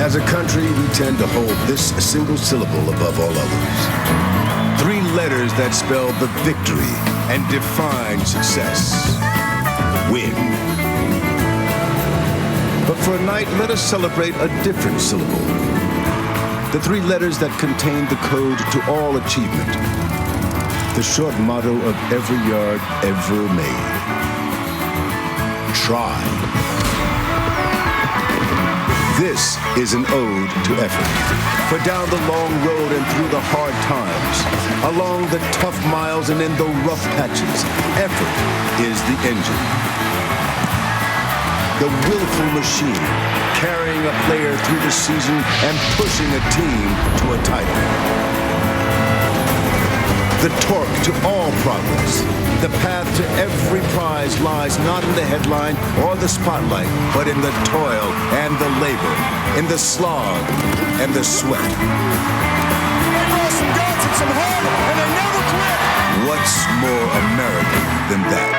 As a country, we tend to hold this single syllable above all others. 3 letters that spell the victory and define success. Win. But for a night, let us celebrate a different syllable. The 3 letters that contain the code to all achievement. The short motto of every yard ever made. Try. This is an ode to effort. For down the long road and through the hard times, along the tough miles and in the rough patches, effort is the engine. The willful machine, carrying a player through the season and pushing a team to a title. The torque to all progress. The path to every prize lies not in the headline or the spotlight, but in the toil and the labor, in the slog and the sweat. They lost some guts and some heart, and they never quit. What's more American than that?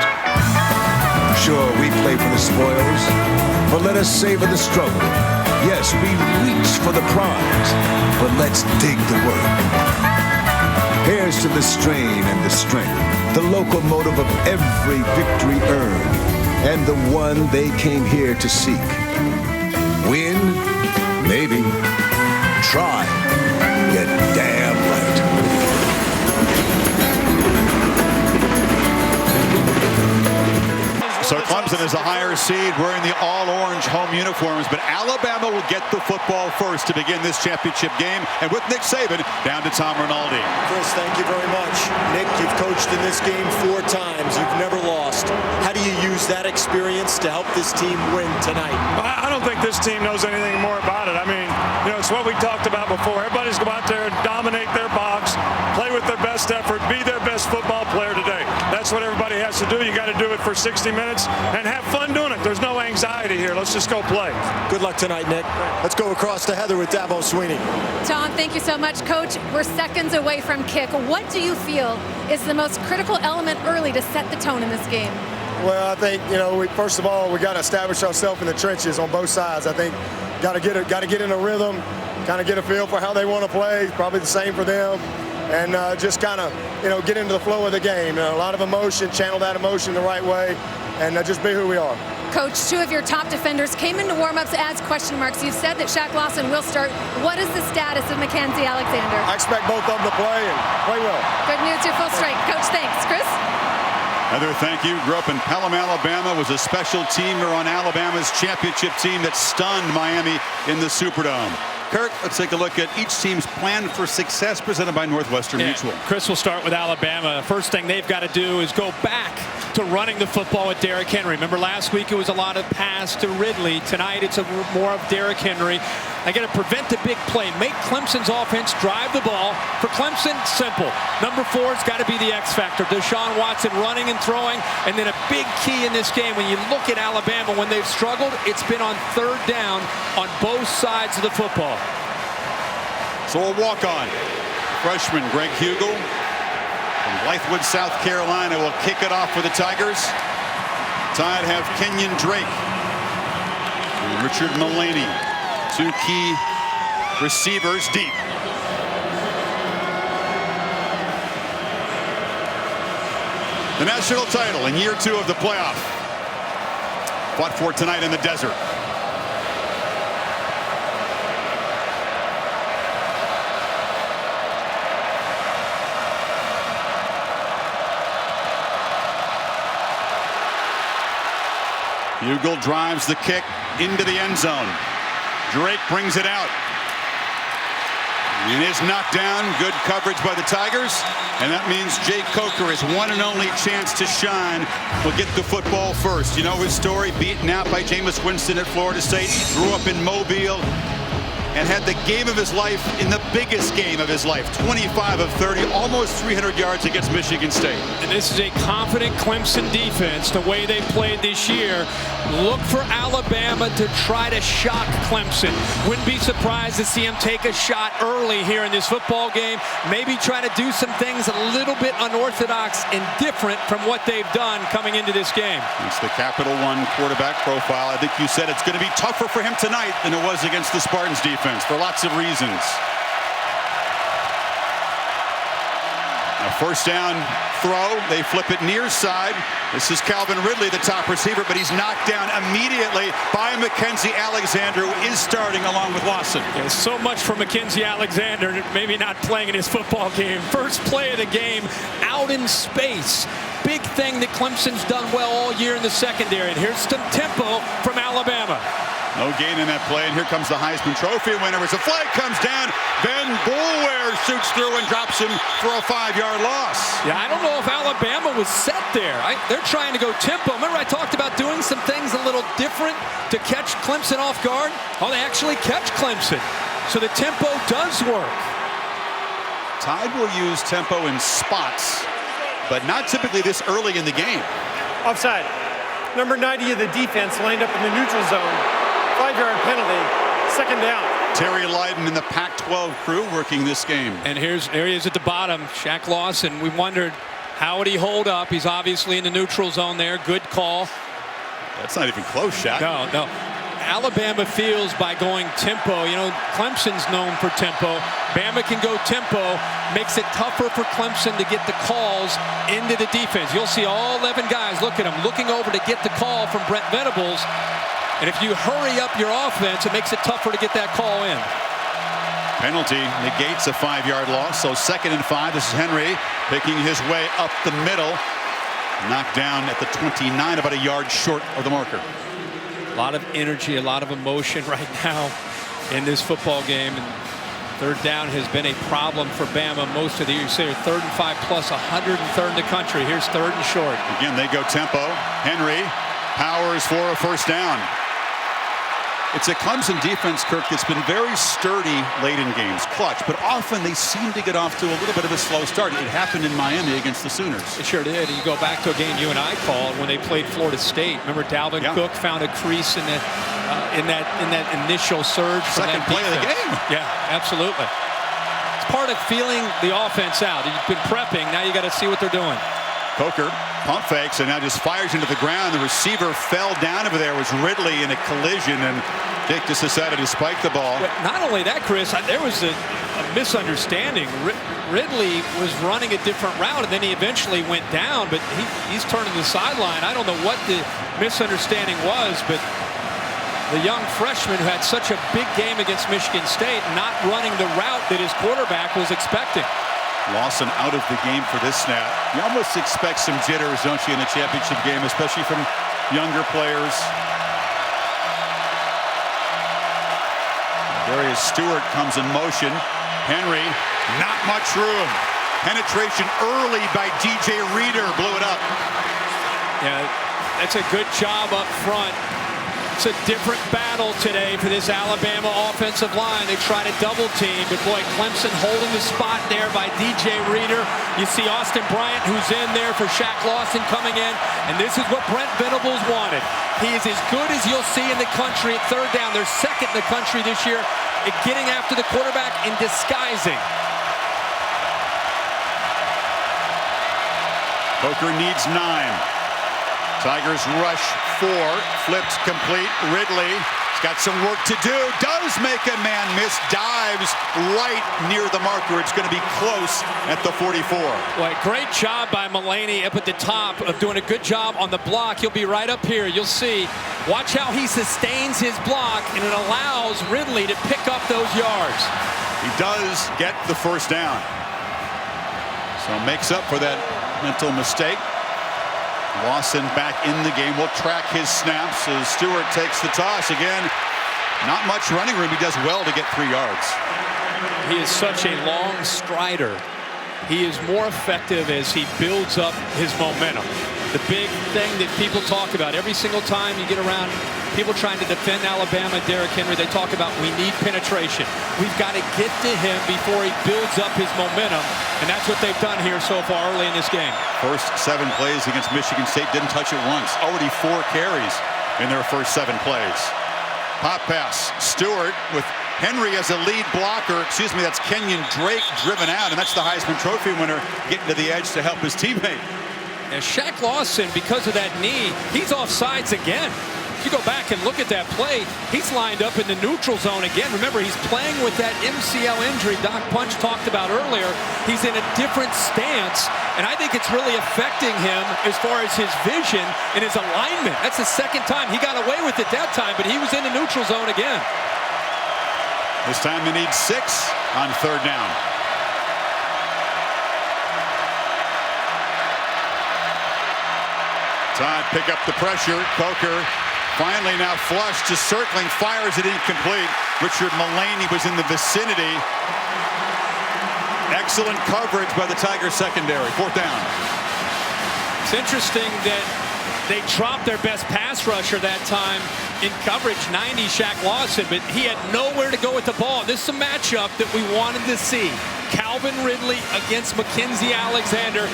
Sure, we play for the spoils, but let us savor the struggle. Yes, we reach for the prize, but let's dig the work. Here's to the strain and the strength, the locomotive of every victory earned, and the one they came here to seek. Win? Maybe. Try. You're damn right. So Clemson is a higher seed wearing the all-orange home uniforms, but Alabama will get the football first to begin this championship game. And with Nick Saban, down to Tom Rinaldi. Chris, thank you very much. Nick, you've coached in this game 4 times. You've never lost. How do you use that experience to help this team win tonight? I don't think this team knows anything more about it. I mean, you know, it's what we talked about before. Everybody's go out there and dominate their box, play with their best effort, be their best football player today. That's what everybody has to do. You got to do it for 60 minutes and have fun doing it. There's no anxiety here. Let's just go play. Good luck tonight, Nick. Let's go across to Heather with Dabo Sweeney. Tom, thank you so much. Coach, we're seconds away from kick. What do you feel is the most critical element early to set the tone in this game? Well, I think, you know, first of all, we got to establish ourselves in the trenches on both sides. I think got to get in a rhythm, kind of get a feel for how they want to play. Probably the same for them. And just kind of, you know, get into the flow of the game. A lot of emotion, channel that emotion the right way, and just be who we are. Coach, 2 of your top defenders came into warm-ups as question marks. You've said that Shaq Lawson will start. What is the status of Mackenzie Alexander? I expect both of them to play and play well. Good news, you're full strength. Coach, thanks. Chris? Heather, thank you. Grew up in Pelham, Alabama, was a special teamer on Alabama's championship team that stunned Miami in the Superdome. Kurt, let's take a look at each team's plan for success presented by Northwestern Mutual. Chris will start with Alabama. First thing they've got to do is go back to running the football with Derrick Henry. Remember last week it was a lot of pass to Ridley. Tonight it's more of Derrick Henry. I got to prevent the big play. Make Clemson's offense drive the ball. For Clemson, simple. Number 4's got to be the X factor. Deshaun Watson running and throwing. And then a big key in this game, when you look at Alabama, when they've struggled, it's been on 3rd down on both sides of the football. So a walk-on. Freshman Greg Hugel from Blythewood, South Carolina will kick it off for the Tigers. Tide have Kenyon Drake and Richard Mullaney. 2 key receivers deep. The national title in year 2 of the playoff. Fought for tonight in the desert. Hugel drives the kick into the end zone. Drake brings it out. And is knocked down. Good coverage by the Tigers. And that means Jay Coker, his one and only chance to shine, will get the football first. You know his story, beaten out by Jameis Winston at Florida State. Grew up in Mobile and had the game of his life in the biggest game of his life. 25 of 30, almost 300 yards against Michigan State. And this is a confident Clemson defense, the way they played this year. Look for Alabama to try to shock Clemson. Wouldn't be surprised to see him take a shot early here in this football game. Maybe try to do some things a little bit unorthodox and different from what they've done coming into this game. It's the Capital One quarterback profile. I think you said it's going to be tougher for him tonight than it was against the Spartans defense. defense for lots of reasons. A first down throw. They flip it near side. This is Calvin Ridley, the top receiver, but he's knocked down immediately by Mackenzie Alexander, who is starting along with Lawson. Yeah, so much for Mackenzie Alexander, maybe not playing in his football game. First play of the game, out in space. Big thing that Clemson's done well all year in the secondary. And here's some tempo from Alabama. No gain in that play, and here comes the Heisman Trophy winner as a flag comes down. Then Boulware shoots through and drops him for a 5-yard loss. Yeah, I don't know if Alabama was set there. They're trying to go tempo. Remember I talked about doing some things a little different to catch Clemson off guard? Oh, they actually catch Clemson. So the tempo does work. Tide will use tempo in spots, but not typically this early in the game. Offside. Number 90 of the defense lined up in the neutral zone. 5-yard penalty, second down. Terry Lydon and the Pac-12 crew working this game. And there he is at the bottom, Shaq Lawson. We wondered, how would he hold up? He's obviously in the neutral zone there. Good call. That's not even close, Shaq. No. Alabama feels by going tempo. You know, Clemson's known for tempo. Bama can go tempo. Makes it tougher for Clemson to get the calls into the defense. You'll see all 11 guys, look at them, looking over to get the call from Brent Venables. And if you hurry up your offense, it makes it tougher to get that call in. Penalty negates a 5-yard loss. So 2nd and 5. This is Henry picking his way up the middle. Knocked down at the 29, about a yard short of the marker. A lot of energy, a lot of emotion right now in this football game. And third down has been a problem for Bama most of the year. You say 3rd and 5 plus 103rd in the country. Here's 3rd and short. Again, they go tempo. Henry powers for a first down. It's a Clemson defense, Kirk, that's been very sturdy late in games, clutch, but often they seem to get off to a little bit of a slow start. It happened in Miami against the Sooners. It sure did. You go back to a game you and I called when they played Florida State. Remember Dalvin Cook found a crease in that initial surge. Second play of the game. Yeah, absolutely. It's part of feeling the offense out. You've been prepping. Now you got to see what they're doing. Coker pump fakes and now just fires into the ground. The receiver fell down over there. Was Ridley in a collision, and Dick just decided to spike the ball. But not only that, Chris, there was a misunderstanding. Ridley was running a different route, and then he eventually went down, but he's turning to the sideline. I don't know what the misunderstanding was, but the young freshman who had such a big game against Michigan State not running the route that his quarterback was expecting. Lawson out of the game for this snap. You almost expect some jitters, don't you, in a championship game, especially from younger players. Darius Stewart comes in motion. Henry, not much room. Penetration early by DJ Reader, blew it up. Yeah, that's a good job up front. It's a different battle today for this Alabama offensive line. They try to double team, but boy, Clemson holding the spot there by DJ Reader. You see Austin Bryant, who's in there for Shaq Lawson coming in, and this is what Brent Venables wanted. He is as good as you'll see in the country at third down. They're 2nd in the country this year at getting after the quarterback and disguising. Coker needs 9. Tigers rush 4, flipped complete. Ridley's got some work to do. Does make a man miss. Dives right near the marker. It's going to be close at the 44. Boy, great job by Mulaney up at the top of doing a good job on the block. He'll be right up here. You'll see. Watch how he sustains his block, and it allows Ridley to pick up those yards. He does get the first down. So makes up for that mental mistake. Lawson back in the game. We'll track his snaps as Stewart takes the toss again. Not much running room. He does well to get 3 yards. He is such a long strider. He is more effective as he builds up his momentum. The big thing that people talk about every single time you get around people trying to defend Alabama, Derrick Henry, they talk about we need penetration. We've got to get to him before he builds up his momentum, and that's what they've done here so far early in this game. First 7 plays against Michigan State, didn't touch it once. Already 4 carries in their first 7 plays. Pop pass, Stewart with Henry as a lead blocker. Excuse me, that's Kenyon Drake driven out, and that's the Heisman Trophy winner getting to the edge to help his teammate. And Shaq Lawson, because of that knee, he's offsides again. If you go back and look at that play, he's lined up in the neutral zone again. Remember, he's playing with that MCL injury Doc Punch talked about earlier. He's in a different stance, and I think it's really affecting him as far as his vision and his alignment. That's the second time. He got away with it that time, but he was in the neutral zone again. This time they need 6 on 3rd down. Todd pick up the pressure. Coker finally now flushed, just circling, fires it incomplete. Richard Mullaney was in the vicinity. Excellent coverage by the Tigers secondary. 4th down. It's interesting that they dropped their best pass rusher that time in coverage, 90, Shaq Lawson, but he had nowhere to go with the ball. This is a matchup that we wanted to see. Calvin Ridley against Mackenzie Alexander.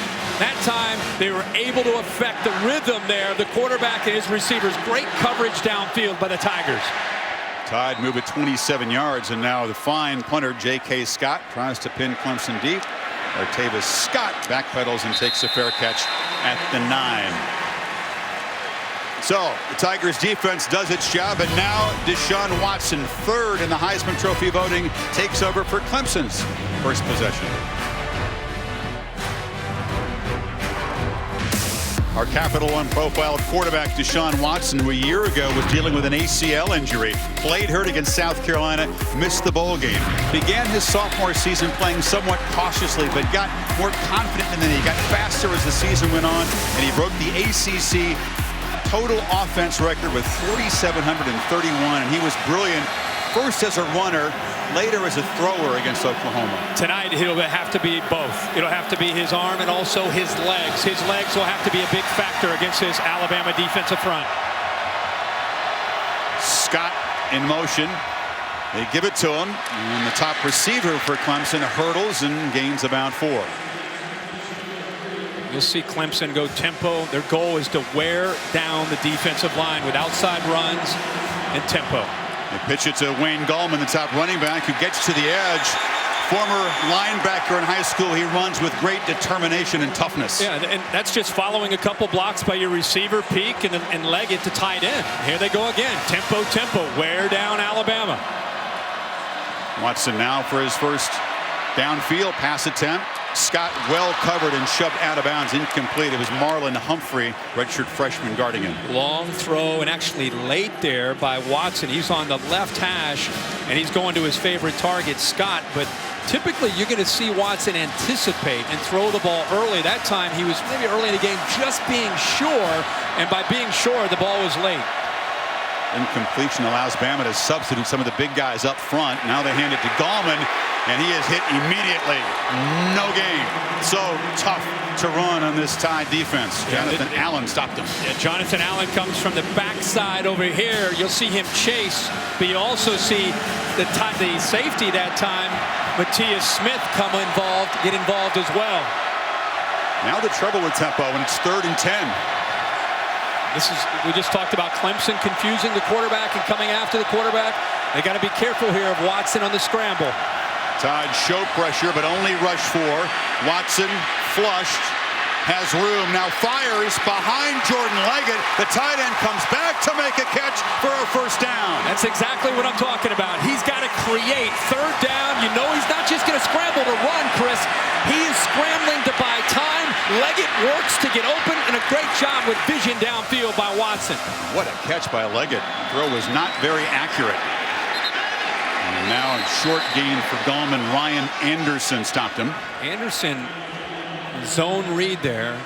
That time, they were able to affect the rhythm there. The quarterback and his receivers. Great coverage downfield by the Tigers. Tide move at 27 yards, and now the fine punter, J.K. Scott, tries to pin Clemson deep. Artavis Scott backpedals and takes a fair catch at the 9. So the Tigers defense does its job, and now Deshaun Watson, 3rd in the Heisman Trophy voting, takes over for Clemson's first possession. Our Capital One profile quarterback Deshaun Watson, who a year ago was dealing with an ACL injury, played hurt against South Carolina, missed the bowl game. Began his sophomore season playing somewhat cautiously, but got more confident, and then he got faster as the season went on, and he broke the ACC total offense record with 4,731, and he was brilliant first as a runner, later as a thrower against Oklahoma. Tonight, it'll have to be both. It'll have to be his arm and also his legs. His legs will have to be a big factor against his Alabama defensive front. Scott in motion. They give it to him, and the top receiver for Clemson hurdles and gains about 4. You'll see Clemson go tempo. Their goal is to wear down the defensive line with outside runs and tempo. They pitch it to Wayne Gallman, the top running back, who gets to the edge. Former linebacker in high school, he runs with great determination and toughness. Yeah, and that's just following a couple blocks by your receiver, peak, and leg it to tight end. Here they go again. Tempo, tempo. Wear down Alabama. Watson now for his first downfield pass attempt. Scott well covered and shoved out of bounds, incomplete. It was Marlon Humphrey, redshirt freshman, guarding him. Long throw, and actually late there by Watson. He's on the left hash, and he's going to his favorite target, Scott. But typically you're going to see Watson anticipate and throw the ball early. That time he was maybe early in the game just being sure, and by being sure the ball was late. Incompletion allows Bama to substitute some of the big guys up front. Now they hand it to Gallman, and he is hit immediately. No gain. So tough to run on this Tide defense. Jonathan Allen stopped him. Yeah, Jonathan Allen comes from the backside over here. You'll see him chase, but you also see the safety that time, Matthias Smith, get involved as well. Now the trouble with tempo, and it's 3rd and 10. We just talked about Clemson confusing the quarterback and coming after the quarterback. They got to be careful here of Watson on the scramble. Tide show pressure, but only rush 4. Watson flushed, has room, now fires behind Jordan Leggett. The tight end comes back to make a catch for a first down. That's exactly what I'm talking about. He's got to create 3rd down. You know he's not just going to scramble to run, Chris. He is scrambling to buy time. Leggett works to get open, and a great job with vision downfield by Watson. What a catch by Leggett. Throw was not very accurate. And now a short gain for Gallman. Ryan Anderson stopped him. Anderson zone read there.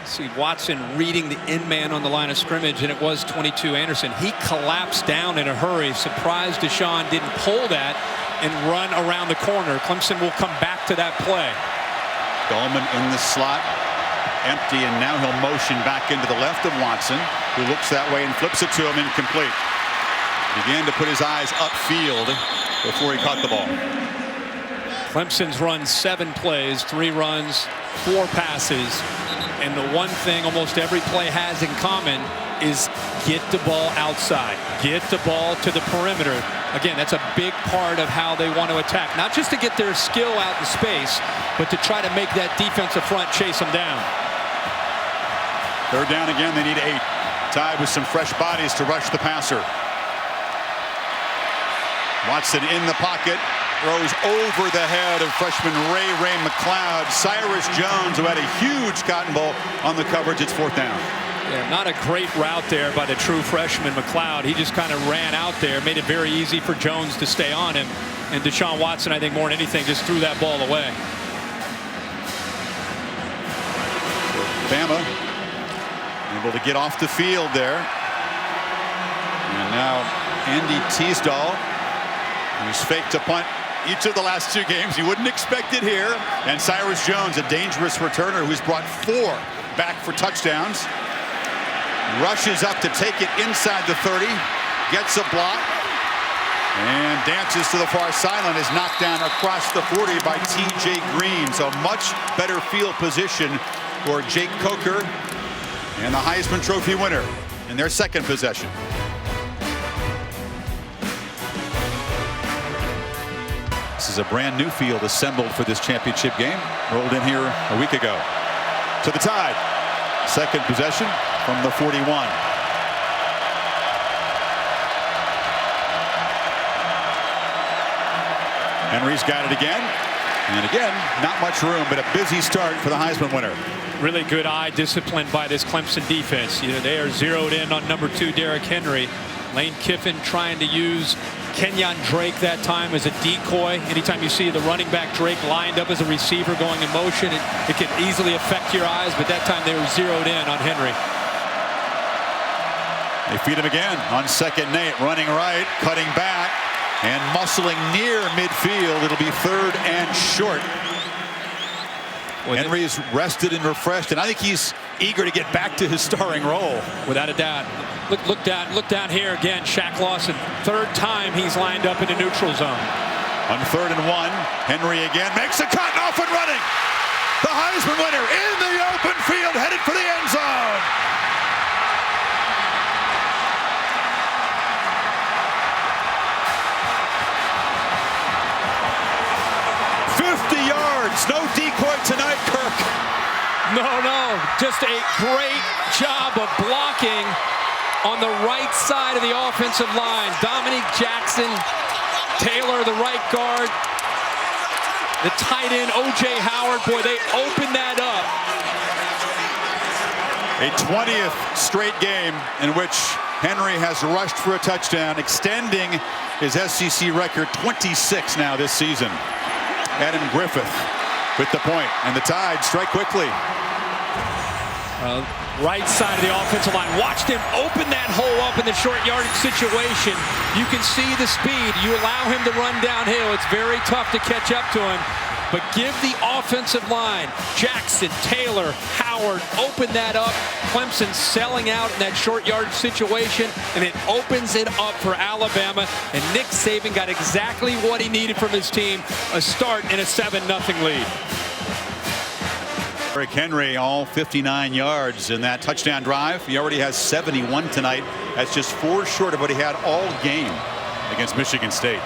See Watson reading the in man on the line of scrimmage, and it was 22 Anderson. He collapsed down in a hurry. Surprised Deshaun didn't pull that and run around the corner. Clemson will come back to that play. Gallman in the slot, empty, and now he'll motion back into the left of Watson, who looks that way and flips it to him, incomplete. Began to put his eyes upfield before he caught the ball. Clemson's run 7 plays, 3 runs, 4 passes, and the one thing almost every play has in common is get the ball outside, get the ball to the perimeter. Again, that's a big part of how they want to attack, not just to get their skill out in space, but to try to make that defensive front chase them down. Third down again. They need 8. Tied with some fresh bodies to rush the passer. Watson in the pocket. Throws over the head of freshman Ray McLeod. Cyrus Jones, who had a huge cotton ball on the coverage. It's 4th down. Yeah, not a great route there by the true freshman McLeod. He just kind of ran out there, made it very easy for Jones to stay on him. And Deshaun Watson, I think more than anything, just threw that ball away. Bama able to get off the field there. And now Andy Teasdall, who's faked a punt each of the last 2 games. You wouldn't expect it here. And Cyrus Jones, a dangerous returner who's brought 4 back for touchdowns. Rushes up to take it inside the 30. Gets a block. And dances to the far sideline. Is knocked down across the 40 by T.J. Green. So much better field position for Jake Coker and the Heisman Trophy winner in their second possession. This is a brand new field assembled for this championship game. Rolled in here a week ago. To the Tide. Second possession from the 41. Henry's got it again. And again, not much room, but a busy start for the Heisman winner. Really good eye discipline by this Clemson defense. You know, they are zeroed in on number 2, Derrick Henry. Lane Kiffin trying to use Kenyon Drake that time as a decoy. Anytime you see the running back Drake lined up as a receiver going in motion, it can easily affect your eyes, but that time they were zeroed in on Henry. They feed him again on 2nd and 8, running right, cutting back, and muscling near midfield. It'll be 3rd and short. Henry's rested and refreshed, and I think he's eager to get back to his starring role. Without a doubt. Look down here again. Shaq Lawson, 3rd time he's lined up in the neutral zone. On 3rd and 1, Henry again makes a cut and off and running. The Heisman winner in the open field, headed for the end zone. No decoy tonight, Kirk. No, just a great job of blocking on the right side of the offensive line. Dominique Jackson, Taylor, the right guard, the tight end, O.J. Howard. Boy, they opened that up. A 20th straight game in which Henry has rushed for a touchdown, extending his SEC record 26 now this season. Adam Griffith with the point, and the Tide strike quickly. Right side of the offensive line. Watched him open that hole up in the short yardage situation. You can see the speed. You allow him to run downhill. It's very tough to catch up to him. But give the offensive line, Jackson, Taylor, Howard, open that up. Clemson selling out in that short yardage situation, and it opens it up for Alabama. And Nick Saban got exactly what he needed from his team, a start in a 7-0 lead. Derrick Henry, all 59 yards in that touchdown drive. He already has 71 tonight. That's just 4 short of what he had all game against Michigan State.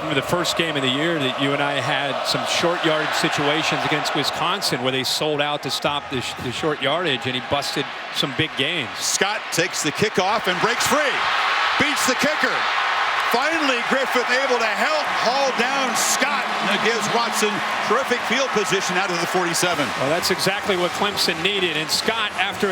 Remember the first game of the year that you and I had some short yardage situations against Wisconsin where they sold out to stop the short yardage, and he busted some big games. Scott takes the kickoff and breaks free. Beats the kicker. Finally, Griffith able to help haul down Scott. And it gives Watson terrific field position out of the 47. Well, that's exactly what Clemson needed. And Scott, after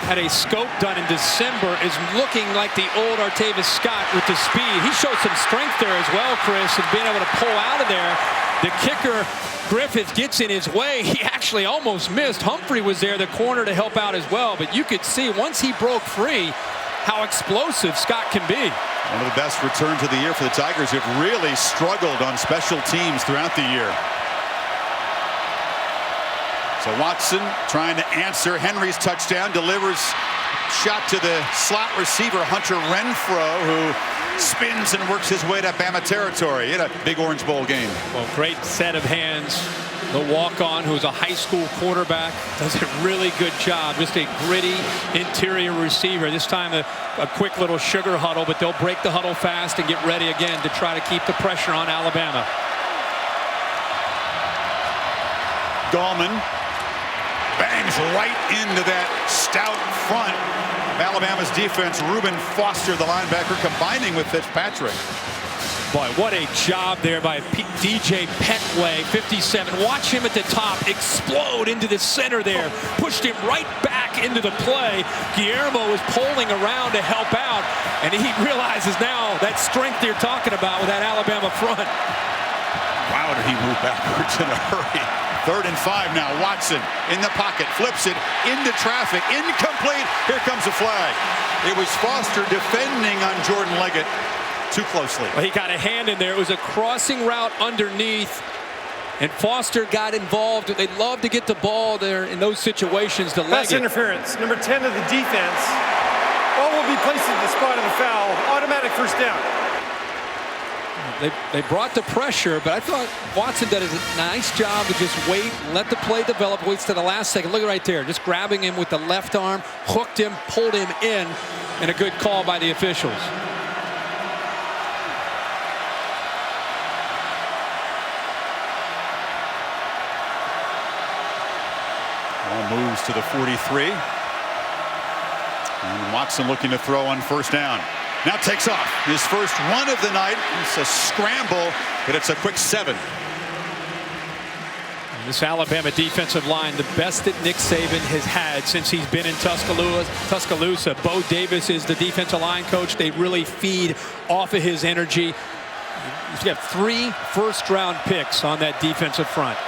had a scope done in December, is looking like the old Artavis Scott with the speed. He showed some strength there as well, Chris, and being able to pull out of there. The kicker, Griffith, gets in his way. He actually almost missed. Humphrey was there, the corner, to help out as well. But you could see once he broke free how explosive Scott can be. One of the best returns of the year for the Tigers, who have really struggled on special teams throughout the year. So Watson trying to answer Henry's touchdown, delivers shot to the slot receiver Hunter Renfrow, who spins and works his way to Bama territory in a Big Orange Bowl game. Well, great set of hands. The walk-on, who's a high school quarterback, does a really good job. Just a gritty interior receiver. This time a quick little sugar huddle, but they'll break the huddle fast and get ready again to try to keep the pressure on Alabama. Gallman bangs Runs right into that stout front of Alabama's defense. Reuben Foster, the linebacker, combining with Fitzpatrick. Boy, what a job there by DJ Petway, 57. Watch him at the top explode into the center there. Pushed him right back into the play. Guillermo was polling around to help out, and he realizes now that strength you're talking about with that Alabama front. Wow, did he move backwards in a hurry. 3rd and 5 now. Watson in the pocket, flips it into traffic, incomplete. Here comes a flag. It was Foster defending on Jordan Leggett too closely. Well, he got a hand in there. It was a crossing route underneath, and Foster got involved. They love to get the ball there in those situations to Pass Leggett. interference, number 10 of the defense. Ball will be placed at the spot of the foul. Automatic first down. They brought the pressure, but I thought Watson did a nice job to just wait, let the play develop, waits to the last second. Look at right there, just grabbing him with the left arm, hooked him, pulled him in, and a good call by the officials. Ball moves to the 43. And Watson looking to throw on first down. Now takes off. His first run of the night. It's a scramble, but it's a quick 7. This Alabama defensive line, the best that Nick Saban has had since he's been in Tuscaloosa. Bo Davis is the defensive line coach. They really feed off of his energy. He's got 3 first-round picks on that defensive front.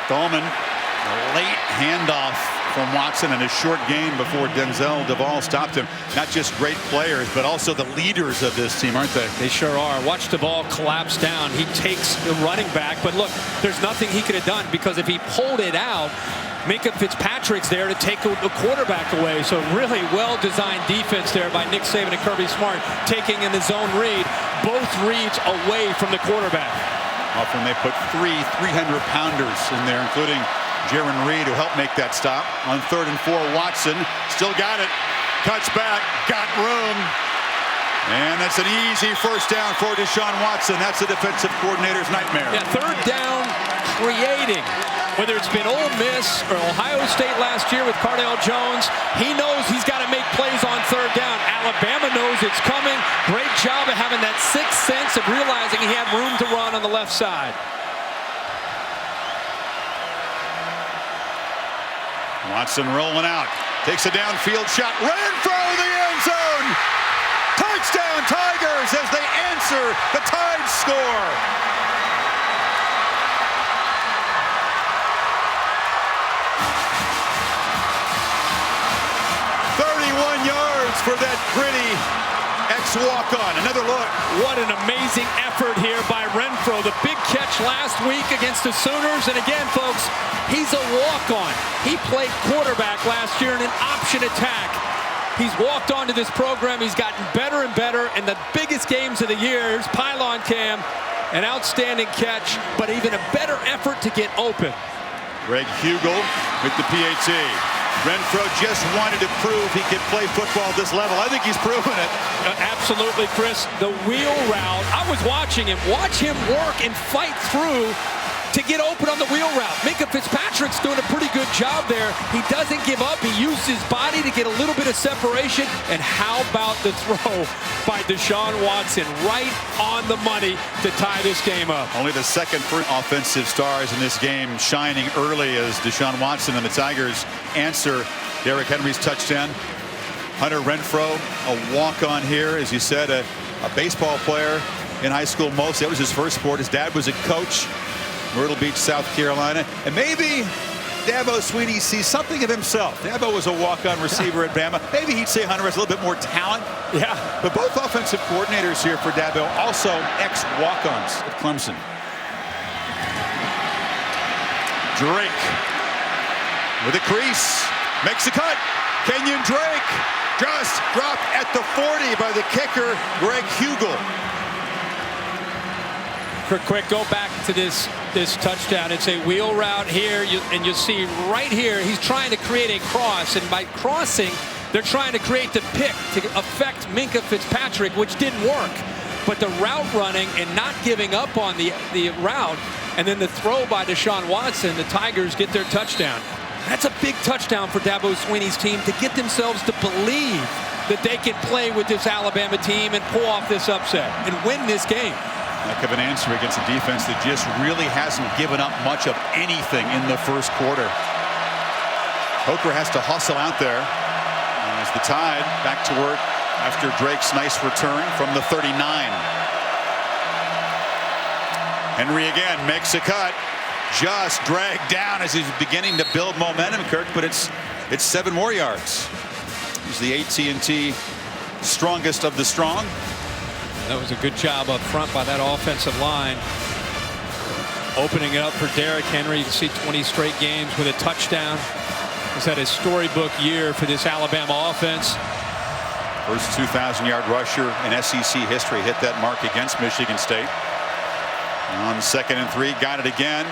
Dahlman, a late handoff from Watson and a short game before Denzel Duvall stopped him. Not just great players, but also the leaders of this team, aren't they? They sure are. Watch the ball collapse down. He takes the running back, but look, there's nothing he could have done, because if he pulled it out, Minkah Fitzpatrick's there to take the quarterback away. So really well-designed defense there by Nick Saban and Kirby Smart, taking in the zone read, both reads away from the quarterback. Often they put 3 300-pounders in there, including Jaron Reed, who helped make that stop. On 3rd and 4, Watson still got it. Cuts back, got room. And that's an easy first down for Deshaun Watson. That's the defensive coordinator's nightmare. Yeah, 3rd down creating. Whether it's been Ole Miss or Ohio State last year with Cardale Jones, he knows he's got to make plays on 3rd down. Alabama knows it's coming. Great job of having that 6th sense of realizing he had room to run on the left side. Watson rolling out. Takes a downfield shot. Renfro in the end zone. Touchdown Tigers as they answer the Tide score. For that gritty ex-walk-on. Another look. What an amazing effort here by Renfro. The big catch last week against the Sooners. And again, folks, he's a walk-on. He played quarterback last year in an option attack. He's walked onto this program. He's gotten better and better. In the biggest games of the year, here's pylon cam. An outstanding catch, but even a better effort to get open. Greg Hugel with the PAT. Renfro just wanted to prove he could play football at this level. I think he's proven it. Absolutely, Chris. The wheel route, I was watching him. Watch him work and fight through to get open on the wheel route. Minkah Fitzpatrick's doing a pretty good job there. He doesn't give up. He used his body to get a little bit of separation. And how about the throw by Deshaun Watson? Right on the money to tie this game up. Only the second offensive stars in this game shining early as Deshaun Watson and the Tigers answer Derrick Henry's touchdown. Hunter Renfro, a walk-on here, as you said, a baseball player in high school mostly. That was his first sport. His dad was a coach, Myrtle Beach, South Carolina. And maybe Dabo Swinney sees something of himself. Dabo was a walk-on receiver at Bama. Maybe he'd say Hunter has a little bit more talent. Yeah. But both offensive coordinators here for Dabo, also ex-walk-ons at Clemson. Drake with a crease, makes a cut. Kenyon Drake just dropped at the 40 by the kicker, Greg Hugel. Quick, go back to this touchdown. It's a wheel route here, and you see right here, he's trying to create a cross, and by crossing, they're trying to create the pick to affect Minkah Fitzpatrick, which didn't work. but the route running and not giving up on the route, and then the throw by Deshaun Watson, the Tigers get their touchdown. That's a big touchdown for Dabo Swinney's team to get themselves to believe that they can play with this Alabama team and pull off this upset and win this game. Heck of an answer against a defense that just really hasn't given up much of anything in the first quarter. Coker has to hustle out there as the Tide back to work after Drake's nice return from the 39. Henry again makes a cut, just dragged down as he's beginning to build momentum, Kirk, but it's 7 more yards. He's the AT&T strongest of the strong. That was a good job up front by that offensive line. Opening it up for Derrick Henry. You can see 20 straight games with a touchdown. He's had a storybook year for this Alabama offense. First 2,000-yard rusher in SEC history hit that mark against Michigan State. On 2nd and 3, got it again.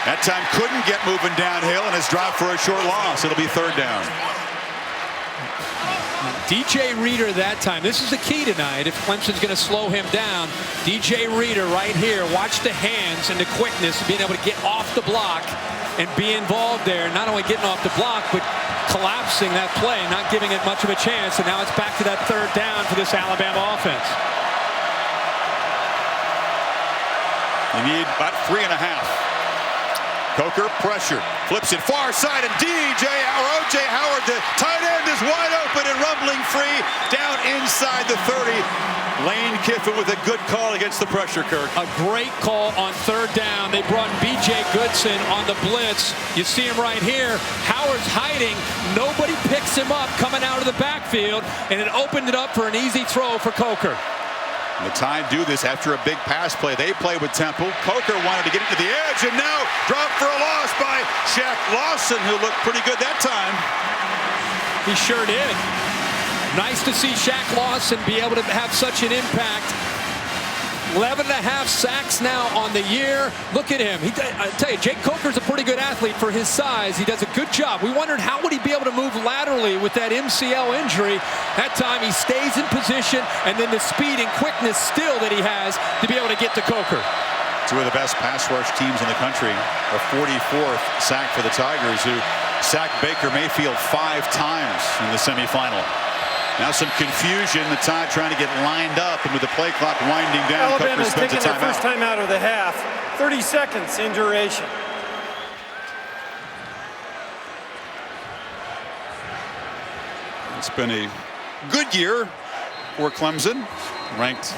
That time couldn't get moving downhill and has dropped for a short loss. It'll be 3rd down. DJ Reader that time. This is the key tonight if Clemson's going to slow him down. DJ Reader right here. Watch the hands and the quickness of being able to get off the block and be involved there. Not only getting off the block, but collapsing that play, not giving it much of a chance. And now it's back to that 3rd down for this Alabama offense. You need about 3.5. Coker pressure, flips it far side, and O.J. Howard, the tight end, is wide open and rumbling free down inside the 30. Lane Kiffin with a good call against the pressure, Kirk. A great call on 3rd down. They brought B.J. Goodson on the blitz. You see him right here. Howard's hiding. Nobody picks him up coming out of the backfield, and it opened it up for an easy throw for Coker. The Tide do this after a big pass play. They play with Temple. Coker wanted to get it to the edge, and now dropped for a loss by Shaq Lawson, who looked pretty good that time. He sure did. Nice to see Shaq Lawson be able to have such an impact. 11.5 sacks now on the year. Look at him. I tell you, Jake Coker's a pretty good athlete for his size. He does a good job. We wondered how would he be able to move laterally with that MCL injury. That time he stays in position, and then the speed and quickness still that he has to be able to get to Coker. 2 of the best pass rush teams in the country. A 44th sack for the Tigers, who sacked Baker Mayfield 5 times in the semifinal. Now some confusion. The Tide trying to get lined up, and with the play clock winding down, Alabama's Coker spends a taking their timeout. first time out of the half. 30 seconds in duration. It's been a good year for Clemson, ranked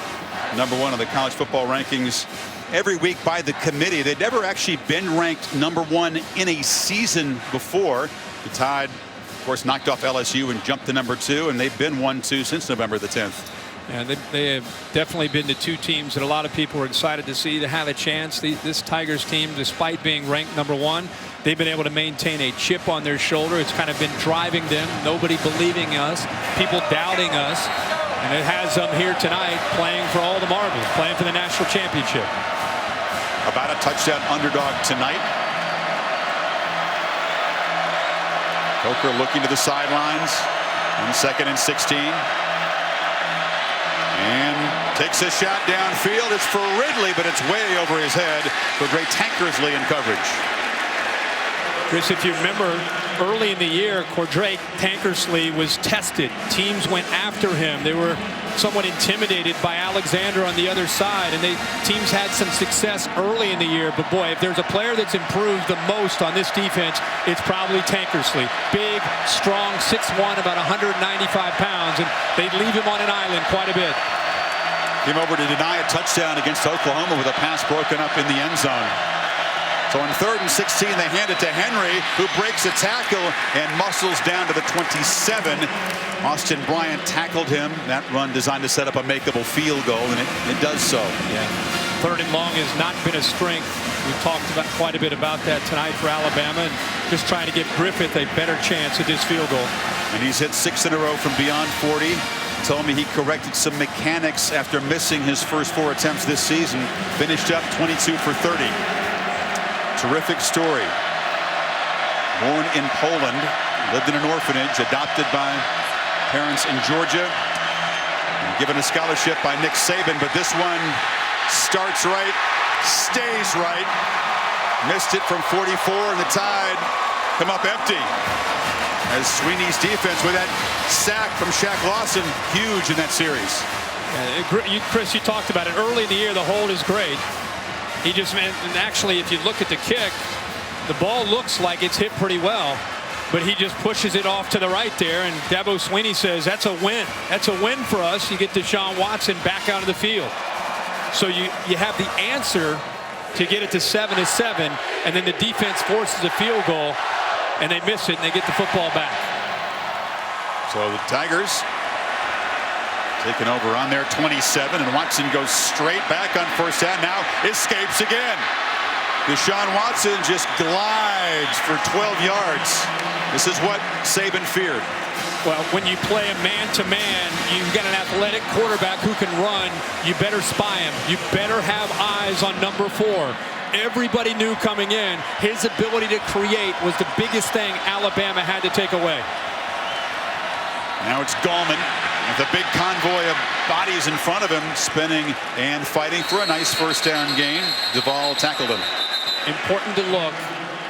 #1 in the college football rankings every week by the committee. They'd never actually been ranked #1 in a season before. The Tide, of course, knocked off LSU and jumped to #2, and they've been 1-2 since November the 10th. And they have definitely been the 2 teams that a lot of people were excited to see to have a chance. This Tigers team, despite being ranked #1, they've been able to maintain a chip on their shoulder. It's kind of been driving them. Nobody believing us, people doubting us. And it has them here tonight playing for all the marbles, playing for the national championship. About a touchdown underdog tonight. Coker looking to the sidelines on 2nd and 16. And takes a shot downfield. It's for Ridley, but it's way over his head for Drake Tankersley in coverage. Chris, if you remember, early in the year, Drake Tankersley was tested. Teams went after him. They were somewhat intimidated by Alexander on the other side, and teams had some success early in the year. But boy, if there's a player that's improved the most on this defense, it's probably Tankersley. Big, strong, 6'1", about 195 pounds, and they leave him on an island quite a bit. Came over to deny a touchdown against Oklahoma with a pass broken up in the end zone. So on 3rd and 16, they hand it to Henry, who breaks a tackle and muscles down to the 27. Austin Bryant tackled him. That run designed to set up a makeable field goal, and it does so. Yeah. 3rd and long has not been a strength. We've talked about quite a bit about that tonight for Alabama, and just trying to give Griffith a better chance at this field goal. And he's hit 6 in a row from beyond 40. Told me he corrected some mechanics after missing his first 4 attempts this season. Finished up 22 for 30. Terrific story. Born in Poland, lived in an orphanage, adopted by parents in Georgia. And given a scholarship by Nick Saban, but this one starts right, stays right. Missed it from 44, and the Tide come up empty. As Sweeney's defense with that sack from Shaq Lawson, huge in that series. Chris, you talked about it early in the year. The hold is great. He just, and actually, if you look at the kick, the ball looks like it's hit pretty well, but he just pushes it off to the right there. And Dabo Sweeney says that's a win. That's a win for us. You get Deshaun Watson back out of the field. So you have the answer to get it to 7-7, and then the defense forces a field goal, and they miss it, and they get the football back. So the Tigers taking over on their 27, and Watson goes straight back on first down. Now escapes again. Deshaun Watson just glides for 12 yards. This is what Saban feared. Well, when you play a man-to-man, you've got an athletic quarterback who can run. You better spy him. You better have eyes on number 4. Everybody knew coming in, his ability to create was the biggest thing Alabama had to take away. Now it's Gallman with a big convoy of bodies in front of him, spinning and fighting for a nice first down gain. Duvall tackled him. Important to look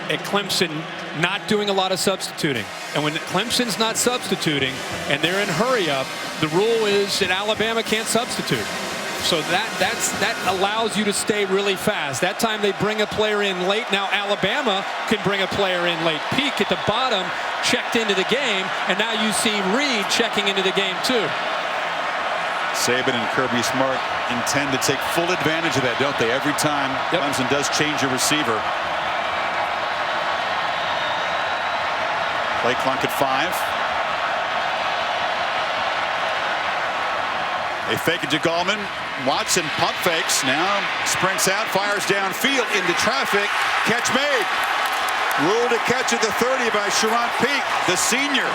at Clemson not doing a lot of substituting. And when Clemson's not substituting and they're in hurry up, the rule is that Alabama can't substitute. So that allows you to stay really fast. That time they bring a player in late. Now Alabama can bring a player in late. Peak at the bottom checked into the game, and now you see Reed checking into the game too. Saban and Kirby Smart intend to take full advantage of that, don't they? Every time Clemson does change a receiver. Play clock at 5. They fake it to Gallman. Watson pump fakes. Now sprints out, fires downfield into traffic. Catch made. Ruled a catch at the 30 by Sharon Peak, the senior.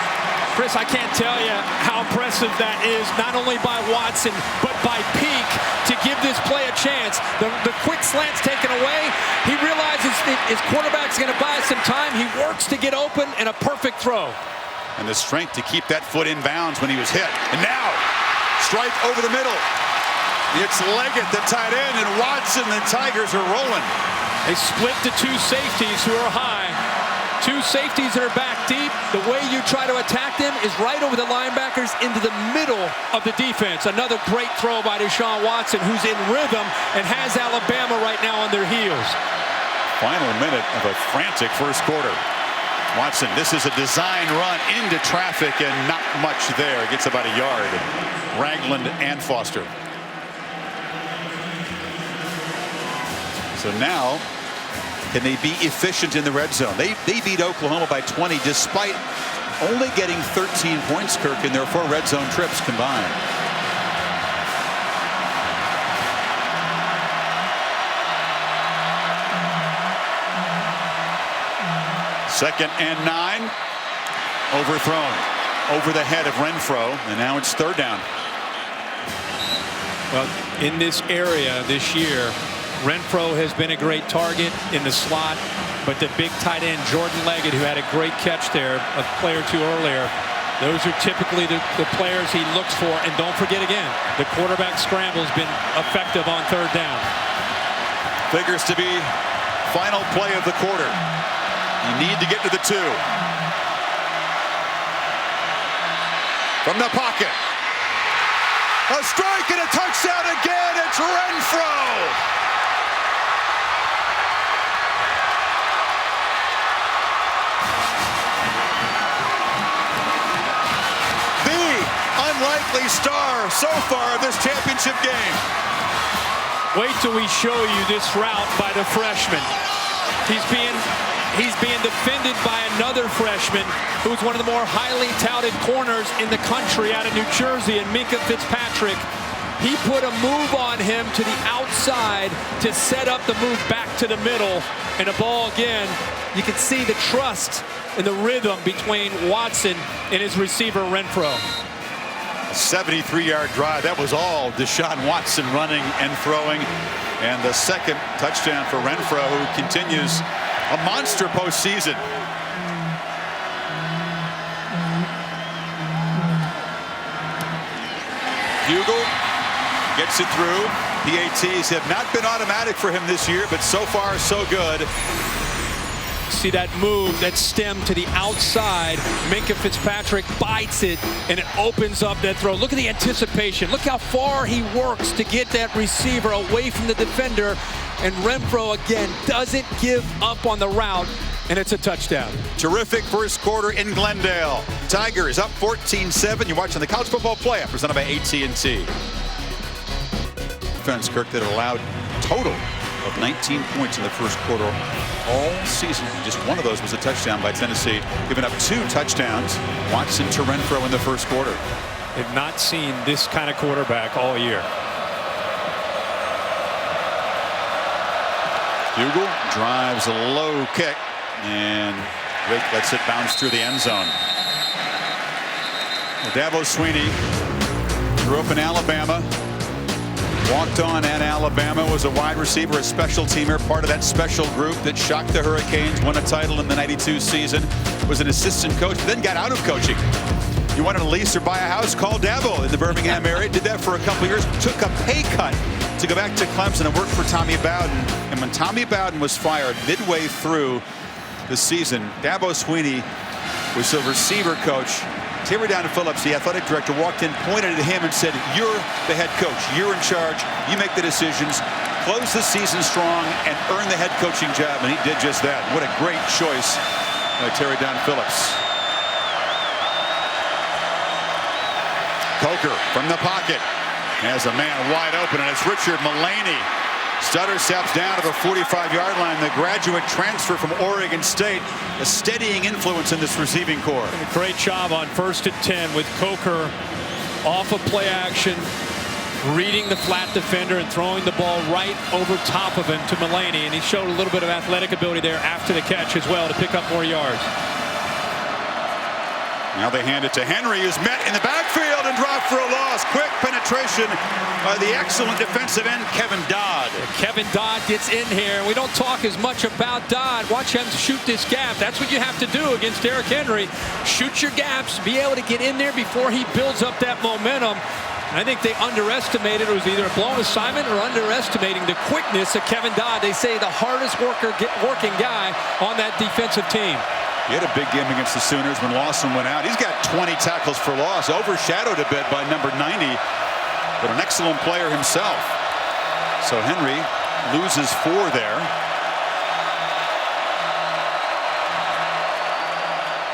Chris, I can't tell you how impressive that is, not only by Watson, but by Peak to give this play a chance. The quick slant's taken away. He realizes his quarterback's going to buy some time. He works to get open, and a perfect throw. And the strength to keep that foot in bounds when he was hit. And now, strike over the middle. It's Leggett, the tight end, and Watson, the Tigers are rolling. They split to 2 safeties who are high. 2 safeties that are back deep. The way you try to attack them is right over the linebackers into the middle of the defense. Another great throw by Deshaun Watson, who's in rhythm and has Alabama right now on their heels. Final minute of a frantic first quarter. Watson, this is a design run into traffic and not much there. Gets about a yard. Ragland and Foster. So now, can they be efficient in the red zone? They beat Oklahoma by 20 despite only getting 13 points, Kirk, in their 4 red zone trips combined. Second and 9. Overthrown over the head of Renfro, and now it's 3rd down. Well, in this area this year, Renfro has been a great target in the slot, but the big tight end Jordan Leggett, who had a great catch there a play or 2 earlier, those are typically the players he looks for. And don't forget again, the quarterback scramble has been effective on 3rd down. Figures to be final play of the quarter. You need to get to the 2. From the pocket. A strike and a touchdown again. It's Renfro. Unlikely star so far of this championship game. Wait till we show you this route by the freshman. He's being defended by another freshman who's one of the more highly touted corners in the country out of New Jersey, and Minkah Fitzpatrick. He put a move on him to the outside to set up the move back to the middle, and a ball again. You can see the trust and the rhythm between Watson and his receiver Renfro. 73-yard drive. That was all Deshaun Watson running and throwing. And the second touchdown for Renfro, who continues a monster postseason. Bugle Gets it through. PATs have not been automatic for him this year, but so far so good. See that move, that stem to the outside. Minkah Fitzpatrick bites it, and it opens up that throw. Look at the anticipation. Look how far he works to get that receiver away from the defender. And Renfro, again, doesn't give up on the route, and it's a touchdown. Terrific first quarter in Glendale. Tigers up 14-7. You're watching the College Football Playoff presented by AT&T. Defense, Kirk, that allowed total of 19 points in the first quarter all season. Just one of those was a touchdown by Tennessee, giving up 2 touchdowns. Watson to Renfro in the first quarter. They've not seen this kind of quarterback all year. Bugle drives a low kick, and Wake lets it bounce through the end zone. Dabo Swinney grew up in Alabama. Walked on at Alabama, was a wide receiver, a special teamer, part of that special group that shocked the Hurricanes, won a title in the '92 season, was an assistant coach, then got out of coaching. You wanted to lease or buy a house? Call Dabo in the Birmingham area. Did that for a couple years, took a pay cut to go back to Clemson and work for Tommy Bowden. And when Tommy Bowden was fired midway through the season, Dabo Swinney was the receiver coach. Terry Down Phillips, the athletic director, walked in, pointed at him and said, "You're the head coach. You're in charge. You make the decisions. Close the season strong and earn the head coaching job." And he did just that. What a great choice by Terry Down Phillips. Coker from the pocket has a man wide open, and it's Richard Mullaney. Stutter steps down to the 45-yard line. The graduate transfer from Oregon State, a steadying influence in this receiving corps. Great job on 1st and 10 with Coker off of play action, reading the flat defender and throwing the ball right over top of him to Mullaney. And he showed a little bit of athletic ability there after the catch as well to pick up more yards. Now they hand it to Henry, who's met in the backfield and dropped for a loss. Quick penetration by the excellent defensive end, Kevin Dodd. Kevin Dodd gets in here. We don't talk as much about Dodd. Watch him shoot this gap. That's what you have to do against Derrick Henry. Shoot your gaps, be able to get in there before he builds up that momentum. And I think they underestimated, it was either a blown assignment or underestimating the quickness of Kevin Dodd. They say the hardest working guy on that defensive team. He had a big game against the Sooners when Lawson went out. He's got 20 tackles for loss, overshadowed a bit by number 90, but an excellent player himself. So Henry loses 4 there.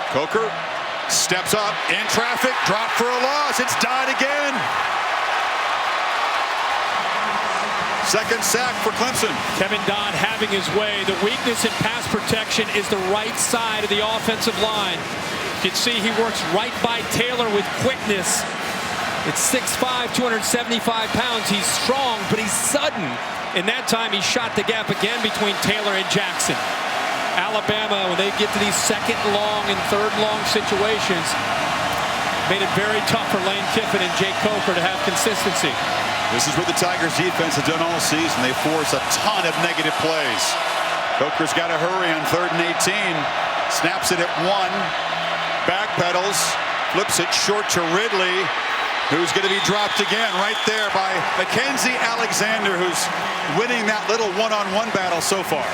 Coker steps up in traffic, drop for a loss. It's Dodd again. Second sack for Clemson. Kevin Dodd having his way. The weakness in pass protection is the right side of the offensive line. You can see he works right by Taylor with quickness. It's 6'5", 275 pounds. He's strong, but he's sudden. And that time he shot the gap again between Taylor and Jackson. Alabama, when they get to these second long and third long situations, made it very tough for Lane Kiffin and Jake Coker to have consistency. This is what the Tigers defense has done all season. They force a ton of negative plays. Coker's got to hurry on 3rd and 18. Snaps it at 1. Backpedals. Flips it short to Ridley, who's going to be dropped again right there by Mackenzie Alexander, who's winning that little one-on-one battle so far.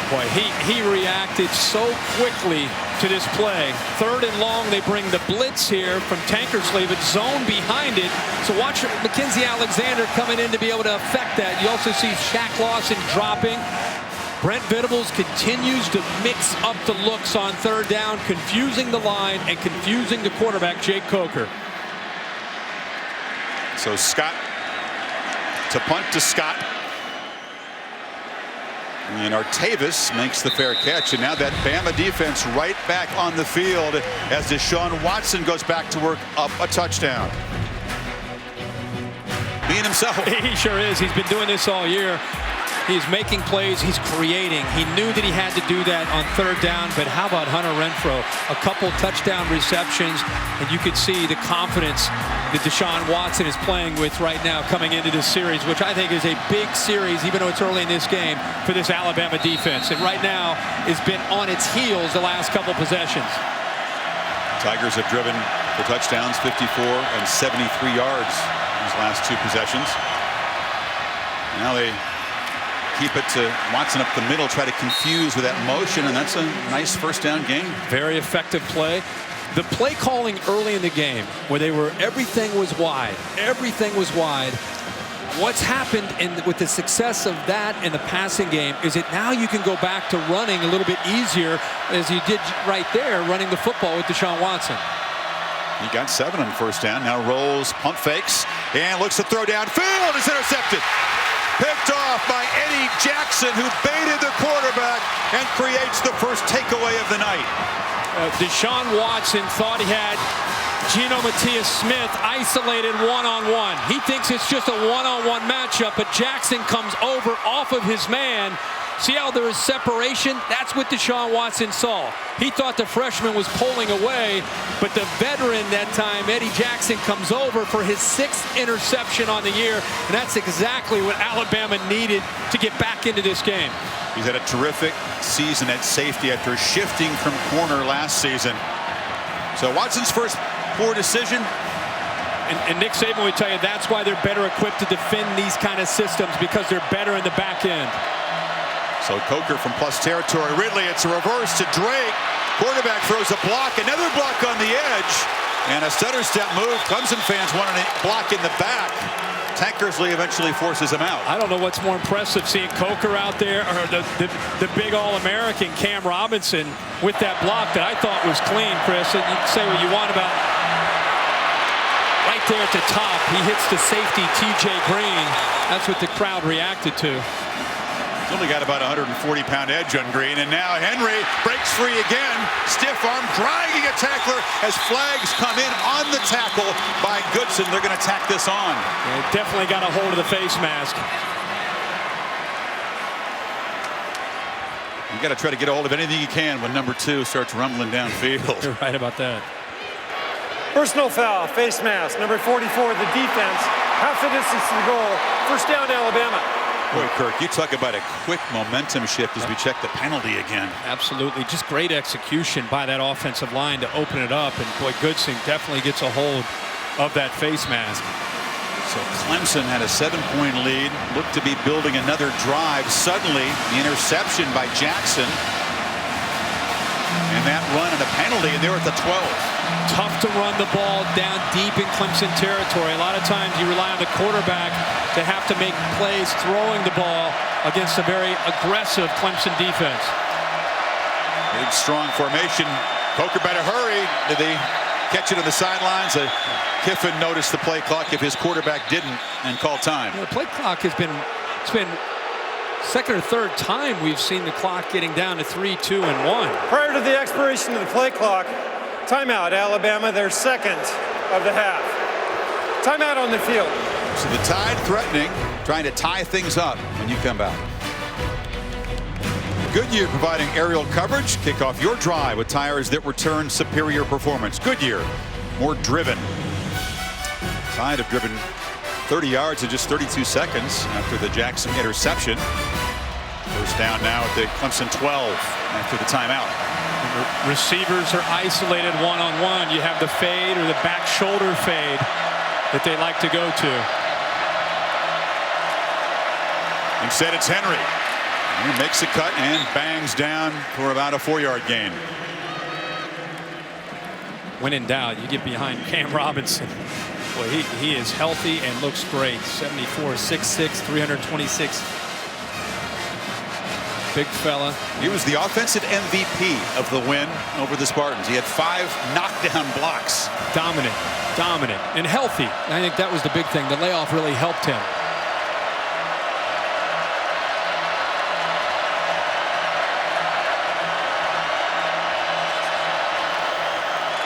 Boy, he reacted so quickly to this play. 3rd and long, they bring the blitz here from Tankersley, but zone behind it. So watch Mackenzie Alexander coming in to be able to affect that. You also see Shaq Lawson dropping. Brent Venables continues to mix up the looks on 3rd down, confusing the line and confusing the quarterback, Jake Coker. So Scott to punt to Scott. And Artavis makes the fair catch, and now that Bama defense right back on the field as Deshaun Watson goes back to work up a touchdown. Being himself. He sure is. He's been doing this all year. He's making plays. He's creating. He knew that he had to do that on 3rd down, but how about Hunter Renfro? A couple touchdown receptions, and you could see the confidence that Deshaun Watson is playing with right now coming into this series, which I think is a big series, even though it's early in this game, for this Alabama defense. And right now has been on its heels the last couple possessions. Tigers have driven for touchdowns, 54 and 73 yards these last 2 possessions. Now they keep it to Watson up the middle, try to confuse with that motion, and that's a nice first down gain. Very effective play. The play calling early in the game where everything was wide. Everything was wide. What's happened with the success of that in the passing game is that now you can go back to running a little bit easier, as you did right there, running the football with Deshaun Watson. He got 7 on first down. Now rolls, pump fakes, and looks to throw downfield. Is intercepted. Picked off by Eddie Jackson, who baited the quarterback and creates the first takeaway of the night. Deshaun Watson thought he had Geno Smith isolated one-on-one. He thinks it's just a one-on-one matchup, but Jackson comes over off of his man. See how there is separation? That's what Deshaun Watson saw. He thought the freshman was pulling away, but the veteran that time, Eddie Jackson, comes over for his 6th interception on the year, and that's exactly what Alabama needed to get back into this game. He's had a terrific season at safety after shifting from corner last season. So Watson's first poor decision. And Nick Saban would tell you that's why they're better equipped to defend these kind of systems, because they're better in the back end. So Coker from plus territory. Ridley, it's a reverse to Drake. Quarterback throws a block, another block on the edge, and a stutter step move. Clemson fans want a block in the back. Tankersley eventually forces him out. I don't know what's more impressive, seeing Coker out there, or the big All-American Cam Robinson with that block that I thought was clean, Chris. And you can say what you want about right there at the top. He hits the safety, T.J. Green. That's what the crowd reacted to. He's only got about a 140-pound edge on Green, and now Henry breaks free again. Stiff arm, dragging a tackler as flags come in on the tackle by Goodson. They're going to tack this on. Yeah, definitely got a hold of the face mask. You got to try to get a hold of anything you can when number 2 starts rumbling downfield. You're right about that. Personal foul, face mask, number 44, the defense. Half the distance to the goal. First down, Alabama. Boy, Kirk, you talk about a quick momentum shift as we check the penalty again. Absolutely. Just great execution by that offensive line to open it up. And, boy, Goodson definitely gets a hold of that face mask. So Clemson had a 7-point lead, looked to be building another drive. Suddenly, the interception by Jackson. And that run and a penalty, and they're at the 12. Tough to run the ball down deep in Clemson territory. A lot of times you rely on the quarterback to have to make plays throwing the ball against a very aggressive Clemson defense. Big, strong formation. Coker better hurry. Did they catch it on the sidelines? Kiffin noticed the play clock if his quarterback didn't and call time. The play clock has been, it's been second or third time we've seen the clock getting down to 3, 2, and 1. Prior to the expiration of the play clock, timeout, Alabama, their 2nd of the half. Timeout on the field. So the Tide threatening, trying to tie things up when you come back. Goodyear providing aerial coverage. Kick off your drive with tires that return superior performance. Goodyear, more driven. Tide have driven 30 yards in just 32 seconds after the Jackson interception. First down now at the Clemson 12 after the timeout. Receivers are isolated one-on-one. You have the fade or the back shoulder fade that they like to go to. Instead, it's Henry. He makes a cut and bangs down for about a 4-yard gain. When in doubt, you get behind Cam Robinson. Boy, he is healthy and looks great. 74, 6'6", 326. Big fella. He was the offensive MVP of the win over the Spartans. He had 5 knockdown blocks. Dominant, and healthy. I think that was the big thing. The layoff really helped him.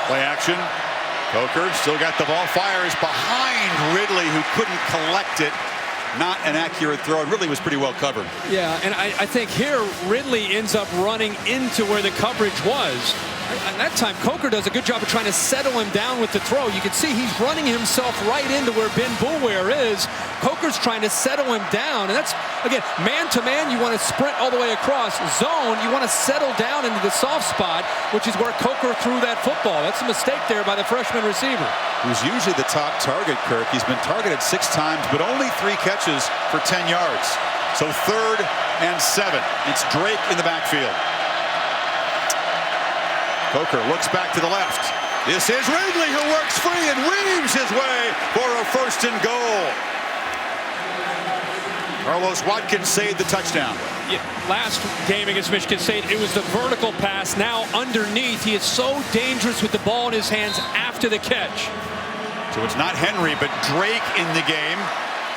Play action. Coker still got the ball. Fires behind Ridley, who couldn't collect it. Not an accurate throw. It really was pretty well covered. Yeah, and I think here Ridley ends up running into where the coverage was. At that time, Coker does a good job of trying to settle him down with the throw. You can see he's running himself right into where Ben Boulware is. Coker's trying to settle him down, and that's, again, man-to-man, you want to sprint all the way across. Zone, you want to settle down into the soft spot, which is where Coker threw that football. That's a mistake there by the freshman receiver. Who's usually the top target, Kirk. He's been targeted 6 times, but only 3 catches for 10 yards. So 3rd and 7. It's Drake in the backfield. Coker looks back to the left. This is Ridley, who works free and weaves his way for a 1st and goal. Carlos Watkins saved the touchdown. Yeah, last game against Michigan State, it was the vertical pass. Now underneath, he is so dangerous with the ball in his hands after the catch. So it's not Henry, but Drake in the game.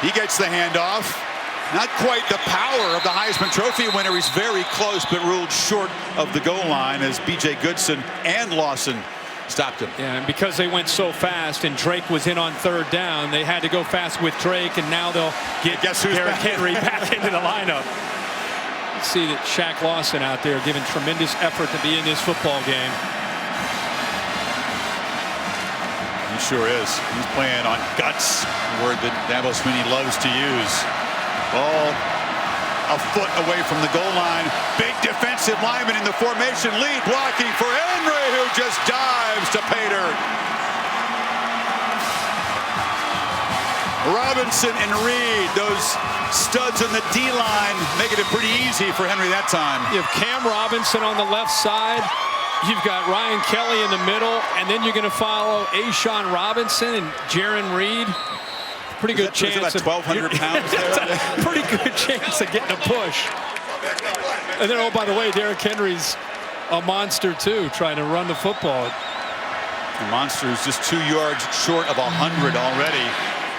He gets the handoff. Not quite the power of the Heisman Trophy winner. He's very close, but ruled short of the goal line as B.J. Goodson and Lawson stopped him. Yeah, and because they went so fast and Drake was in on 3rd down, they had to go fast with Drake, and now they'll get Derrick Henry back into the lineup. You see that Shaq Lawson out there giving tremendous effort to be in this football game. He sure is. He's playing on guts, a word that Dabo Swinney loves to use. Ball a foot away from the goal line. Big defensive lineman in the formation. Lead blocking for Henry, who just dives to pay dirt. Robinson and Reed, those studs on the D-line, making it pretty easy for Henry that time. You have Cam Robinson on the left side. You've got Ryan Kelly in the middle, and then you're going to follow A'Shawn Robinson and Jaron Reed. Pretty good chance. About 1,200 pounds there. Pretty good chance of getting a push. And then, oh, by the way, Derrick Henry's a monster too, trying to run the football. The monster is just 2 yards short of 100 already,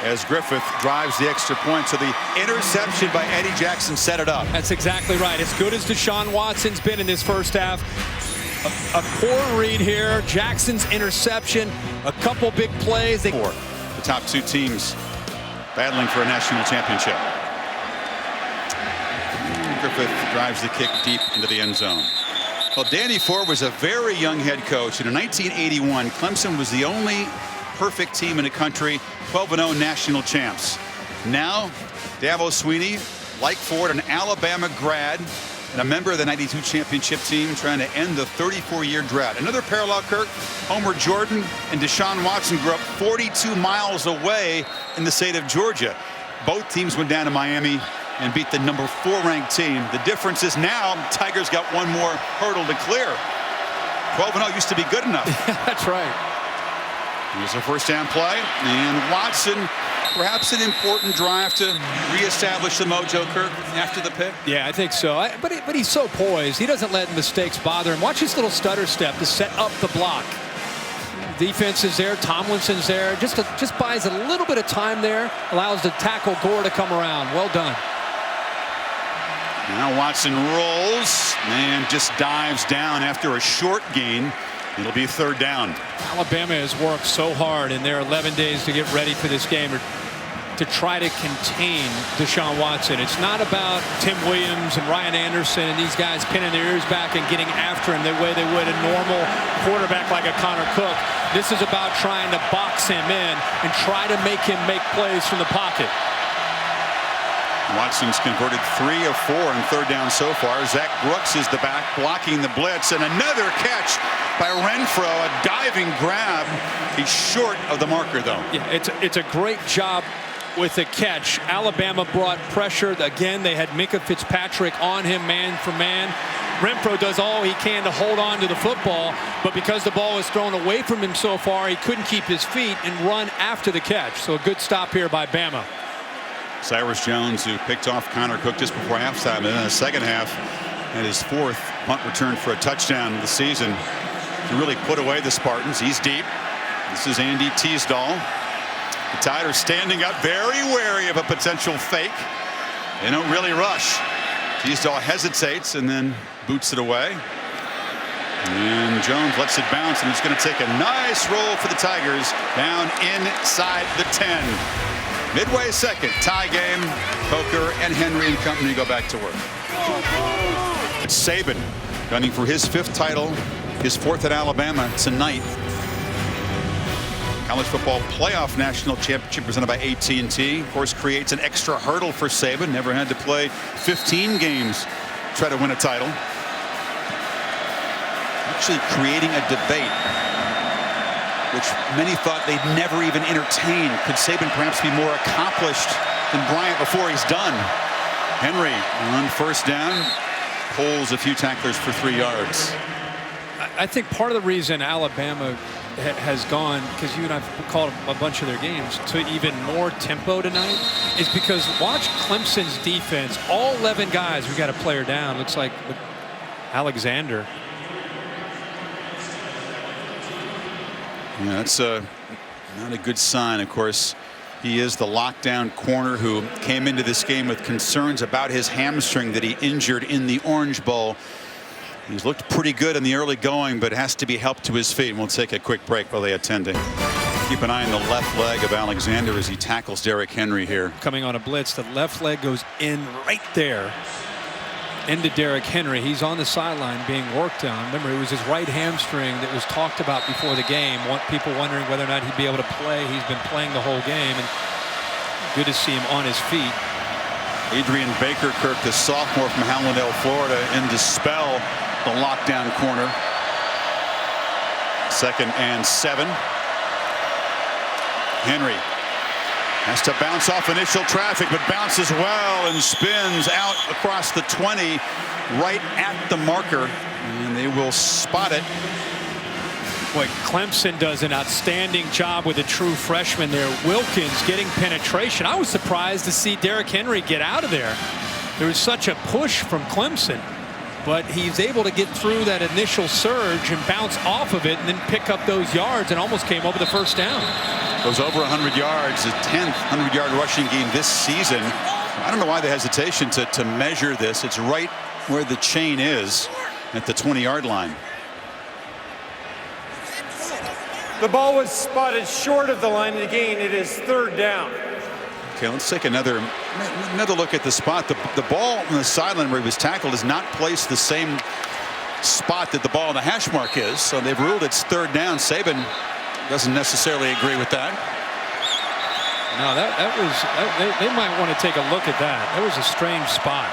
as Griffith drives the extra point. So the interception by Eddie Jackson set it up. That's exactly right. As good as Deshaun Watson's been in this first half, a poor read here. Jackson's interception, a couple big plays. The top 2 teams battling for a national championship. Griffith drives the kick deep into the end zone. Well, Danny Ford was a very young head coach, and in 1981, Clemson was the only perfect team in the country, 12-0 national champs. Now, Dabo Swinney, like Ford, an Alabama grad and a member of the '92 championship team, trying to end the 34-year drought. Another parallel, Kirk. Homer Jordan and Deshaun Watson grew up 42 miles away in the state of Georgia. Both teams went down to Miami and beat the number 4 ranked team. The difference is now Tigers got one more hurdle to clear. 12-0 used to be good enough. That's right. Here's a 1st down play, and Watson, perhaps an important drive to reestablish the mojo, Kirk, after the pick. Yeah, I think so. But he's so poised. He doesn't let mistakes bother him. Watch his little stutter step to set up the block. Defense is there. Tomlinson's there. Just buys a little bit of time there. Allows the tackle Gore to come around. Well done. Now Watson rolls and just dives down after a short gain. It'll be 3rd down. Alabama has worked so hard in their 11 days to get ready for this game to try to contain Deshaun Watson. It's not about Tim Williams and Ryan Anderson and these guys pinning their ears back and getting after him the way they would a normal quarterback like a Connor Cook. This is about trying to box him in and try to make him make plays from the pocket. Watson's converted 3 of 4 on 3rd down so far. Zach Brooks is the back blocking the blitz, and another catch by Renfro, a diving grab. He's short of the marker, though. Yeah, it's a great job with the catch. Alabama brought pressure. Again, they had Minkah Fitzpatrick on him man for man. Renfro does all he can to hold on to the football, but because the ball was thrown away from him so far, he couldn't keep his feet and run after the catch. So a good stop here by Bama. Cyrus Jones, who picked off Connor Cook just before halftime, and in the second half had his 4th punt return for a touchdown of the season to really put away the Spartans. He's deep. This is Andy Teasdall. The Tide are standing up, very wary of a potential fake. They don't really rush. Teasdall hesitates and then boots it away. And Jones lets it bounce, and it's going to take a nice roll for the Tigers down inside the 10. Midway second, tie game. Coker and Henry and company go back to work. It's Saban gunning for his 5th title, his 4th at Alabama tonight. College football playoff national championship presented by AT&T. Of course, creates an extra hurdle for Saban. Never had to play 15 games to try to win a title. Actually creating a debate which many thought they'd never even entertain. Could Saban perhaps be more accomplished than Bryant before he's done? Henry on first down pulls a few tacklers for 3 yards. I think part of the reason Alabama has gone, because you and I've called a bunch of their games, to even more tempo tonight, is because watch Clemson's defense. All 11 guys, we got a player down. Looks like Alexander. Yeah, that's not a good sign. Of course, he is the lockdown corner who came into this game with concerns about his hamstring that he injured in the Orange Bowl. He's looked pretty good in the early going, but has to be helped to his feet. We'll take a quick break while they attend it. Keep an eye on the left leg of Alexander as he tackles Derrick Henry here. Coming on a blitz, the left leg goes in right there into Derrick Henry. He's on the sideline being worked on. Remember, it was his right hamstring that was talked about before the game. People wondering whether or not he'd be able to play. He's been playing the whole game, and good to see him on his feet. Adrian Baker-Kirk, the sophomore from Hallandale, Florida, in to spell the lockdown corner. 2nd and 7. Henry has to bounce off initial traffic, but bounces well and spins out across the 20 right at the marker, and they will spot it. Boy, Clemson does an outstanding job with a true freshman there. Wilkins getting penetration. I was surprised to see Derrick Henry get out of there. There was such a push from Clemson, but he's able to get through that initial surge and bounce off of it and then pick up those yards and almost came over the first down. Goes over 100 yards, his 10th 100-yard rushing game this season. I don't know why the hesitation to measure this. It's right where the chain is at the 20-yard line. The ball was spotted short of the line of the gain. It is 3rd down. Okay, let's take another look at the spot. The ball on the sideline where he was tackled is not placed the same spot that the ball on the hash mark is. So they've ruled it's 3rd down. Saban doesn't necessarily agree with that. No, they might want to take a look at that. That was a strange spot.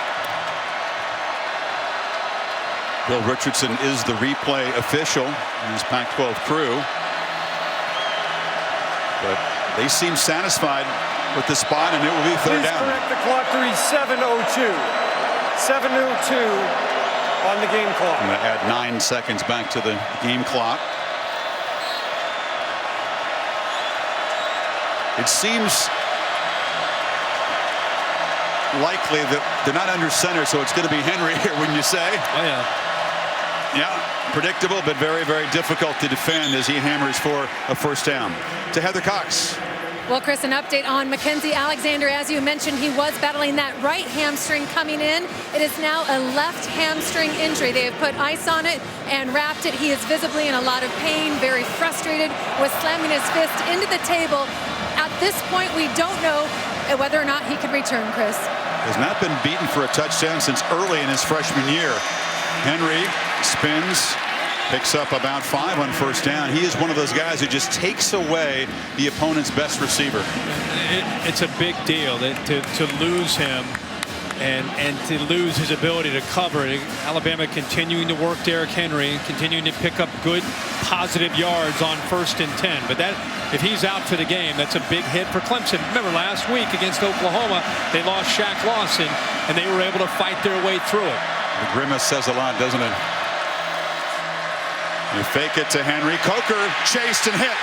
Bill Richardson is the replay official in his Pac-12 crew. But they seem satisfied with the spot, and it will be 3rd down. Please correct the clock to read 7:02. 7:02 on the game clock. I'm going to add 9 seconds back to the game clock. It seems likely that they're not under center, so it's going to be Henry here, wouldn't you say? Oh, yeah. Yeah, predictable, but very, very difficult to defend as he hammers for a first down. To Heather Cox. Well, Chris, an update on Mackenzie Alexander. As you mentioned, he was battling that right hamstring coming in. It is now a left hamstring injury. They have put ice on it and wrapped it. He is visibly in a lot of pain, very frustrated, was slamming his fist into the table. At this point, we don't know whether or not he can return, Chris. Has not been beaten for a touchdown since early in his freshman year. Henry spins, picks up about 5 on first down. He is one of those guys who just takes away the opponent's best receiver. It's a big deal to lose him and to lose his ability to cover. Alabama continuing to work Derrick Henry, continuing to pick up good positive yards on 1st and 10. But that, if he's out for the game, that's a big hit for Clemson. Remember last week against Oklahoma, they lost Shaq Lawson, and they were able to fight their way through it. The grimace says a lot, doesn't it? You fake it to Henry. Coker chased and hit.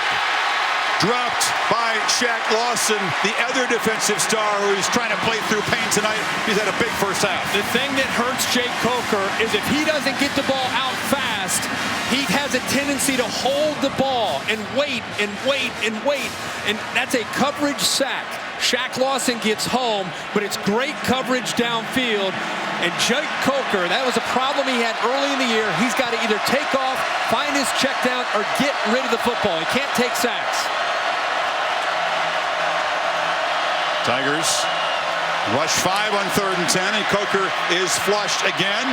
Dropped by Shaq Lawson, the other defensive star who's trying to play through pain tonight. He's had a big first half. The thing that hurts Jake Coker is if he doesn't get the ball out fast, he has a tendency to hold the ball and wait and wait and wait. And that's a coverage sack. Shaq Lawson gets home, but it's great coverage downfield. And Jake Coker, that was a problem he had early in the year. He's got to either take off, find his check down, or get rid of the football. He can't take sacks. Tigers rush 5 on 3rd and 10, and Coker is flushed again.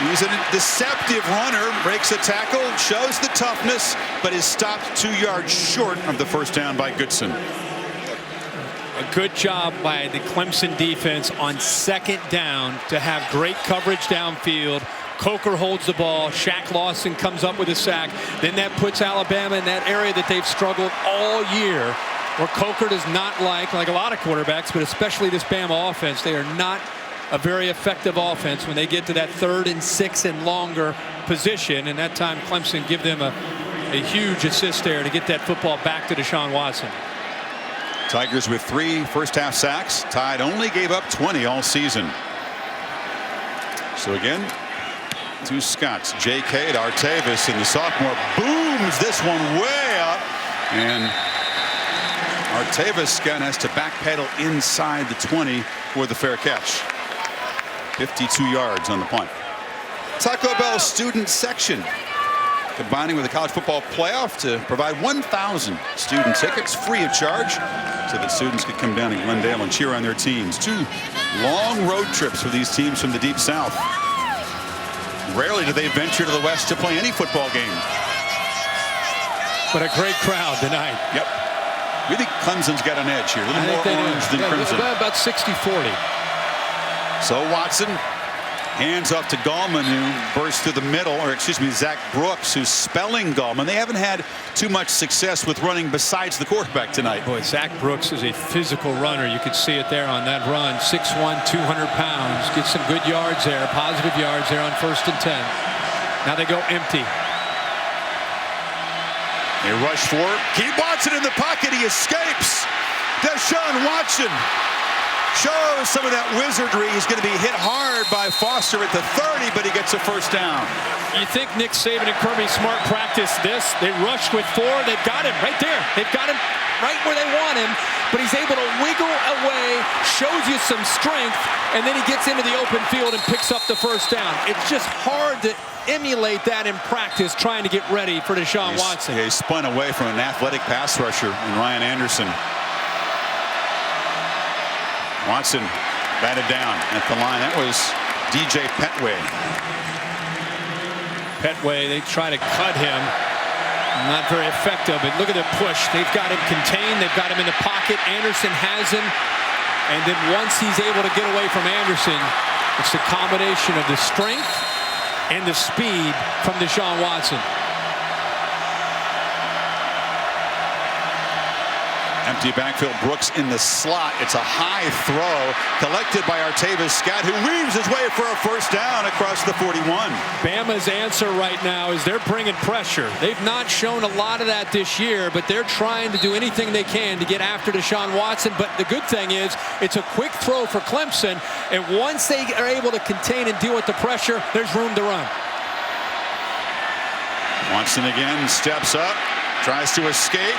He's a deceptive runner, breaks a tackle, shows the toughness, but is stopped 2 yards short of the first down by Goodson. A good job by the Clemson defense on second down to have great coverage downfield. Coker holds the ball. Shaq Lawson comes up with a sack. Then that puts Alabama in that area that they've struggled all year, where Coker does not like a lot of quarterbacks, but especially this Bama offense. They are not a very effective offense when they get to that 3rd and 6 and longer position. And that time Clemson give them a huge assist there to get that football back to Deshaun Watson. Tigers with 3 first-half sacks. Tide only gave up 20 all season. So again, to Scott's J.K. to Artavis, and the sophomore booms this one way up, and Artavis Scott has to backpedal inside the 20 for the fair catch. 52 yards on the punt. Taco Bell student section combining with the college football playoff to provide 1,000 student tickets free of charge so that students could come down to Glendale and cheer on their teams. 2 long road trips for these teams from the Deep South. Rarely do they venture to the West to play any football game. But a great crowd tonight. Yep. We think Clemson's got an edge here. A little more orange than Crimson. About 60-40. So Watson hands off to Gallman, who bursts through the middle, or excuse me, Zach Brooks, who's spelling Gallman. They haven't had too much success with running besides the quarterback tonight. Boy, Zach Brooks is a physical runner. You could see it there on that run. 6'1", 200 pounds. Gets some good yards there, positive yards there on 1st and 10. Now they go empty. They rush for it. Keep Watson in the pocket. He escapes. Deshaun Watson shows some of that wizardry. He's going to be hit hard by Foster at the 30, but he gets a first down. You think Nick Saban and Kirby Smart practiced this? They rushed with 4. They've got him right there. They've got him right where they want him, but he's able to wiggle away, shows you some strength, and then he gets into the open field and picks up the first down. It's just hard to emulate that in practice, trying to get ready for Deshaun Watson. He spun away from an athletic pass rusher in Ryan Anderson. Watson batted down at the line. That was DJ Petway. Petway, they try to cut him. Not very effective, but look at the push. They've got him contained. They've got him in the pocket. Anderson has him. And then once he's able to get away from Anderson, it's the combination of the strength and the speed from Deshaun Watson. Empty backfield. Brooks in the slot. It's a high throw collected by Artavis Scott, who weaves his way for a first down across the 41. Bama's answer right now is they're bringing pressure. They've not shown a lot of that this year, but they're trying to do anything they can to get after Deshaun Watson. But the good thing is it's a quick throw for Clemson, and once they are able to contain and deal with the pressure, there's room to run. Watson again steps up, tries to escape.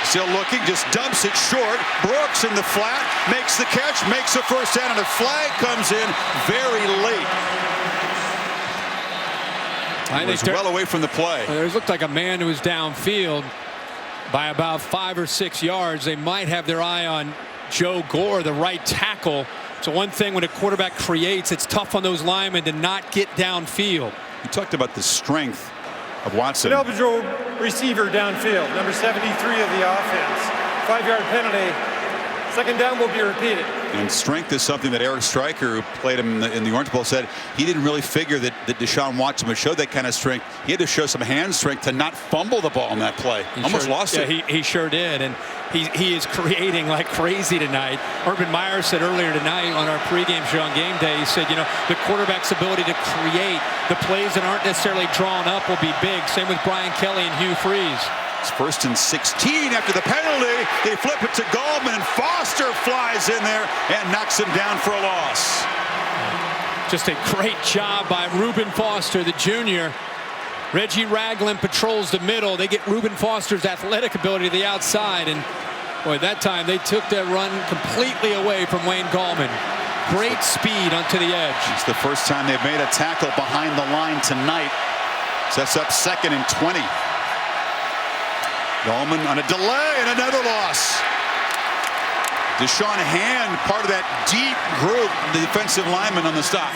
Still looking, just dumps it short. Brooks in the flat, makes the catch, makes a first down, and a flag comes in very late. It was well away from the play. It looked like a man who was downfield by about 5 or 6 yards. They might have their eye on Joe Gore, the right tackle. So one thing when a quarterback creates, it's tough on those linemen to not get downfield. You talked about the strength of Watson. An eligible receiver downfield, number 73 of the offense. 5-yard penalty. Second down will be repeated. And strength is something that Eric Stryker, who played him in the Orange Bowl, said he didn't really figure that Deshaun Watson would show that kind of strength. He had to show some hand strength to not fumble the ball in that play. Almost lost it. Yeah, he sure did. And he is creating like crazy tonight. Urban Meyer said earlier tonight on our pregame show on game day, he said, you know, the quarterback's ability to create the plays that aren't necessarily drawn up will be big. Same with Brian Kelly and Hugh Freeze. It's 1st and 16 after the penalty. They flip it to Gallman, and Foster flies in there and knocks him down for a loss. Just a great job by Reuben Foster, the junior. Reggie Ragland patrols the middle. They get Reuben Foster's athletic ability to the outside, and boy, that time they took that run completely away from Wayne Gallman. Great speed onto the edge. It's the first time they've made a tackle behind the line tonight. Sets up 2nd and 20. Gallman on a delay and another loss. Deshaun Hand, part of that deep group, the defensive lineman on the stop.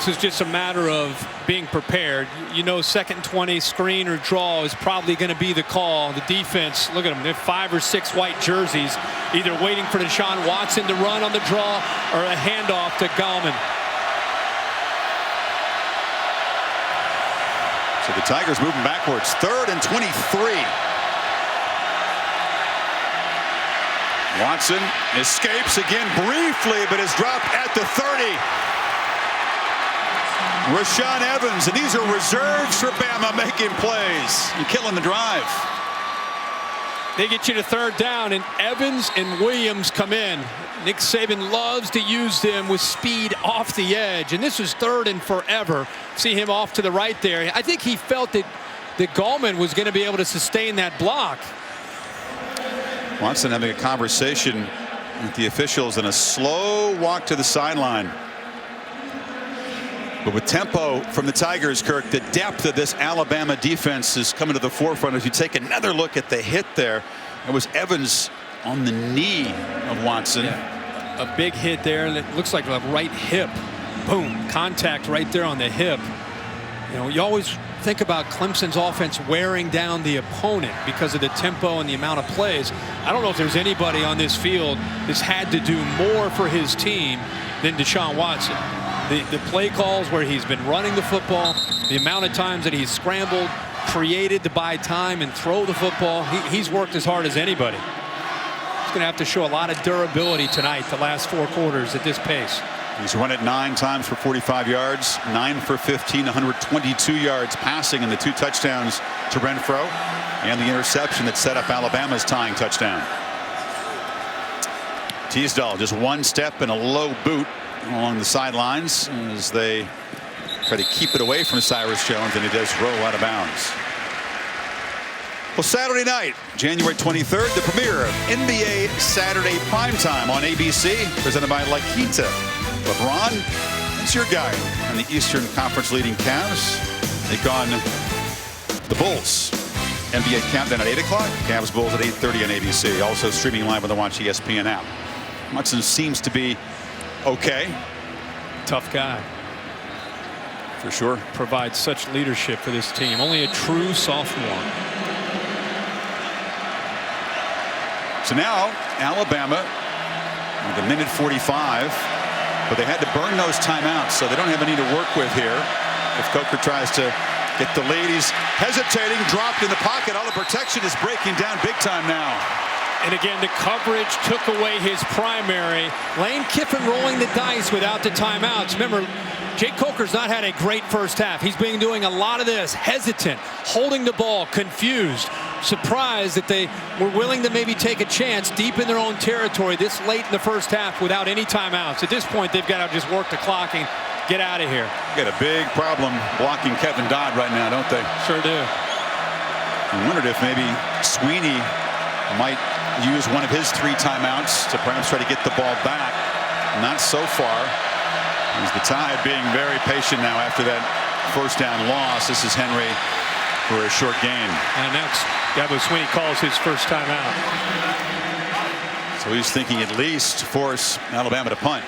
This is just a matter of being prepared. You know, 2nd and 20, screen or draw is probably going to be the call. The defense, look at them, they have 5 or 6 white jerseys, either waiting for Deshaun Watson to run on the draw or a handoff to Gallman. So the Tigers moving backwards. 3rd and 23. Watson escapes again briefly, but is dropped at the 30. Rashaan Evans, and these are reserves for Bama making plays. You're killing the drive. They get you to 3rd down, and Evans and Williams come in. Nick Saban loves to use them with speed off the edge, and this was 3rd and forever. See him off to the right there. I think he felt that Gallman was going to be able to sustain that block. Watson having a conversation with the officials and a slow walk to the sideline. But with tempo from the Tigers, Kirk, the depth of this Alabama defense is coming to the forefront. As you take another look at the hit there, it was Evans on the knee of Watson. Yeah, a big hit there, and it looks like a right hip. Boom, contact right there on the hip. You know, you always think about Clemson's offense wearing down the opponent because of the tempo and the amount of plays. I don't know if there's anybody on this field that's had to do more for his team than Deshaun Watson. The play calls where he's been running the football, the amount of times that he's scrambled, created to buy time and throw the football, he's worked as hard as anybody. He's going to have to show a lot of durability tonight, the last 4 quarters at this pace. He's run it 9 times for 45 yards, 9 for 15, 122 yards passing, and the 2 touchdowns to Renfro, and the interception that set up Alabama's tying touchdown. Teasdale just 1 step and a low boot along the sidelines as they try to keep it away from Cyrus Jones, and he does roll out of bounds. Well, Saturday night, January 23rd, the premiere of NBA Saturday Primetime on ABC, presented by La Quinta. LeBron, it's your guy, and the Eastern Conference leading Cavs take on the Bulls. NBA Countdown at 8 o'clock, Cavs Bulls at 8:30 on ABC. Also streaming live on the Watch ESPN app. Watson seems to be okay. Tough guy. For sure. Provides such leadership for this team. Only a true sophomore. So now Alabama with 1:45, but they had to burn those timeouts, so they don't have any to work with here. If Coker tries to get the lead, he's hesitating, dropped in the pocket. All the protection is breaking down big time now. And again, the coverage took away his primary. Lane Kiffin rolling the dice without the timeouts. Remember, Jake Coker's not had a great first half. He's been doing a lot of this, hesitant, holding the ball, confused, surprised that they were willing to maybe take a chance deep in their own territory this late in the first half without any timeouts. At this point, they've got to just work the clock and get out of here. Got a big problem blocking Kevin Dodd right now, don't they? Sure do. I wondered if maybe Sweeney might use one of his 3 timeouts to perhaps try to get the ball back. Not so far. As the Tide being very patient now after that first down loss. This is Henry for a short gain. And next, Gabo Sweeney calls his first timeout. So he's thinking at least force Alabama to punt.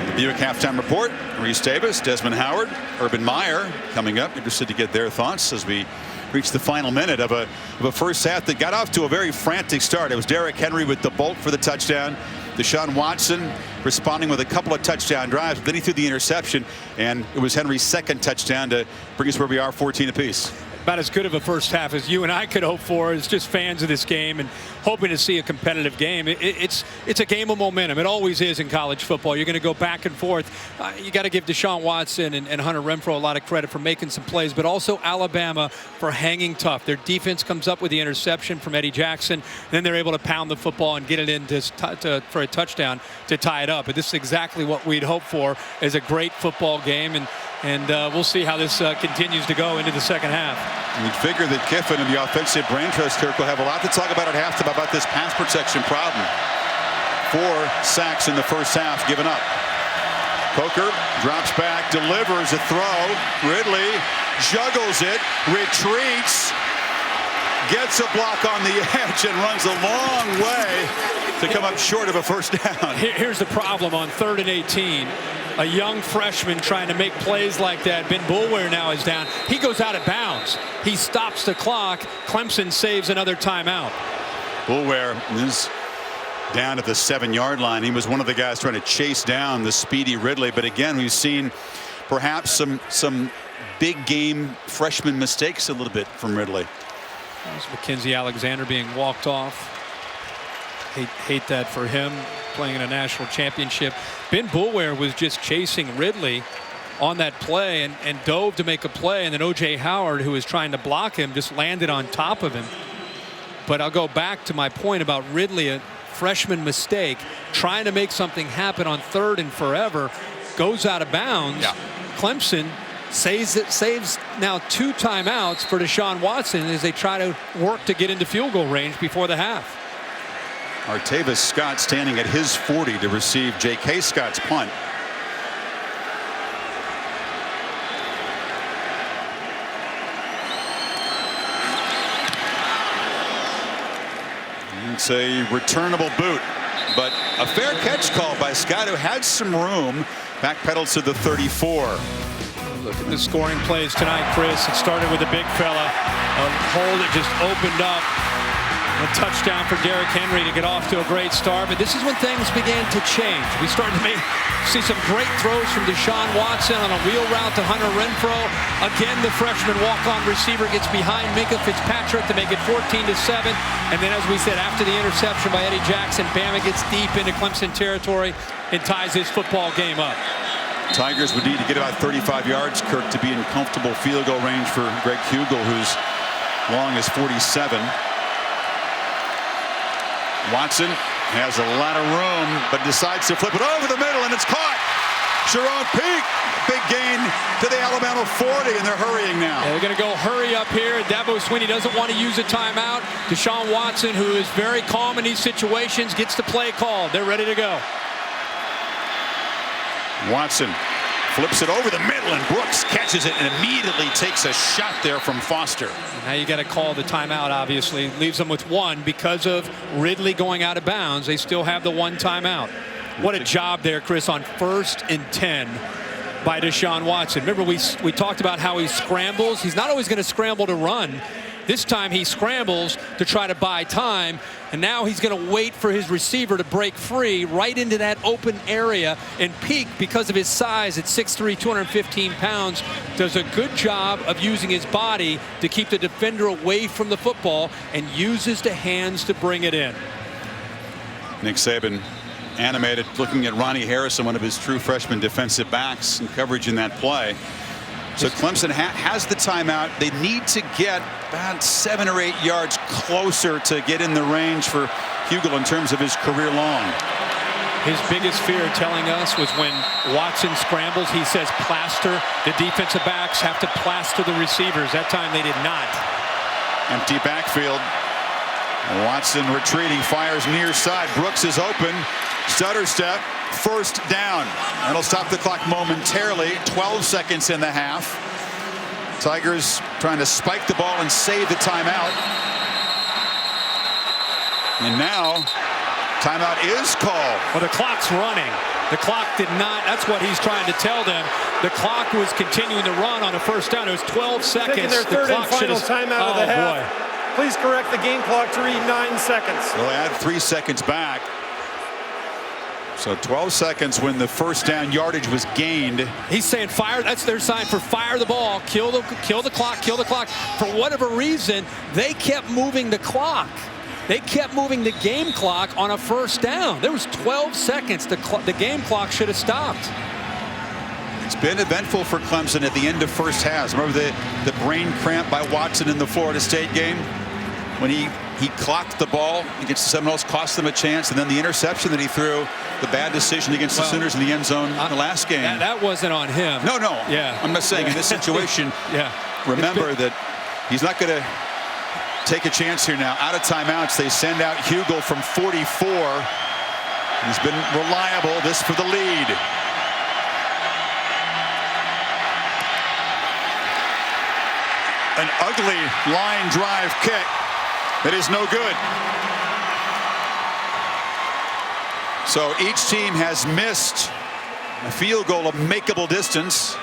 The Buick halftime report. Reese Davis, Desmond Howard, Urban Meyer coming up. Interested to get their thoughts as we reach the final minute of a first half that got off to a very frantic start. It was Derrick Henry with the bolt for the touchdown. Deshaun Watson responding with a couple of touchdown drives, but then he threw the interception, and it was Henry's 2nd touchdown to bring us where we are, 14 apiece. About as good of a first half as you and I could hope for as just fans of this game and hoping to see a competitive game. It's a game of momentum. It always is in college football. You're going to go back and forth. You got to give Deshaun Watson and Hunter Renfro a lot of credit for making some plays, but also Alabama for hanging tough. Their defense comes up with the interception from Eddie Jackson. Then they're able to pound the football and get it in for a touchdown to tie it up. But this is exactly what we'd hope for, is a great football game. And we'll see how this continues to go into the second half. You'd figure that Kiffin and the offensive brain trust, Kirk, will have a lot to talk about at halftime about this pass protection problem. 4 sacks in the first half given up. Coker drops back, delivers a throw. Ridley juggles it, retreats, gets a block on the edge and runs a long way to come up short of a first down. Here's the problem on 3rd and 18. A young freshman trying to make plays like that. Ben Boulware now is down. He goes out of bounds. He stops the clock. Clemson saves another timeout. Boulware is down at the 7-yard line. He was one of the guys trying to chase down the speedy Ridley. But again, we've seen perhaps some big game freshman mistakes a little bit from Ridley. There's Mackenzie Alexander being walked off. Hate that for him, playing in a national championship. Ben Boulware was just chasing Ridley on that play and dove to make a play, and then O.J. Howard, who was trying to block him, just landed on top of him. But I'll go back to my point about Ridley, a freshman mistake, trying to make something happen on 3rd and forever, goes out of bounds. Yeah. Clemson saves now 2 timeouts for Deshaun Watson as they try to work to get into field goal range before the half. Artavis Scott standing at his 40 to receive J.K. Scott's punt. It's a returnable boot, but a fair catch call by Scott, who had some room. Backpedals to the 34. Look at the scoring plays tonight, Chris. It started with a big fella, a hole that just opened up. A touchdown for Derrick Henry to get off to a great start. But this is when things began to change. We started to see some great throws from Deshaun Watson on a wheel route to Hunter Renfrow. Again, the freshman walk-on receiver gets behind Minkah Fitzpatrick to make it 14-7. And then, as we said, after the interception by Eddie Jackson, Bama gets deep into Clemson territory and ties his football game up. Tigers would need to get about 35 yards, Kirk, to be in comfortable field goal range for Greg Hugel, who's long as 47. Watson has a lot of room, but decides to flip it over the middle, and it's caught. Jerome Peak, big gain to the Alabama 40, and they're hurrying now. Yeah, they're going to go hurry up here. Dabo Swinney doesn't want to use a timeout. Deshaun Watson, who is very calm in these situations, gets the play called. They're ready to go. Watson flips it over the middle, and Brooks catches it and immediately takes a shot there from Foster. Now you got to call the timeout, obviously. Leaves them with 1 because of Ridley going out of bounds. They still have the 1 timeout. What a job there, Chris, on 1st and 10 by Deshaun Watson. Remember, we talked about how he scrambles. He's not always going to scramble to run. This time he scrambles to try to buy time, and now he's going to wait for his receiver to break free right into that open area. And Peak, because of his size at 6'3", 215 pounds, does a good job of using his body to keep the defender away from the football and uses the hands to bring it in. Nick Saban animated, looking at Ronnie Harrison, one of his true freshman defensive backs, in coverage in that play. So Clemson has the timeout. They need to get about 7 or 8 yards closer to get in the range for Hugel in terms of his career long. His biggest fear, telling us, was when Watson scrambles, he says plaster. The defensive backs have to plaster the receivers. That time they did not. Empty backfield. Watson retreating, fires near side. Brooks is open. Stutter step. First down. That'll stop the clock momentarily. 12 seconds in the half. Tigers trying to spike the ball and save the timeout. And now timeout is called. Well, the clock's running. The clock did not. That's what he's trying to tell them. The clock was continuing to run on a first down. It was 12 seconds. Taking their third and final timeout of the half. Boy. Please correct the game clock to read 9 seconds. They'll add 3 seconds back. So 12 seconds when the first down yardage was gained. He's saying fire. That's their sign for fire the ball, kill the clock, kill the clock. For whatever reason, they kept moving the clock. They kept moving the game clock on a first down. There was 12 seconds. The game clock should have stopped. It's been eventful for Clemson at the end of first halves. Remember the brain cramp by Watson in the Florida State game when he clocked the ball against the Seminoles, cost them a chance, and then the interception that he threw, the bad decision against the Sooners in the end zone in the last game. That wasn't on him. No. Yeah. I'm not saying in this situation. Yeah. Remember that he's not going to take a chance here now. Out of timeouts, they send out Hugel from 44. He's been reliable. This for the lead. An ugly line drive kick. That is no good. So each team has missed a field goal of makeable distance.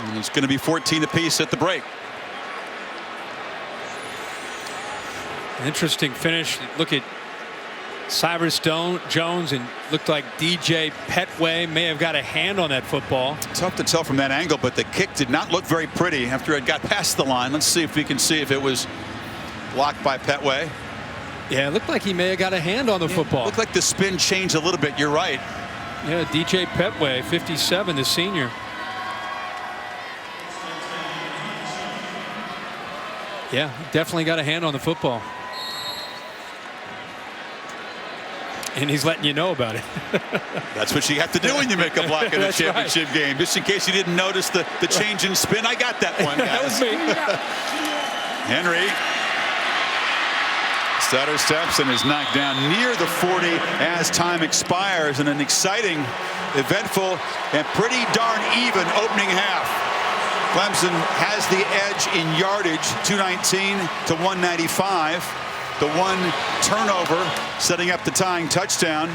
And it's going to be 14 apiece at the break. Interesting finish. Look at Cyrus Jones, and looked like DJ Petway may have got a hand on that football. Tough to tell from that angle, but the kick did not look very pretty after it got past the line. Let's see if we can see if it was blocked by Petway. Yeah, it looked like he may have got a hand on the football. Looked like the spin changed a little bit. You're right. Yeah, DJ Petway, 57, the senior. Yeah, definitely got a hand on the football. And he's letting you know about it. That's what you have to do when you make a block in a championship game. Just in case you didn't notice the change in spin. I got that one, guys. That was me. Henry stutter steps and is knocked down near the 40 as time expires in an exciting, eventful, and pretty darn even opening half. Clemson has the edge in yardage, 219 to 195. The one turnover setting up the tying touchdown.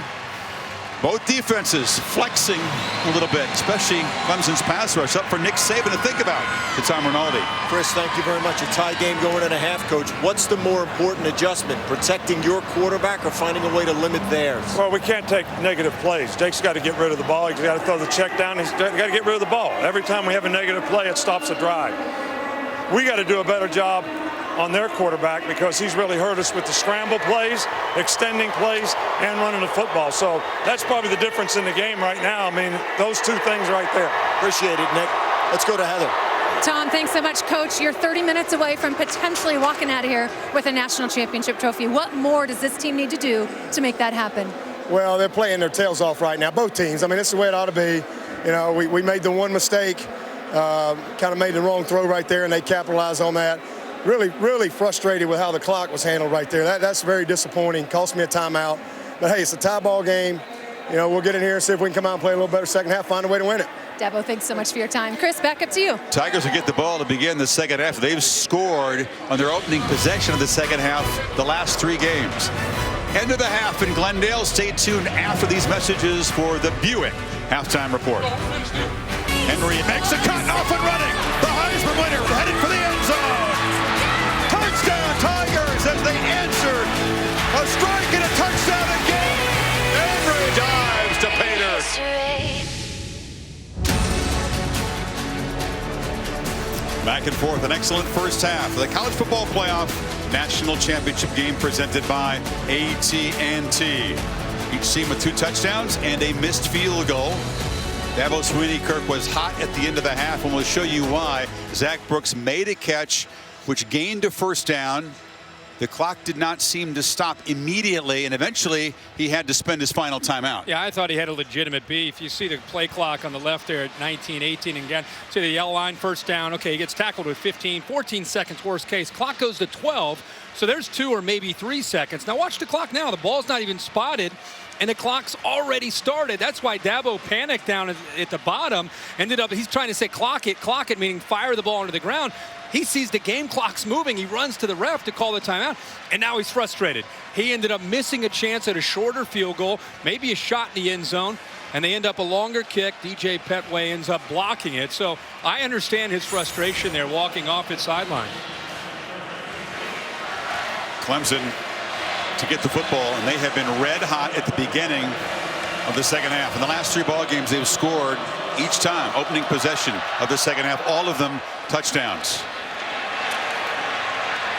Both defenses flexing a little bit, especially Clemson's pass rush, up for Nick Saban to think about. It's Tom Rinaldi. Chris, thank you very much. A tie game going in a half, Coach. What's the more important adjustment, protecting your quarterback or finding a way to limit theirs? Well, we can't take negative plays. Jake's got to get rid of the ball. He's got to throw the check down. He's got to get rid of the ball. Every time we have a negative play, it stops a drive. We got to do a better job on their quarterback because he's really hurt us with the scramble plays, extending plays, and running the football. So that's probably the difference in the game right now. I mean, those two things right there. Appreciate it, Nick. Let's go to Heather. Tom, thanks so much, Coach. You're 30 minutes away from potentially walking out of here with a national championship trophy. What more does this team need to do to make that happen? Well, they're playing their tails off right now, both teams. I mean, it's the way it ought to be. You know, we made the one mistake, kind of made the wrong throw right there, and they capitalized on that. Really frustrated with how the clock was handled right there. That's very disappointing. Cost me a timeout. But, hey, it's a tie ball game. You know, we'll get in here and see if we can come out and play a little better second half, find a way to win it. Dabo, thanks so much for your time. Chris, back up to you. Tigers will get the ball to begin the second half. They've scored on their opening possession of the second half the last 3 games. End of the half in Glendale. Stay tuned after these messages for the Buick halftime report. Henry makes a cut, off and running. The Heisman winner headed for the end zone. Touchdown Tigers as they answered a strike and a touchdown again. Henry dives to Pater. Back and forth, an excellent first half of the college football playoff national championship game presented by AT&T. Each team with 2 touchdowns and a missed field goal. Dabo Swinney-Kirk was hot at the end of the half, and we'll show you why. Zach Brooks made a catch which gained a first down. The clock did not seem to stop immediately, and eventually he had to spend his final timeout. Yeah, I thought he had a legitimate beef. You see the play clock on the left there at 19-18, and again, see the yellow line, first down. Okay, he gets tackled with 14 seconds, worst case. Clock goes to 12, so there's 2 or maybe 3 seconds. Now watch the clock now. The ball's not even spotted, and the clock's already started. That's why Dabo panicked down at the bottom. He's trying to say clock it, meaning fire the ball into the ground. He sees the game clock's moving. He runs to the ref to call the timeout, and now he's frustrated. He ended up missing a chance at a shorter field goal, maybe a shot in the end zone, and they end up a longer kick. DJ Petway ends up blocking it. So I understand his frustration there walking off his sideline. Clemson to get the football, and they have been red hot at the beginning of the second half. In the last 3 ball games, they've scored each time, opening possession of the second half, all of them touchdowns.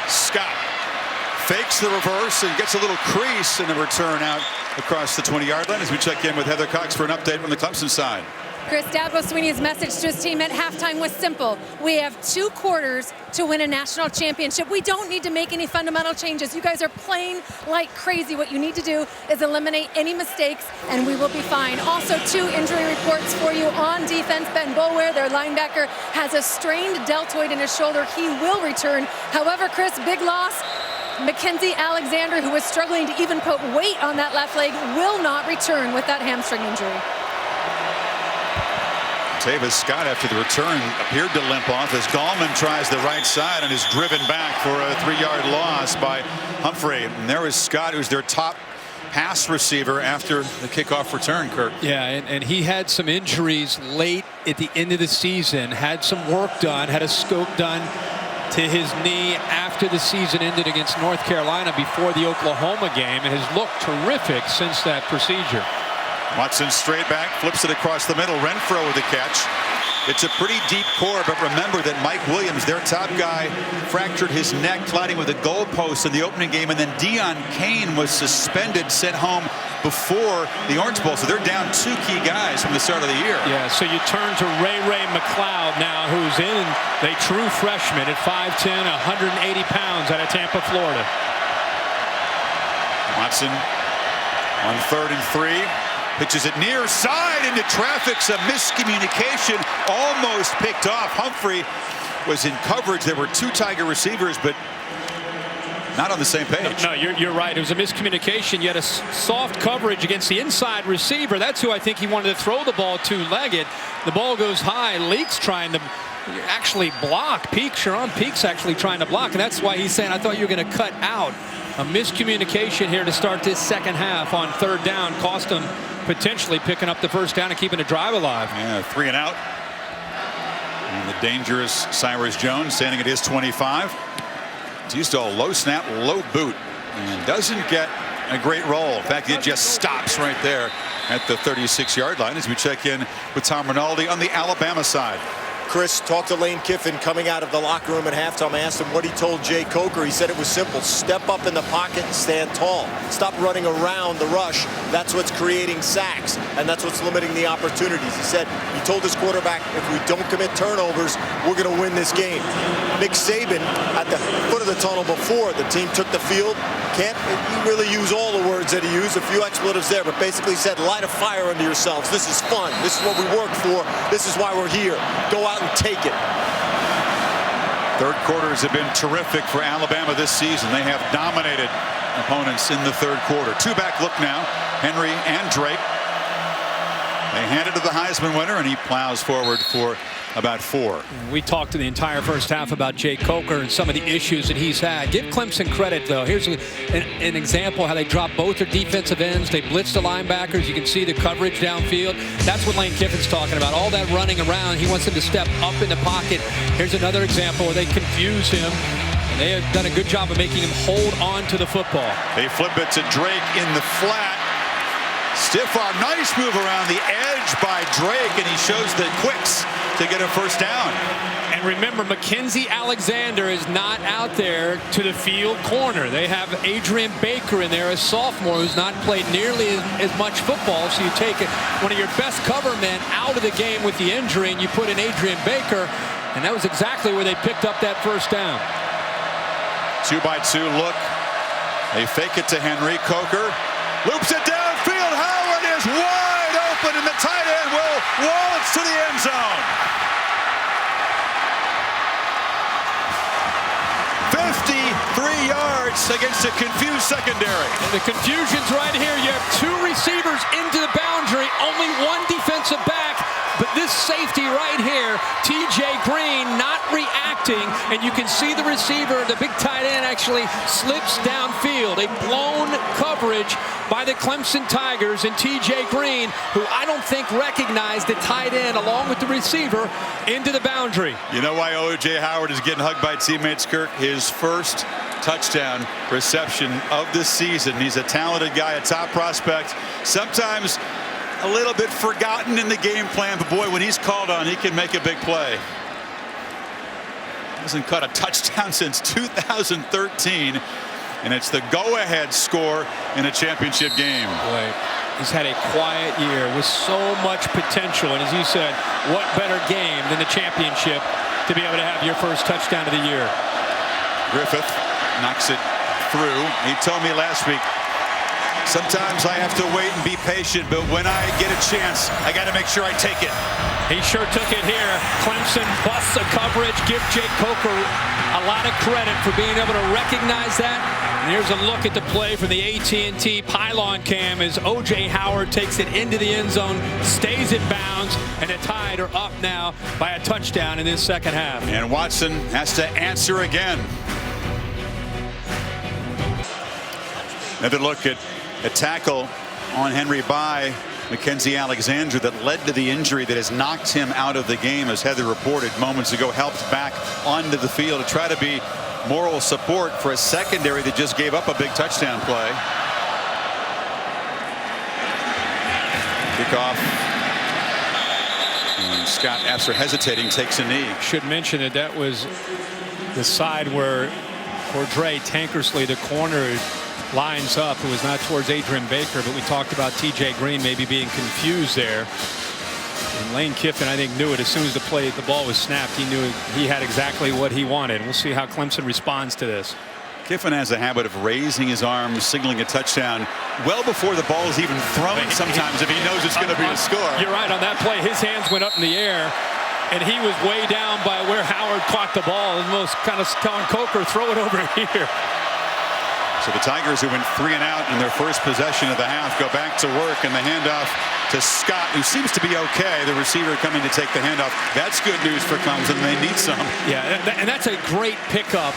Scott fakes the reverse and gets a little crease in the return out across the 20-yard line as we check in with Heather Cox for an update from the Clemson side. Chris, Dabo Swinney's message to his team at halftime was simple. We have 2 quarters to win a national championship. We don't need to make any fundamental changes. You guys are playing like crazy. What you need to do is eliminate any mistakes, and we will be fine. Also, 2 injury reports for you on defense. Ben Boulware, their linebacker, has a strained deltoid in his shoulder. He will return. However, Chris, big loss. Mackenzie Alexander, who was struggling to even put weight on that left leg, will not return with that hamstring injury. Davis Scott, after the return, appeared to limp off as Gallman tries the right side and is driven back for a 3-yard loss by Humphrey. And there is Scott, who's their top pass receiver after the kickoff return, Kirk. Yeah, and he had some injuries late at the end of the season, had some work done, had a scope done to his knee after the season ended against North Carolina before the Oklahoma game, and has looked terrific since that procedure. Watson straight back, flips it across the middle. Renfro with the catch. It's a pretty deep core, but remember that Mike Williams, their top guy, fractured his neck colliding with a goalpost in the opening game, and then Deion Kane was suspended, sent home before the Orange Bowl. So they're down 2 key guys from the start of the year. Yeah, so you turn to Ray McLeod now, who's in a true freshman at 5'10", 180 pounds out of Tampa, Florida. Watson on 3rd and 3. Pitches it near side into traffic. Some miscommunication, almost picked off. Humphrey was in coverage. There were 2 Tiger receivers, but not on the same page. No, you're right. It was a miscommunication. You had a soft coverage against the inside receiver. That's who I think he wanted to throw the ball two-legged. The ball goes high. Leak's trying to actually block. Sharon Peak's actually trying to block, and that's why he's saying, I thought you were going to cut out. A miscommunication here to start this second half on 3rd down cost him potentially picking up the first down and keeping a drive alive. Yeah, 3 and out. And the dangerous Cyrus Jones standing at his 25. It's used to a low snap, low boot, and doesn't get a great roll. In fact, it just stops right there at the 36-yard line as we check in with Tom Rinaldi on the Alabama side. Chris, talked to Lane Kiffin coming out of the locker room at halftime. I asked him what he told Jay Coker. He said it was simple. Step up in the pocket and stand tall. Stop running around the rush. That's what's creating sacks, and that's what's limiting the opportunities. He said he told his quarterback, if we don't commit turnovers, we're going to win this game. Nick Saban, at the foot of the tunnel before the team took the field, can't really use all the words that he used, a few expletives there, but basically said, light a fire under yourselves. This is fun. This is what we worked for. This is why we're here. Go out and take it. 3rd quarters have been terrific for Alabama this season. They have dominated opponents in the 3rd quarter. 2-back look now. Henry and Drake. They hand it to the Heisman winner, and he plows forward for about 4. We talked to the entire first half about Jay Coker and some of the issues that he's had. Give Clemson credit, though. Here's an example how they dropped both their defensive ends. They blitzed the linebackers. You can see the coverage downfield. That's what Lane Kiffin's talking about. All that running around. He wants them to step up in the pocket. Here's another example where they confuse him. And they have done a good job of making him hold on to the football. They flip it to Drake in the flat. Stiff arm, nice move around the edge by Drake, and he shows the quicks to get a first down. And remember, Mackenzie Alexander is not out there to the field corner. They have Adrian Baker in there, a sophomore who's not played nearly as much football. So you take one of your best cover men out of the game with the injury, and you put in Adrian Baker, and that was exactly where they picked up that first down. 2-by-2 look. They fake it to Henry. Coker loops it downfield. Howard is wide open, and the tight end will waltz to the end zone. 53 yards against a confused secondary. And the confusion's right here. You have 2 receivers into the boundary, only 1 defensive back. But this safety right here, T.J. Green not reacting, and you can see the receiver, the big tight end, actually slips downfield. A blown coverage by the Clemson Tigers, and T.J. Green, who I don't think recognized the tight end along with the receiver into the boundary. You know why O.J. Howard is getting hugged by teammates, Kirk? His first touchdown reception of the season. He's a talented guy, a top prospect. Sometimes a little bit forgotten in the game plan, but boy, when he's called on, he can make a big play. Hasn't caught a touchdown since 2013, and it's the go-ahead score in a championship game. Boy, he's had a quiet year with so much potential, and as you said, what better game than the championship to be able to have your first touchdown of the year. Griffith knocks it through. He told me last week, sometimes I have to wait and be patient, but when I get a chance, I got to make sure I take it. He sure took it here. Clemson busts a coverage. Give Jake Coker a lot of credit for being able to recognize that. And And here's a look at the play from the AT&T pylon cam as O.J. Howard takes it into the end zone, stays in bounds, and the Tide are up now by a touchdown in this second half. And Watson has to answer again. Another look at a tackle on Henry by Mackenzie Alexander that led to the injury that has knocked him out of the game, as Heather reported moments ago, helped back onto the field to try to be moral support for a secondary that just gave up a big touchdown play. Kickoff. And Scott, after hesitating, takes a knee. Should mention that was the side where Cordray Tankersley, the corner, lines up. It was not towards Adrian Baker, but we talked about TJ Green maybe being confused there. And Lane Kiffin, I think, knew it as soon as the ball was snapped. He knew he had exactly what he wanted. We'll see how Clemson responds to this. Kiffin has a habit of raising his arms, signaling a touchdown well before the ball is even thrown sometimes if he knows it's going to be a score. You're right. On that play, his hands went up in the air, and he was way down by where Howard caught the ball. And most kind of telling Coker, throw it over here. So the Tigers, who went 3 and out in their first possession of the half, go back to work, and the handoff to Scott, who seems to be okay. The receiver coming to take the handoff. That's good news for Clemson. They need some. Yeah, and that's a great pickup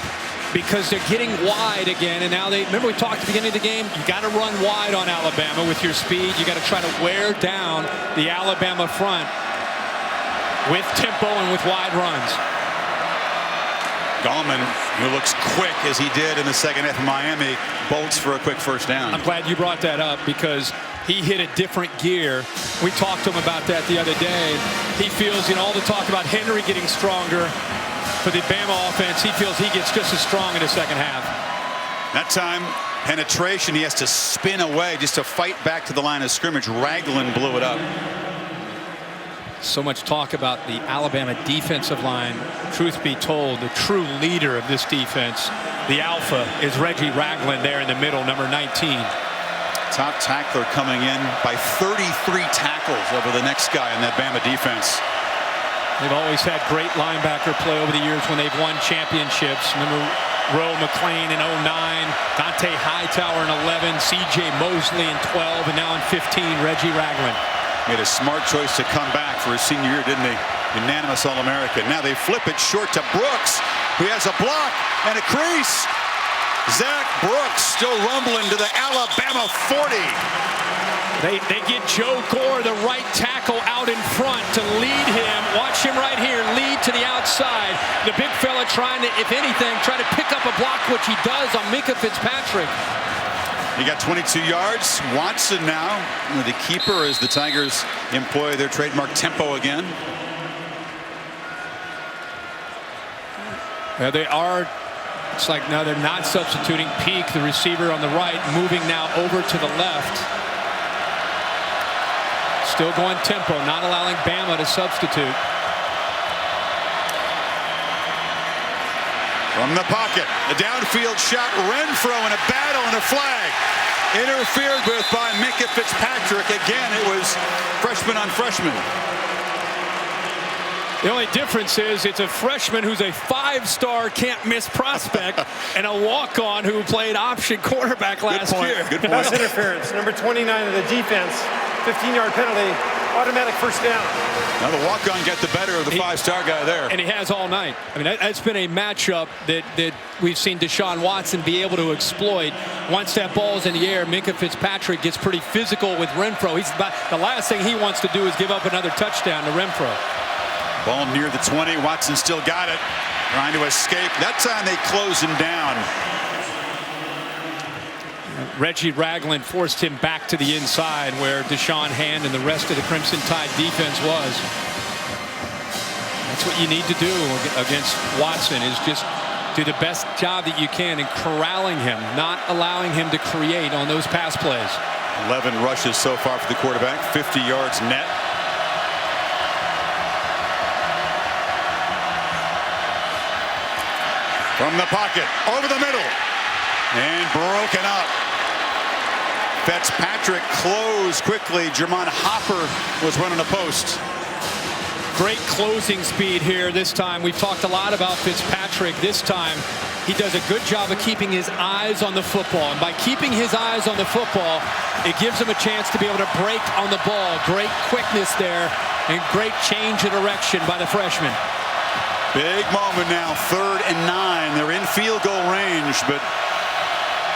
because they're getting wide again. And now remember we talked at the beginning of the game, you got to run wide on Alabama with your speed. You got to try to wear down the Alabama front with tempo and with wide runs. Gallman, who looks quick as he did in the second half of Miami, bolts for a quick first down. I'm glad you brought that up because he hit a different gear. We talked to him about that the other day. He feels, all the talk about Henry getting stronger for the Bama offense, he feels he gets just as strong in the second half. That time, penetration, he has to spin away just to fight back to the line of scrimmage. Ragland blew it up. So much talk about the Alabama defensive line. Truth be told, the true leader of this defense, the alpha, is Reggie Ragland there in the middle, number 19. Top tackler coming in by 33 tackles over the next guy in that Bama defense. They've always had great linebacker play over the years when they've won championships. Remember Roe McLean in 09, Dante Hightower in 11, C.J. Mosley in 12, and now in 15, Reggie Ragland. Made a smart choice to come back for his senior year, didn't he? Unanimous All-American. Now they flip it short to Brooks, who has a block and a crease. Zach Brooks still rumbling to the Alabama 40. They get Joe Gore, the right tackle, out in front to lead him. Watch him right here, lead to the outside. The big fella trying to, if anything, try to pick up a block, which he does on Minkah Fitzpatrick. He got 22 yards. Watson now, the keeper, as the Tigers employ their trademark tempo again. They are. It's like now they're not substituting. Peak, the receiver on the right, moving now over to the left. Still going tempo, not allowing Bama to substitute. From the pocket, a downfield shot. Renfro in a battle and a flag. Interfered with by Minkah Fitzpatrick. Again, it was freshman on freshman. The only difference is it's a freshman who's a 5-star can't-miss prospect and a walk-on who played option quarterback last year. Good point. Pass interference, number 29 of the defense. 15-yard penalty, automatic first down. Now the walk-on got the better of the 5-star guy there. And he has all night. I mean, that's been a matchup that we've seen Deshaun Watson be able to exploit. Once that ball's in the air, Minkah Fitzpatrick gets pretty physical with Renfro. The last thing he wants to do is give up another touchdown to Renfro. Ball near the 20. Watson still got it. Trying to escape. That time they close him down. Reggie Ragland forced him back to the inside where Deshaun Hand and the rest of the Crimson Tide defense was. That's what you need to do against Watson, is just do the best job that you can in corralling him, not allowing him to create on those pass plays. 11 rushes so far for the quarterback, 50 yards net. From the pocket, over the middle, and broken up. Fitzpatrick closed quickly. Jermon Hopper was running a post. Great closing speed here this time. We've talked a lot about Fitzpatrick. This time he does a good job of keeping his eyes on the football. And by keeping his eyes on the football, it gives him a chance to be able to break on the ball. Great quickness there and great change of direction by the freshman. Big moment now, 3rd and 9. They're in field goal range, but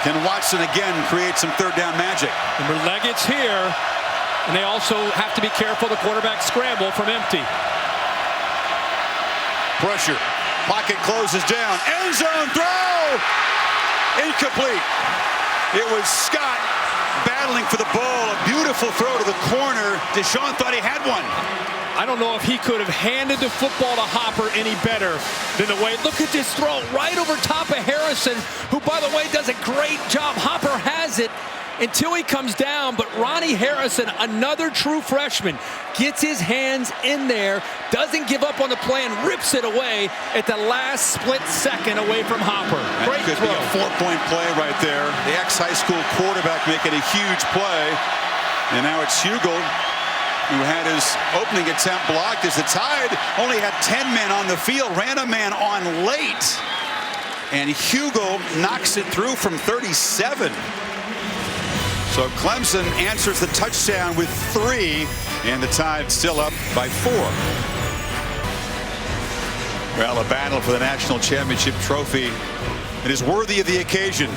can Watson again create some third down magic? Remember, Leggett's here, and they also have to be careful the quarterback scramble from empty. Pressure. Pocket closes down. End zone throw! Incomplete. It was Scott battling for the ball. A beautiful throw to the corner. Deshaun thought he had one. I don't know if he could have handed the football to Hopper any better than the way. Look at this throw right over top of Harrison, who, by the way, does a great job. Hopper has it until he comes down, but Ronnie Harrison, another true freshman, gets his hands in there, doesn't give up on the play, and rips it away at the last split second away from Hopper. That could be a 4-point play right there. The ex-high school quarterback making a huge play. And now it's Hugel, who had his opening attempt blocked as the Tide only had 10 men on the field, ran a man on late. And Hugel knocks it through from 37. So Clemson answers the touchdown with 3, and the Tide still up by 4. Well, a battle for the national championship trophy. It is worthy of the occasion.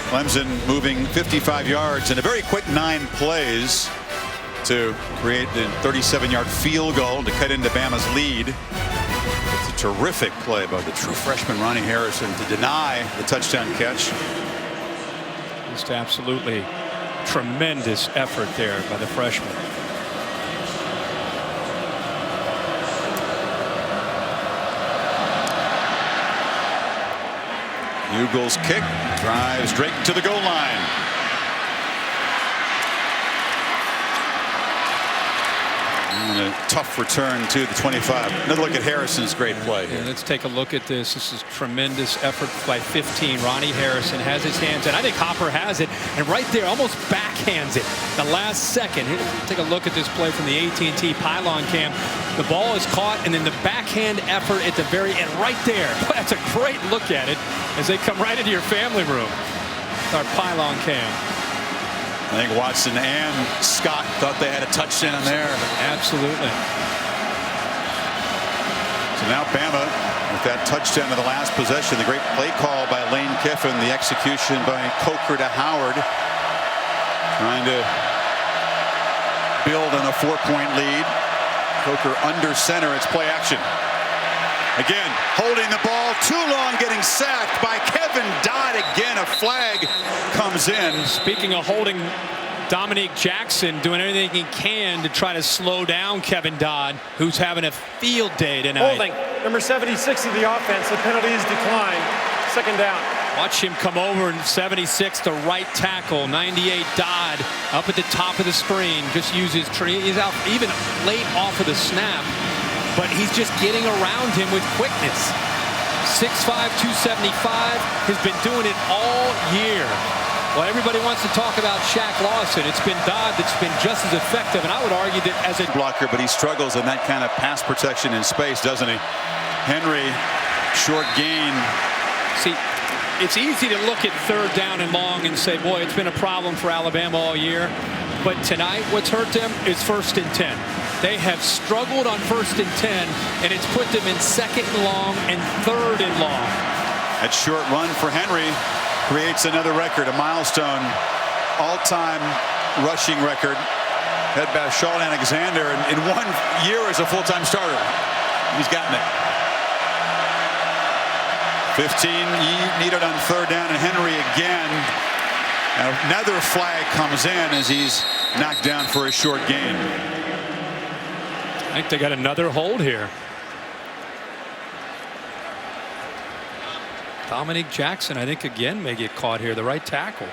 Clemson moving 55 yards in a very quick 9 plays to create the 37-yard field goal to cut into Bama's lead. It's a terrific play by the true freshman Ronnie Harrison to deny the touchdown catch. Just absolutely tremendous effort there by the freshman. Hugel's kick drives Drake to the goal line. And a tough return to the 25. Another look at Harrison's great play here. Yeah, let's take a look at this. This is tremendous effort by 15. Ronnie Harrison has his hands, and I think Hopper has it, and right there almost backhands it the last second. Here, take a look at this play from the AT&T pylon cam. The ball is caught, and then the backhand effort at the very end right there. Boy, that's a great look at it as they come right into your family room. Our pylon cam. I think Watson and Scott thought they had a touchdown there. Absolutely. So now Bama with that touchdown in the last possession. The great play call by Lane Kiffin. The execution by Coker to Howard. Trying to build on a 4-point lead. Coker under center. It's play action. Again, holding the ball too long, getting sacked by Kevin Dodd. Again, a flag comes in. Speaking of holding, Dominique Jackson doing everything he can to try to slow down Kevin Dodd, who's having a field day tonight. Holding, number 76 of the offense. The penalty is declined. 2nd down. Watch him come over in 76 to right tackle. 98 Dodd up at the top of the screen. Just uses tree. He's out even late off of the snap. But he's just getting around him with quickness. 6'5", 275, has been doing it all year. Well, everybody wants to talk about Shaq Lawson. It's been Dodd that's been just as effective, and I would argue that as a blocker, but he struggles in that kind of pass protection in space, doesn't he? Henry, short gain. See, it's easy to look at 3rd down and long and say, boy, it's been a problem for Alabama all year. But tonight, what's hurt them is 1st and 10. They have struggled on 1st and 10, and it's put them in 2nd and long and 3rd and long. That short run for Henry creates another record, a milestone, all-time rushing record. Had by Sean Alexander in 1 year as a full-time starter. He's gotten it. 15 needed on 3rd down, and Henry again. Another flag comes in as he's knocked down for a short gain. I think they got another hold here. Dominique Jackson, I think, again may get caught here, the right tackle.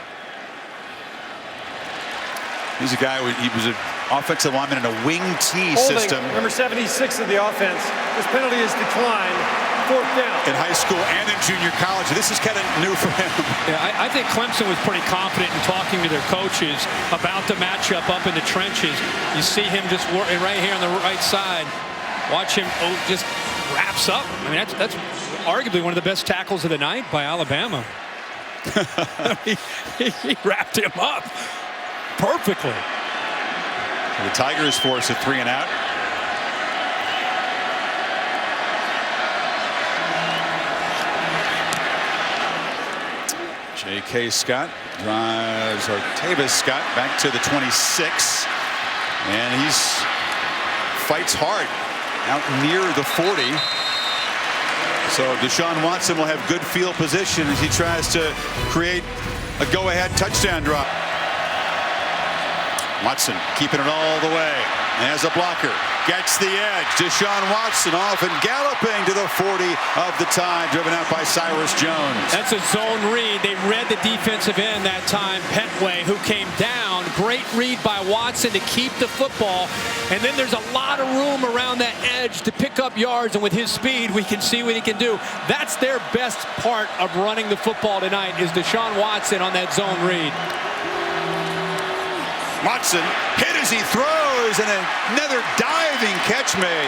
He's a guy, he was an offensive lineman in a wing T Holding, system. number 76 of the offense. This penalty is declined. 4th down. In high school and in junior college. This is kind of new for him. Yeah, I think Clemson was pretty confident in talking to their coaches about the matchup up in the trenches. You see him just working right here on the right side. Watch him just wraps up. I mean, that's arguably one of the best tackles of the night by Alabama. he wrapped him up perfectly. The Tigers force a 3 and out. J.K. Scott drives Artavis Scott back to the 26, and he's fights hard out near the 40. So Deshaun Watson will have good field position as he tries to create a go-ahead touchdown drop. Watson keeping it all the way as a blocker. Gets the edge. Deshaun Watson off and galloping to the 40 of the Tide, driven out by Cyrus Jones. That's a zone read. They read the defensive end that time. Petway, who came down. Great read by Watson to keep the football. And then there's a lot of room around that edge to pick up yards. And with his speed, we can see what he can do. That's their best part of running the football tonight, is Deshaun Watson on that zone read. Watson hit as he throws, and another diving catch made.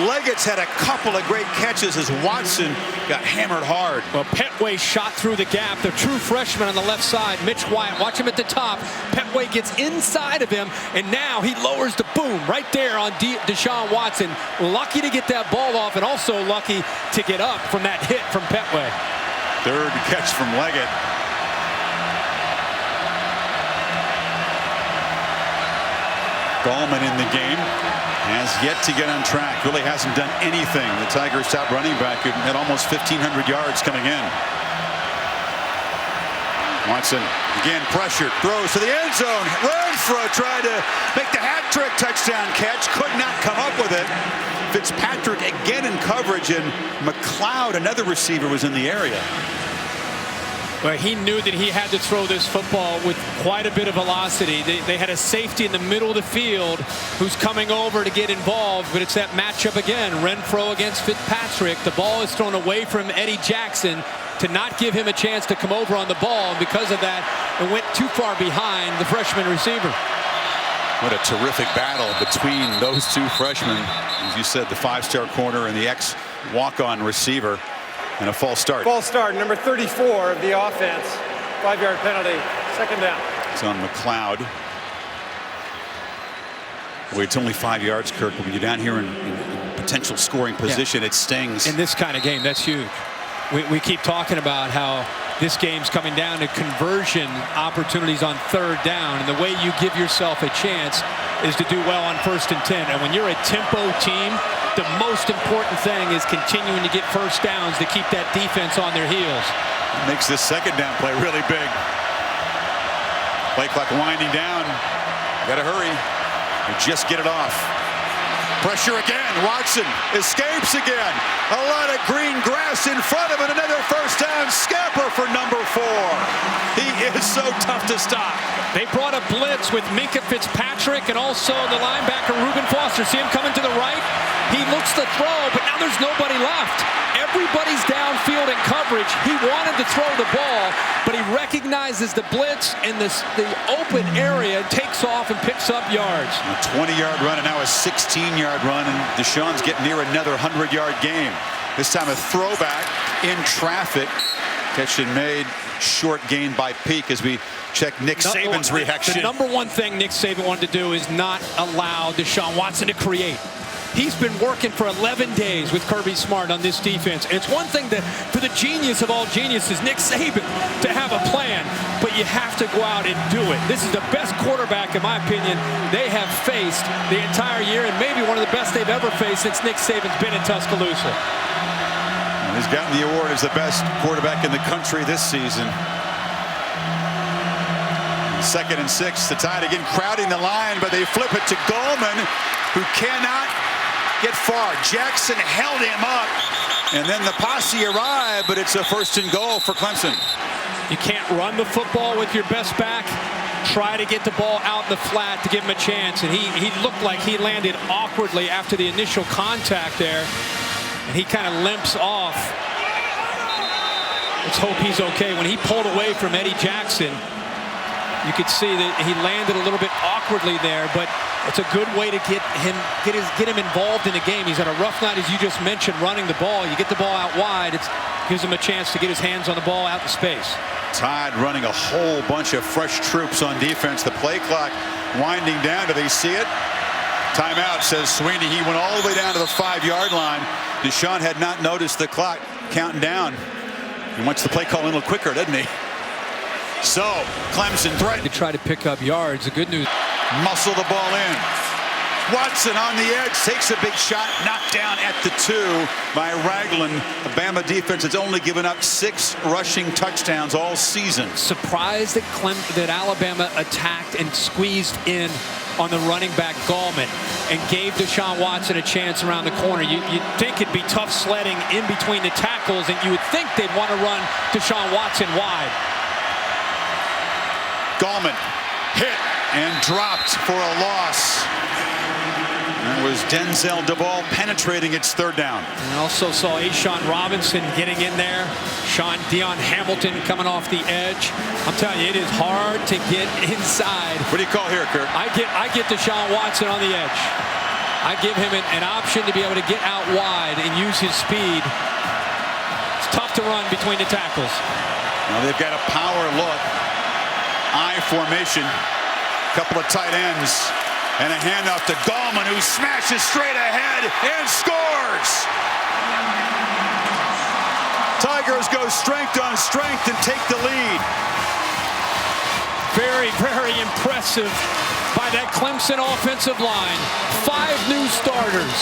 Leggett's had a couple of great catches as Watson got hammered hard. Well, Petway shot through the gap. The true freshman on the left side, Mitch Wyatt. Watch him at the top. Petway gets inside of him, and now he lowers the boom right there on Deshaun Watson. Lucky to get that ball off, and also lucky to get up from that hit from Petway. Third catch from Leggett. Gallman in the game has yet to get on track. Really hasn't done anything. The Tigers' top running back had almost 1,500 yards coming in. Watson again pressured, throws to the end zone. Renfro tried to make the hat trick touchdown catch, could not come up with it. Fitzpatrick again in coverage, and McLeod, another receiver, was in the area. Well, he knew that he had to throw this football with quite a bit of velocity. They had a safety in the middle of the field who's coming over to get involved, but it's that matchup again. Renfro against Fitzpatrick. The ball is thrown away from Eddie Jackson to not give him a chance to come over on the ball. And because of that, it went too far behind the freshman receiver. What a terrific battle between those two freshmen. As you said, the 5-star corner and the ex-walk-on receiver. And a false start. False start, number 34 of the offense. 5-yard penalty, second down. It's on McLeod. Well, it's only 5 yards, Kirk, but when you're down here in potential scoring position, it stings. In this kind of game, that's huge. We keep talking about how this game's coming down to conversion opportunities on third down, and the way you give yourself a chance is to do well on 1st and 10. And when you're a tempo team, the most important thing is continuing to get first downs to keep that defense on their heels. It makes this second down play really big. Play clock winding down. Got to hurry. Or just get it off. Pressure again. Watson escapes again. A lot of green grass in front of it. Another first down. Scamper for number 4. He is so tough to stop. They brought a blitz with Minkah Fitzpatrick and also the linebacker Reuben Foster. See him coming to the right? He looks to throw, but now there's nobody left. Everybody's downfield in coverage. He wanted to throw the ball, but he recognizes the blitz in the open area, takes off and picks up yards. A 20-yard run and now a 16-yard run, and Deshaun's getting near another 100-yard game. This time a throwback in traffic. Catch and made. Short gain by Peak as we check Nick Saban's reaction. The number one thing Nick Saban wanted to do is not allow Deshaun Watson to create. He's been working for 11 days with Kirby Smart on this defense. And it's one thing for the genius of all geniuses, Nick Saban, to have a plan, but you have to go out and do it. This is the best quarterback, in my opinion, they have faced the entire year, and maybe one of the best they've ever faced since Nick Saban's been in Tuscaloosa. He's gotten the award as the best quarterback in the country this season. 2nd and 6, the Tide again crowding the line, but they flip it to Gallman, who cannot get far. Jackson held him up, and then the posse arrived, but it's a 1st and goal for Clemson. You can't run the football with your best back. Try to get the ball out in the flat to give him a chance, and he looked like he landed awkwardly after the initial contact there, and he kind of limps off. Let's hope he's okay. When he pulled away from Eddie Jackson, you could see that he landed a little bit awkwardly there, but It's a good way to get him involved in the game. He's had a rough night, as you just mentioned, running the ball. You get the ball out wide, it gives him a chance to get his hands on the ball out in space. Tide running a whole bunch of fresh troops on defense. The play clock winding down. Do they see it? Timeout, says Sweeney. He went all the way down to the 5-yard line. Deshaun had not noticed the clock counting down. He wants the play call a little quicker, doesn't he? So Clemson threatened to try to pick up yards. The good news, muscle the ball in. Watson on the edge takes a big shot, knocked down at the 2 by Ragland. The Bama defense has only given up 6 rushing touchdowns all season. Surprised that Alabama attacked and squeezed in on the running back Gallman and gave Deshaun Watson a chance around the corner. You'd think it'd be tough sledding in between the tackles, and you would think they'd want to run Deshaun Watson wide. Gallman hit and dropped for a loss. That was Denzel DeVaul penetrating its 3rd down. And also saw Ashawn Robinson getting in there. Deion Hamilton coming off the edge. I'm telling you, it is hard to get inside. What do you call here, Kurt? I get Deshaun Watson on the edge. I give him an option to be able to get out wide and use his speed. It's tough to run between the tackles. Now they've got a power look. I formation. Couple of tight ends. And a handoff to Gallman, who smashes straight ahead and scores. Tigers go strength on strength and take the lead. Very, very impressive by that Clemson offensive line. 5 new starters.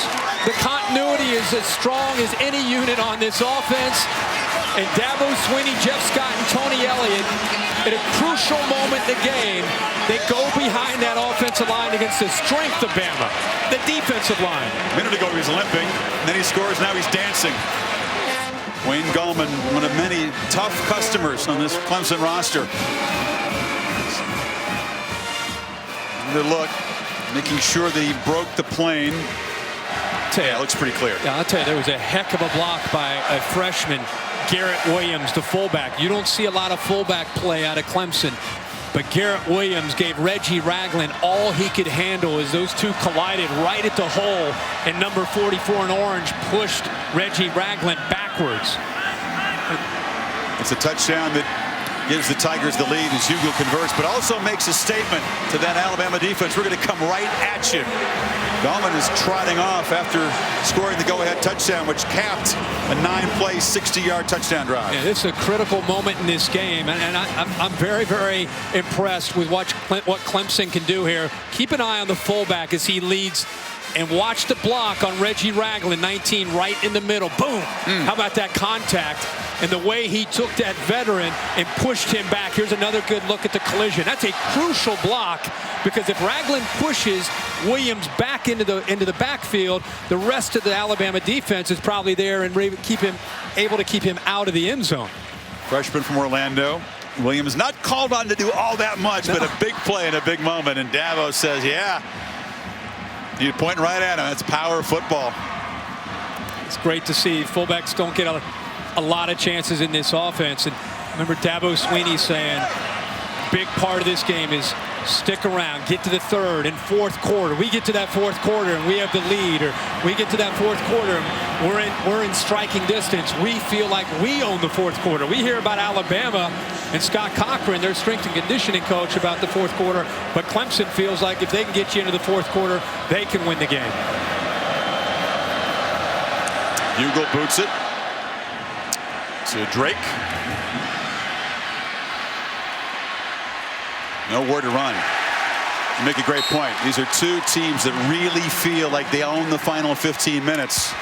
The continuity is as strong as any unit on this offense. And Dabo Swinney, Jeff Scott, and Tony Elliott, at a crucial moment in the game, they go behind that offensive line against the strength of Bama, the defensive line. A minute ago he was limping, and then he scores. Now he's dancing. Wayne Gallman, one of many tough customers on this Clemson roster. Good look, making sure that he broke the plane. Yeah, it looks pretty clear. Yeah, I'll tell you, there was a heck of a block by a freshman, Garrett Williams, the fullback. You don't see a lot of fullback play out of Clemson, but Garrett Williams gave Reggie Ragland all he could handle as those two collided right at the hole, and number 44 in orange pushed Reggie Ragland backwards. It's a touchdown that gives the Tigers the lead as Hugo converts, but also makes a statement to that Alabama defense. We're going to come right at you. Gallman is trotting off after scoring the go-ahead touchdown, which capped a 9-play, 60-yard touchdown drive. Yeah, this is a critical moment in this game, and I'm very, very impressed with what Clemson can do here. Keep an eye on the fullback as he leads, and watch the block on Reggie Ragland, 19, right in the middle. Boom! How about that contact? And the way he took that veteran and pushed him back. Here's another good look at the collision. That's a crucial block, because if Ragland pushes Williams back into the backfield, the rest of the Alabama defense is probably there and able to keep him out of the end zone. Freshman from Orlando. Williams not called on to do all that much, but a big play in a big moment. And Dabo says, yeah, you're pointing right at him. That's power football. It's great to see. Fullbacks don't get a lot of chances in this offense. And remember Dabo Swinney saying, big part of this game is stick around, get to the 3rd and 4th quarter. We get to that 4th quarter and we have the lead, or we get to that 4th quarter and we're in striking distance. We feel like we own the 4th quarter. We hear about Alabama and Scott Cochran, their strength and conditioning coach, about the 4th quarter, but Clemson feels like if they can get you into the 4th quarter, they can win the game. Hugo boots it to Drake. Nowhere to run. You make a great point. These are two teams that really feel like they own the final 15 minutes.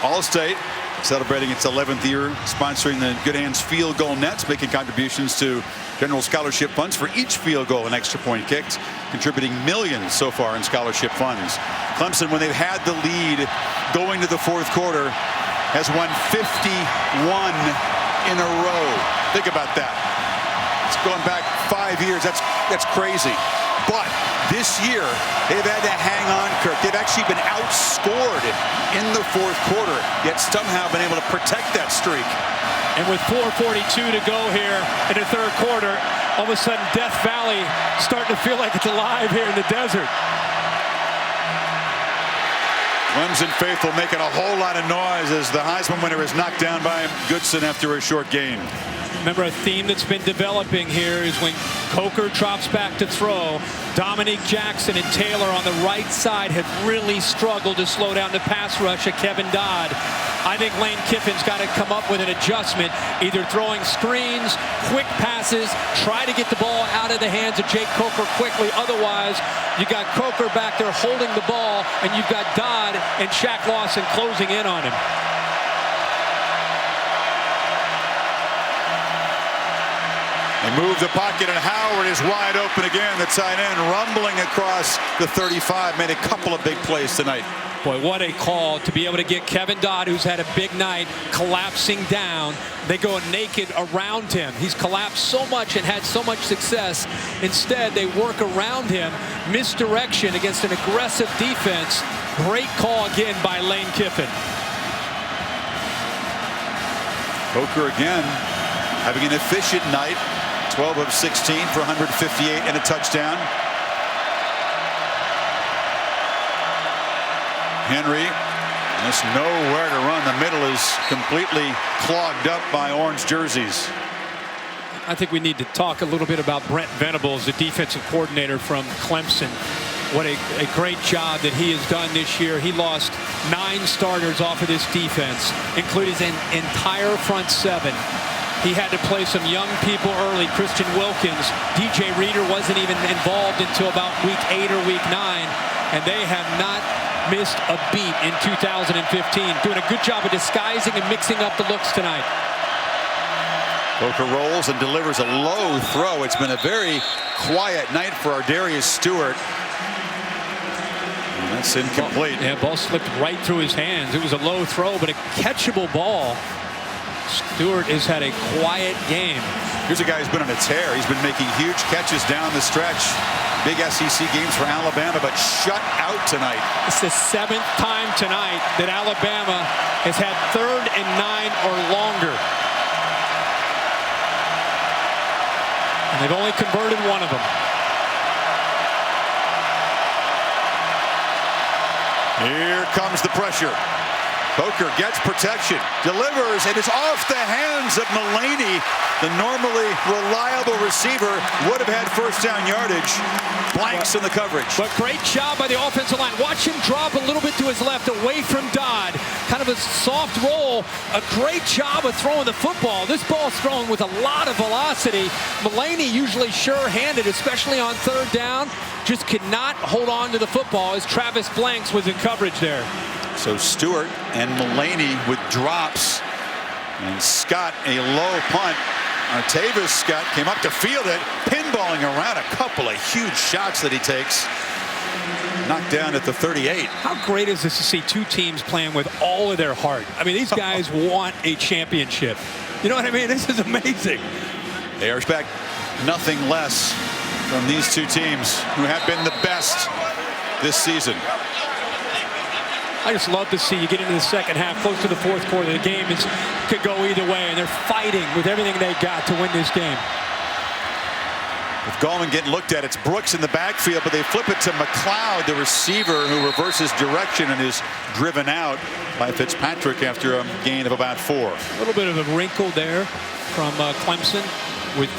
All-State celebrating its 11th year, sponsoring the Good Hands Field Goal Nets, making contributions to general scholarship funds for each field goal and extra point kicked, contributing millions so far in scholarship funds. Clemson, when they've had the lead going to the 4th quarter, has won 51 in a row. Think about that. It's going back 5 years. That's crazy. But this year, they've had to hang on, Kirk. They've actually been outscored in the 4th quarter, yet somehow been able to protect that streak. And with 4:42 to go here in the 3rd quarter, all of a sudden Death Valley starting to feel like it's alive here in the desert. Clemson faithful making a whole lot of noise as the Heisman winner is knocked down by Goodson after a short gain. Remember, a theme that's been developing here is when Coker drops back to throw, Dominique Jackson and Taylor on the right side have really struggled to slow down the pass rush of Kevin Dodd. I think Lane Kiffin's got to come up with an adjustment, either throwing screens, quick passes, try to get the ball out of the hands of Jake Coker quickly. Otherwise, you got Coker back there holding the ball, and you've got Dodd and Shaq Lawson closing in on him. They move the pocket, and Howard is wide open again. The tight end rumbling across the 35. Made a couple of big plays tonight. Boy, what a call to be able to get Kevin Dodd, who's had a big night, collapsing down. They go naked around him. He's collapsed so much and had so much success. Instead, they work around him. Misdirection against an aggressive defense. Great call again by Lane Kiffin. Coker again having an efficient night. 12 of 16 for 158 and a touchdown. Henry just nowhere to run. The middle is completely clogged up by orange jerseys. I think we need to talk a little bit about Brent Venables, the defensive coordinator from Clemson. What a great job that he has done this year. He lost 9 starters off of this defense, including an entire front 7. He had to play some young people early. Christian Wilkins, DJ Reader wasn't even involved until about week 8 or week 9, and they have not missed a beat in 2015. Doing a good job of disguising and mixing up the looks tonight. Coker rolls and delivers a low throw. It's been a very quiet night for Ardarius Stewart. And that's incomplete. Yeah, ball slipped right through his hands. It was a low throw, but a catchable ball. Stewart has had a quiet game. Here's a guy who's been on a tear. He's been making huge catches down the stretch. Big SEC games for Alabama, but shut out tonight. It's the 7th time tonight that Alabama has had 3rd and 9 or longer. And they've only converted one of them. Here comes the pressure. Coker gets protection, delivers, and is off the hands of Mullaney. The normally reliable receiver would have had first down yardage. Blanks in the coverage. But great job by the offensive line. Watch him drop a little bit to his left away from Dodd. Kind of a soft roll. A great job of throwing the football. This ball's thrown with a lot of velocity. Mullaney usually sure-handed, especially on 3rd down. Just could not hold on to the football as Travis Blanks was in coverage there. So Stewart and Mullaney with drops, and Scott a low punt. Artavis Scott came up to field it, pinballing around a couple of huge shots that he takes. Knocked down at the 38. How great is this to see 2 teams playing with all of their heart? I mean, these guys want a championship. You know what I mean? This is amazing. They expect nothing less from these 2 teams who have been the best this season. I just love to see you get into the second half, close to the 4th quarter. The game could go either way, and they're fighting with everything they got to win this game. With Gallman getting looked at, it's Brooks in the backfield, but they flip it to McLeod, the receiver, who reverses direction and is driven out by Fitzpatrick after a gain of about 4. A little bit of a wrinkle there from Clemson with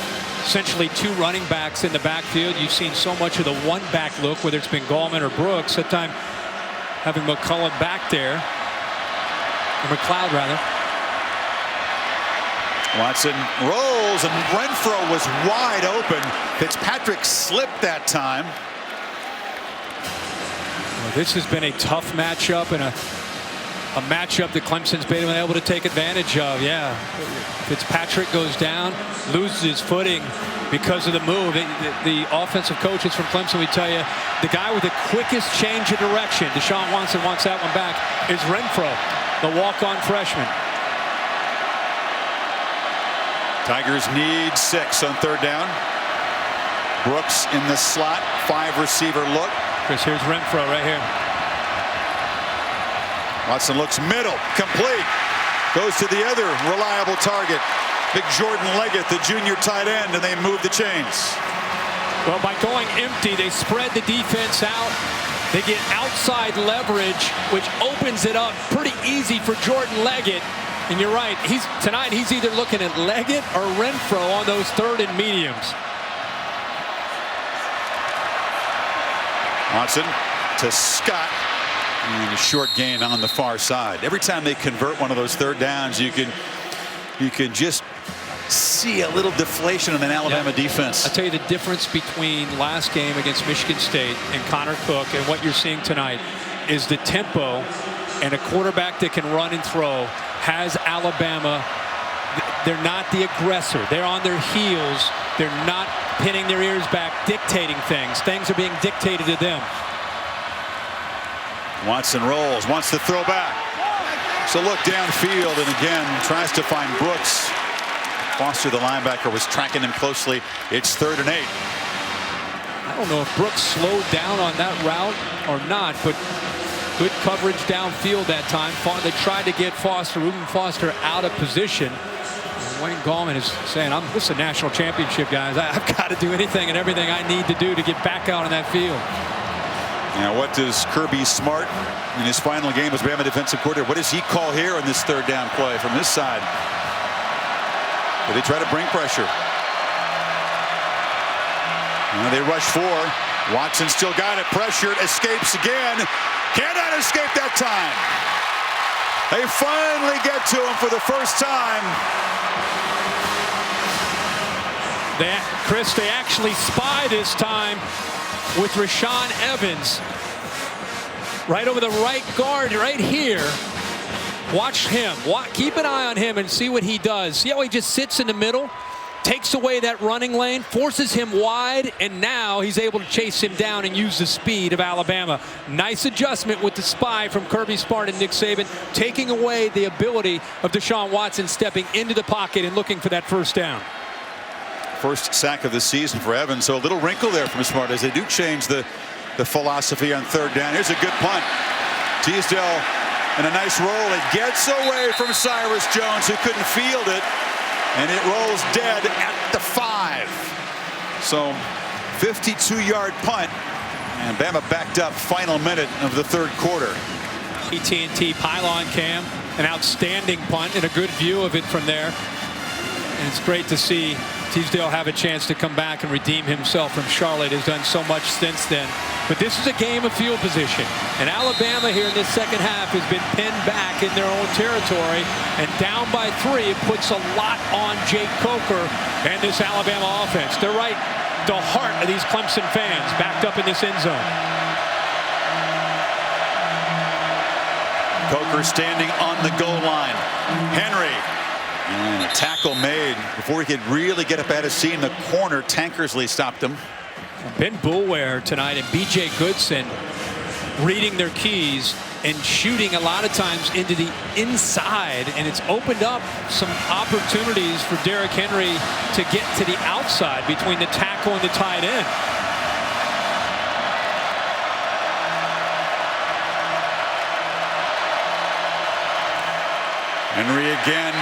essentially 2 running backs in the backfield. You've seen so much of the one-back look, whether it's been Gallman or Brooks. That time, having McCullough back there, or McLeod rather. Watson rolls, and Renfro was wide open. Fitzpatrick slipped that time. Well, this has been a tough matchup, and a matchup that Clemson's been able to take advantage of. Yeah, Fitzpatrick goes down, loses his footing because of the move. The offensive coaches from Clemson, we tell you, the guy with the quickest change of direction, Deshaun Watson wants that one back, is Renfro, the walk-on freshman. Tigers need 6 on 3rd down. Brooks in the slot, 5 receiver look. Chris, here's Renfro right here. Watson looks middle, complete. Goes to the other reliable target. Big Jordan Leggett, the junior tight end, and they move the chains. Well, by going empty, they spread the defense out. They get outside leverage, which opens it up pretty easy for Jordan Leggett. And you're right, tonight he's either looking at Leggett or Renfro on those third and mediums. Watson to Scott, and a short gain on the far side. Every time they convert one of those third downs, you can just see a little deflation in an Alabama defense. I'll tell you the difference between last game against Michigan State and Connor Cook and what you're seeing tonight is the tempo, and a quarterback that can run and throw has Alabama. They're not the aggressor. They're on their heels. They're not pinning their ears back, dictating things. Things are being dictated to them. Watson rolls, wants to throw back. So look downfield, and again tries to find Brooks. Foster, the linebacker, was tracking him closely. It's 3rd and 8. I don't know if Brooks slowed down on that route or not, but good coverage downfield that time. They tried to get Reuben Foster out of position. Wayne Gallman is saying, this is a national championship, guys. I've got to do anything and everything I need to do to get back out on that field. Now, what does Kirby Smart in his final game as Bama defensive coordinator, what does he call here on this 3rd down play from this side? But they try to bring pressure. Now they rush 4. Watson still got it. Pressured. Escapes again. Cannot escape that time. They finally get to him for the first time. Chris, they actually spy this time with Rashaan Evans. Right over the right guard right here. Watch him. Keep an eye on him and see what he does. See how he just sits in the middle, takes away that running lane, forces him wide, and now he's able to chase him down and use the speed of Alabama. Nice adjustment with the spy from Kirby Smart and Nick Saban, taking away the ability of Deshaun Watson stepping into the pocket and looking for that first down. First sack of the season for Evans, so a little wrinkle there from Smart as they do change the philosophy on 3rd down. Here's a good punt. Teasdale and a nice roll. It gets away from Cyrus Jones, who couldn't field it, and it rolls dead at the 5. So 52-yard punt, and Bama backed up final minute of the 3rd quarter. AT&T pylon cam, an outstanding punt and a good view of it from there. And it's great to see Teasdale have a chance to come back and redeem himself from Charlotte. Has done so much since then. But this is a game of field position. And Alabama here in this second half has been pinned back in their own territory. And down by 3, it puts a lot on Jake Coker and this Alabama offense. They're right the heart of these Clemson fans backed up in this end zone. Coker standing on the goal line. Henry. And a tackle made before he could really get up out of scene. The corner, Tankersley, stopped him. Ben Boulware tonight and B.J. Goodson reading their keys and shooting a lot of times into the inside. And it's opened up some opportunities for Derrick Henry to get to the outside between the tackle and the tight end. Henry again.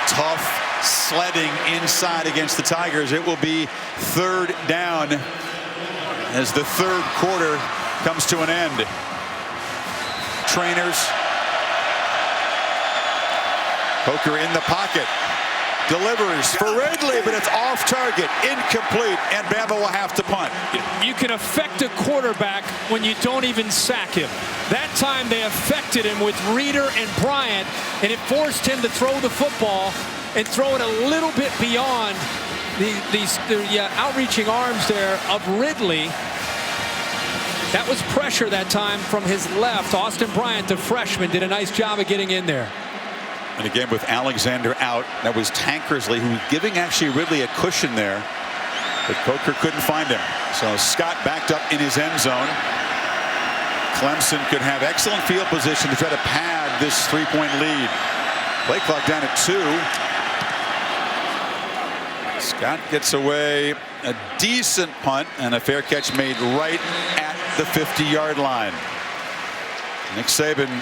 Tough sledding inside against the Tigers. It will be 3rd down as the 3rd quarter comes to an end. Trainers. Coker in the pocket. Delivers for Ridley, but it's off target, incomplete, and Bama will have to punt. You can affect a quarterback when you don't even sack him. That time they affected him with Reeder and Bryant, and it forced him to throw the football and throw it a little bit beyond the outreaching arms there of Ridley. That was pressure that time from his left. Austin Bryant, the freshman, did a nice job of getting in there. And again with Alexander out, that was Tankersley, who was giving actually Ridley a cushion there, but Coker couldn't find him. So Scott backed up in his end zone. Clemson could have excellent field position to try to pad this 3-point lead. Play clock down at 2. Scott gets away a decent punt and a fair catch made right at the 50-yard line. Nick Saban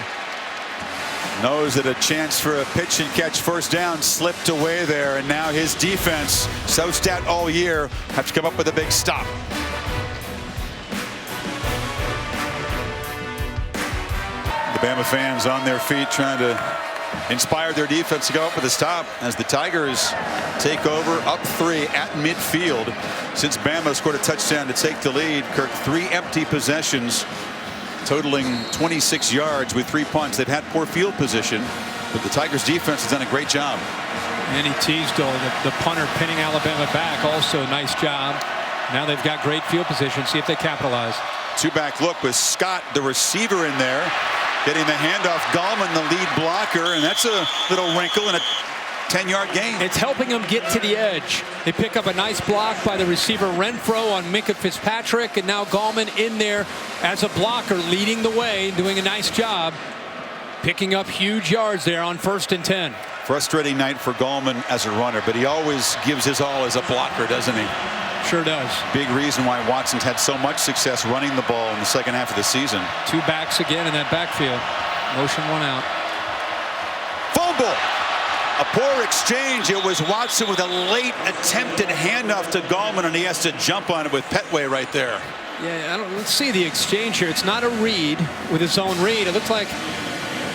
Knows that a chance for a pitch and catch first down slipped away there, and now his defense, so stout all year, have to come up with a big stop. The Bama fans on their feet trying to inspire their defense to go up with a stop as the Tigers take over up 3 at midfield. Since Bama scored a touchdown to take the lead, Kirk, 3 empty possessions totaling 26 yards with 3 punts. They've had poor field position, but the Tigers defense has done a great job. Manny Teasdale, the punter, pinning Alabama back, also nice job. Now they've got great field position. See if they capitalize. 2-back look with Scott, the receiver, in there, getting the handoff. Gallman, the lead blocker, and that's a little wrinkle in a 10-yard gain. It's helping them get to the edge. They pick up a nice block by the receiver Renfro on Minka Fitzpatrick, and now Gallman in there as a blocker, leading the way, doing a nice job, picking up huge yards there on 1st and 10. Frustrating night for Gallman as a runner, but he always gives his all as a blocker, doesn't he? Sure does. Big reason why Watson's had so much success running the ball in the second half of the season. 2 backs again in that backfield. Motion 1 out. Fumble. A poor exchange. It was Watson with a late attempted handoff to Gallman, and he has to jump on it with Petway right there. Yeah, let's see the exchange here. It's not a read with his own read. It looks like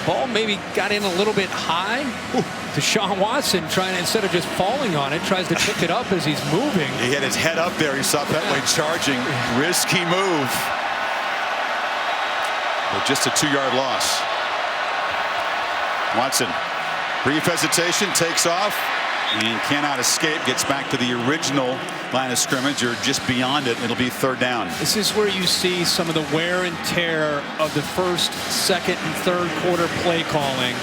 ball maybe got in a little bit high. Deshaun Watson trying to, instead of just falling on it, tries to pick it up as he's moving. He had his head up there. He saw Petway charging. Risky move. But just a 2-yard loss. Watson, brief hesitation, takes off and cannot escape. Gets back to the original line of scrimmage, or just beyond it. It'll be 3rd down. This is where you see some of the wear and tear of the 1st, 2nd, and 3rd quarter play calling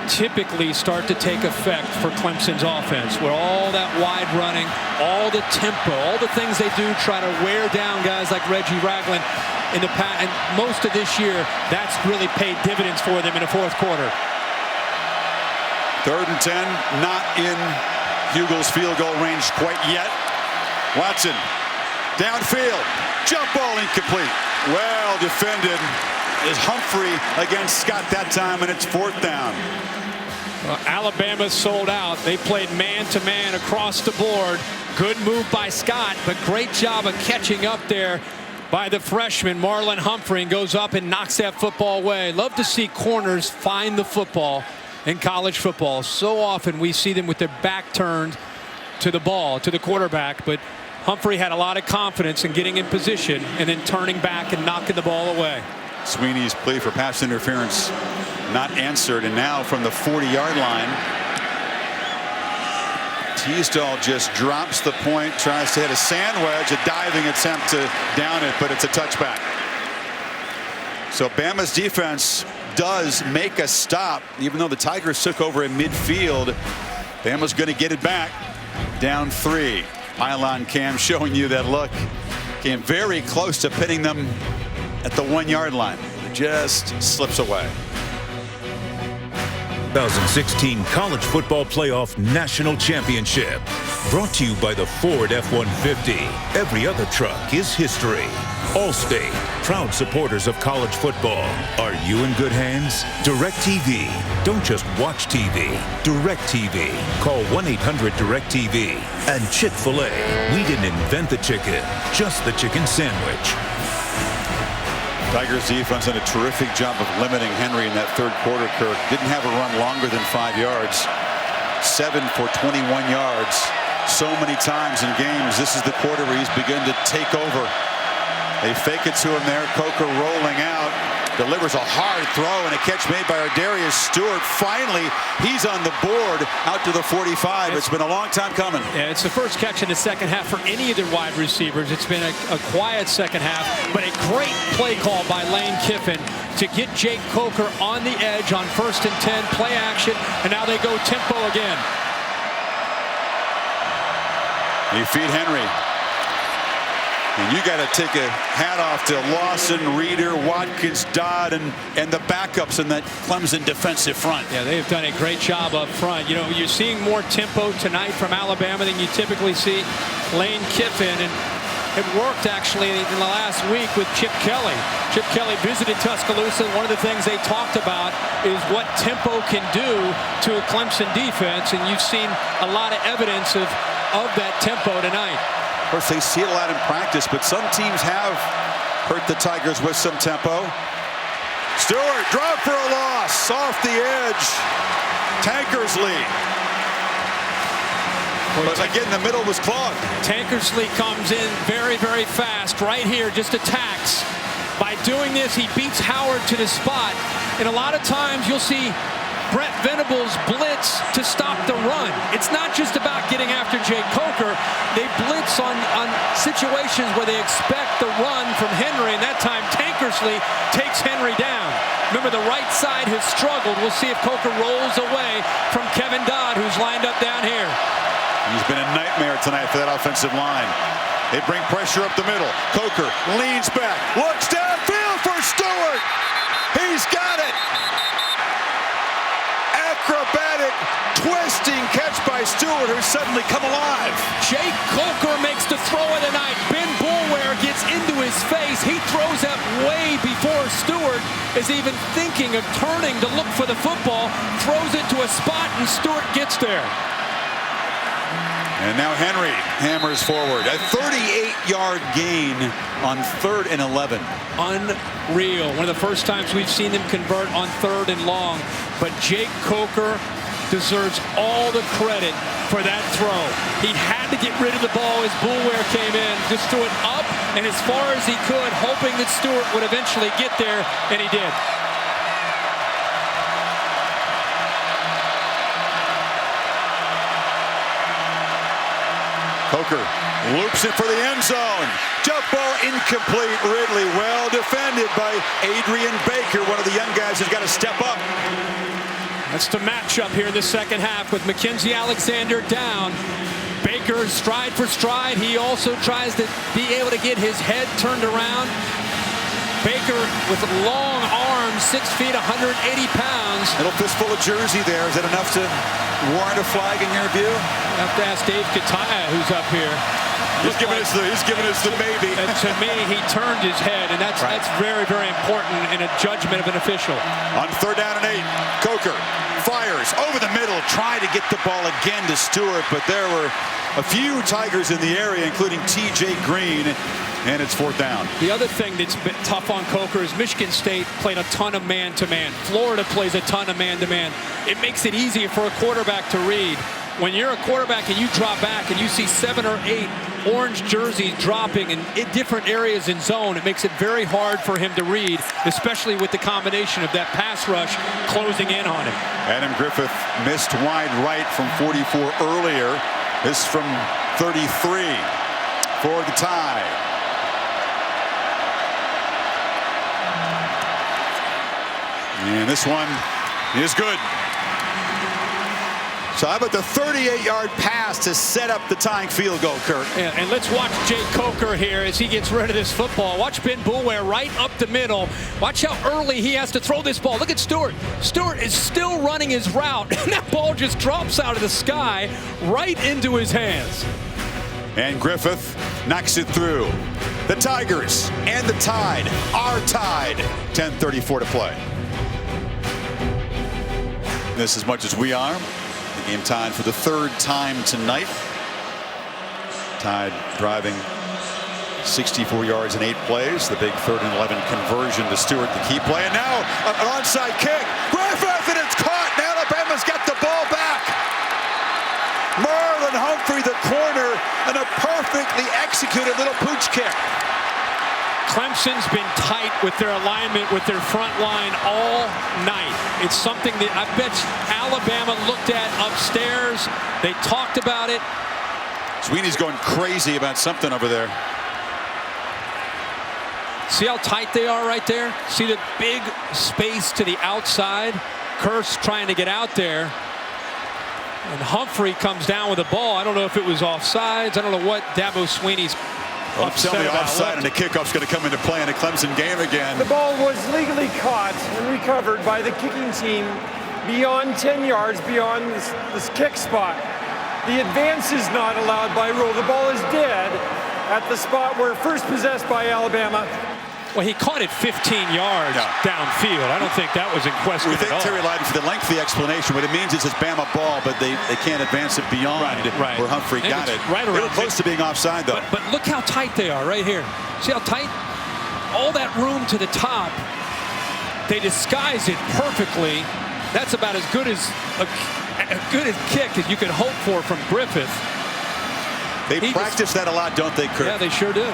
typically start to take effect for Clemson's offense, where all that wide running, all the tempo, all the things they do try to wear down guys like Reggie Ragland in the past. And most of this year, that's really paid dividends for them in the 4th quarter. 3rd and 10, not in Hugel's field goal range quite yet. Watson, downfield, jump ball incomplete. Well defended is Humphrey against Scott that time, and it's 4th down. Well, Alabama sold out. They played man-to-man across the board. Good move by Scott, but great job of catching up there by the freshman Marlon Humphrey, and goes up and knocks that football away. Love to see corners find the football in college football. So often we see them with their back turned to the ball, to the quarterback, but Humphrey had a lot of confidence in getting in position and then turning back and knocking the ball away. Sweeney's plea for pass interference not answered, and now from the 40-yard line, Teasdale just drops the point, tries to hit a sand wedge, a diving attempt to down it, but it's a touchback. So Bama's defense does make a stop, even though the Tigers took over in midfield. Bama's going to get it back, down 3. Pylon cam showing you that look. Came very close to pinning them at the 1-yard line. It just slips away. 2016 College Football Playoff National Championship. Brought to you by the Ford F-150. Every other truck is history. Allstate, proud supporters of college football. Are you in good hands? DirecTV. Don't just watch TV. DirecTV. Call 1-800-DirecTV. And Chick-fil-A. We didn't invent the chicken, just the chicken sandwich. Tigers defense did a terrific job of limiting Henry in that 3rd quarter. Kirk didn't have a run longer than 5 yards. 7 for 21 yards. So many times in games, this is the quarter where he's begun to take over. They fake it to him there. Coker rolling out. Delivers a hard throw, and a catch made by Ardarius Stewart. Finally, he's on the board out to the 45. It's been a long time coming. Yeah, it's the first catch in the second half for any of their wide receivers. It's been a quiet second half, but a great play call by Lane Kiffin to get Jake Coker on the edge on 1st and 10, play action, and now they go tempo again. You feed Henry. And you got to take a hat off to Lawson, Reeder, Watkins, Dodd, and the backups in that Clemson defensive front. Yeah, they've done a great job up front. You know, you're seeing more tempo tonight from Alabama than you typically see. Lane Kiffin, and It worked actually in the last week with Chip Kelly. Chip Kelly visited Tuscaloosa. One of the things they talked about is what tempo can do to a Clemson defense, and you've seen a lot of evidence of that tempo tonight. Of course, they see it a lot in practice, but some teams have hurt the Tigers with some tempo. Stewart, drop for a loss, off the edge. Tankersley. But again, the middle was clogged. Tankersley comes in very, very fast. Right here, just attacks. By doing this, he beats Howard to the spot. And a lot of times you'll see Brent Venables blitz to stop the run. It's not just about getting after Jake Coker. They blitz on situations where they expect the run from Henry, and that time Tankersley takes Henry down. Remember, the right side has struggled. We'll see if Coker rolls away from Kevin Dodd, who's lined up down here. He's been a nightmare tonight for that offensive line. They bring pressure up the middle. Coker leans back, looks downfield for Stewart. He's got it. Acrobatic, twisting catch by Stewart, who's suddenly come alive. Jake Coker makes the throw of the night. Ben Boulware gets into his face. He throws that way before Stewart is even thinking of turning to look for the football. Throws it to a spot, and Stewart gets there. And now Henry hammers forward. A 38-yard gain on 3rd and 11. Unreal. One of the first times we've seen them convert on 3rd and long. But Jake Coker deserves all the credit for that throw. He had to get rid of the ball as Boulware came in. Just threw it up and as far as he could, hoping that Stewart would eventually get there, and he did. Coker loops it for the end zone. Jump ball incomplete. Ridley well defended by Adrian Baker, one of the young guys who's got to step up. That's the matchup here in the second half with Mackenzie Alexander down. Baker stride for stride. He also tries to be able to get his head turned around. Baker with long arms, 6 feet, 180 pounds. Little fistful of jersey there. Is that enough to warrant a flag in your view? I have to ask Dave Kataya, who's up here. He's giving us the maybe. And to me, he turned his head, and that's very, very important in a judgment of an official. On 3rd down and 8, Coker fires over the middle, trying to get the ball again to Stewart, but there were a few Tigers in the area, including T.J. Green, and it's 4th down. The other thing that's been tough on Coker is Michigan State played a ton of man-to-man. Florida plays a ton of man-to-man. It makes it easier for a quarterback to read. When you're a quarterback and you drop back and you see 7 or 8 orange jerseys dropping in different areas in zone, it makes it very hard for him to read, especially with the combination of that pass rush closing in on him. Adam Griffith missed wide right from 44 earlier. This from 33 for the tie. And this one is good. So how about the 38-yard pass to set up the tying field goal, Kurt? Yeah, and let's watch Jake Coker here as he gets rid of this football. Watch Ben Boulware right up the middle. Watch how early he has to throw this ball. Look at Stewart. Stewart is still running his route, and that ball just drops out of the sky right into his hands. And Griffith knocks it through. The Tigers and the Tide are tied. 10:34 to play. This as much as we are. The game tied for the 3rd time tonight. Tide driving 64 yards in 8 plays. The big 3rd and 11 conversion to Stewart, the key play. And now an onside kick. Griffith, and it's caught. And Alabama's got the ball back. Marlon Humphrey, the corner, and a perfectly executed little pooch kick. Clemson's been tight with their alignment, with their front line all night. It's something that I bet Alabama looked at upstairs. They talked about it. Sweeney's going crazy about something over there. See how tight they are right there? See the big space to the outside? Kearse trying to get out there. And Humphrey comes down with the ball. I don't know if it was offsides. I don't know what Dabo Sweeney's upset tell me about. offside, and the kickoff's going to come into play in a Clemson game again. The ball was legally caught and recovered by the kicking team beyond 10 yards beyond this kick spot. The advance is not allowed by rule. The ball is dead, at the spot where first possessed by Alabama. Well, he caught it 15 yards downfield. I don't think that was in question We thank at all. Terry Lyden for the lengthy explanation. What it means is it's Bama ball, but they can't advance it beyond where Humphrey got it. Right They around were close to being offside, though. But look how tight they are right here. See how tight? All that room to the top. They disguise it perfectly. That's about as good as a kick as you could hope for from Griffith. They practice that a lot, don't they, Kurt? Yeah, they sure do.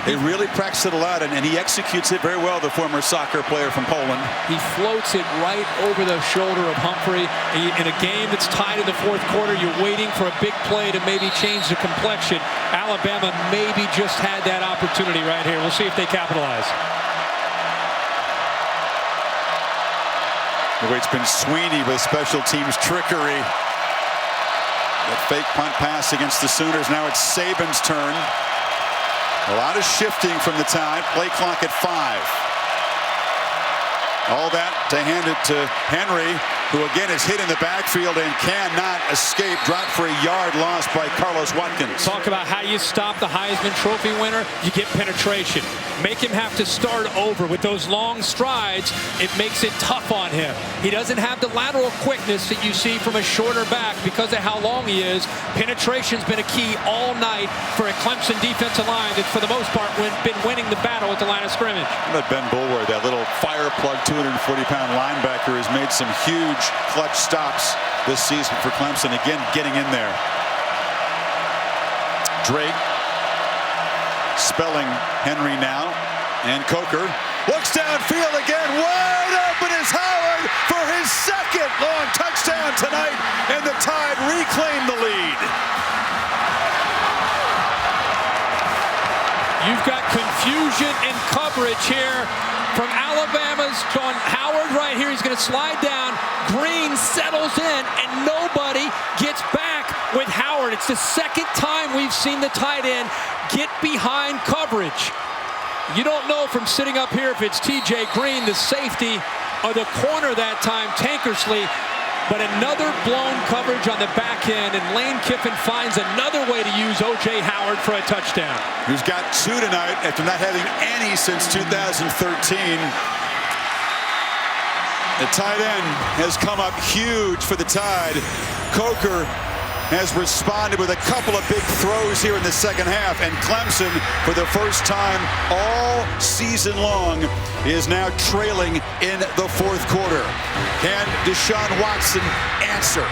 They really practice it a lot, and he executes it very well, the former soccer player from Poland. He floats it right over the shoulder of Humphrey. In a game that's tied in the fourth quarter, you're waiting for a big play to maybe change the complexion. Alabama maybe just had that opportunity right here. We'll see if they capitalize. The way it's been Sweeney with special teams trickery. That fake punt pass against the Sooners. Now it's Saban's turn. A lot of shifting from the Tide. Play clock at 5. All that to hand it to Henry, who again is hit in the backfield and cannot escape. Drop for a yard lost by Carlos Watkins. Talk about how you stop the Heisman Trophy winner. You get penetration. Make him have to start over with those long strides. It makes it tough on him. He doesn't have the lateral quickness that you see from a shorter back because of how long he is. Penetration's been a key all night for a Clemson defensive line that, for the most part, been winning the battle at the line of scrimmage. But Ben Bulwer, that little fire plug 240-pound linebacker, has made some huge clutch stops this season for Clemson. Again, getting in there. Drake spelling Henry now, and Coker looks downfield again. Wide open is Howard for his second long touchdown tonight, and the Tide reclaim the lead. You've got confusion in coverage here from Alabama's John Howard right here. He's going to slide down. Green settles in, and nobody gets back with Howard. It's the second time we've seen the tight end get behind coverage. You don't know from sitting up here if it's TJ Green, the safety, or the corner that time, Tankersley. But another blown coverage on the back end, and Lane Kiffin finds another way to use O.J. Howard for a touchdown. Who's got 2 tonight after not having any since 2013. The tight end has come up huge for the Tide. Coker has responded with a couple of big throws here in the second half, and Clemson, for the first time all season long, is now trailing in the fourth quarter. Can Deshaun Watson answer?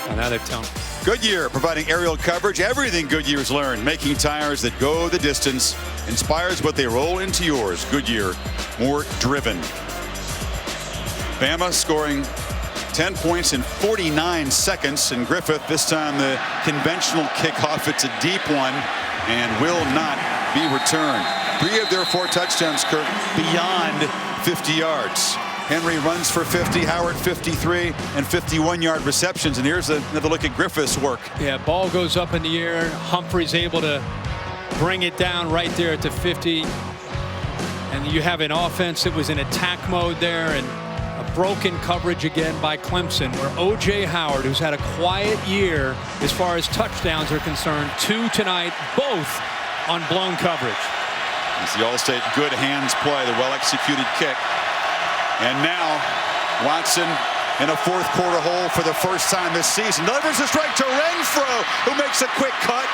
And now they've telling. Goodyear providing aerial coverage. Everything Goodyear's learned, making tires that go the distance, inspires what they roll into yours. Goodyear, more driven. Bama scoring 10 points in 49 seconds, and Griffith, this time the conventional kickoff. It's a deep one and will not be returned. 3 of their 4 touchdowns, Kirk, beyond 50 yards. Henry runs for 50, Howard 53, and 51-yard receptions. And here's another look at Griffith's work. Yeah, ball goes up in the air. Humphrey's able to bring it down right there at the 50. And you have an offense that was in attack mode there, and broken coverage again by Clemson, where O.J. Howard, who's had a quiet year as far as touchdowns are concerned, 2 tonight, both on blown coverage. It's the All-State good hands play, the well-executed kick. And now Watson in a fourth quarter hole for the first time this season. Delivers a strike to Renfro, who makes a quick cut.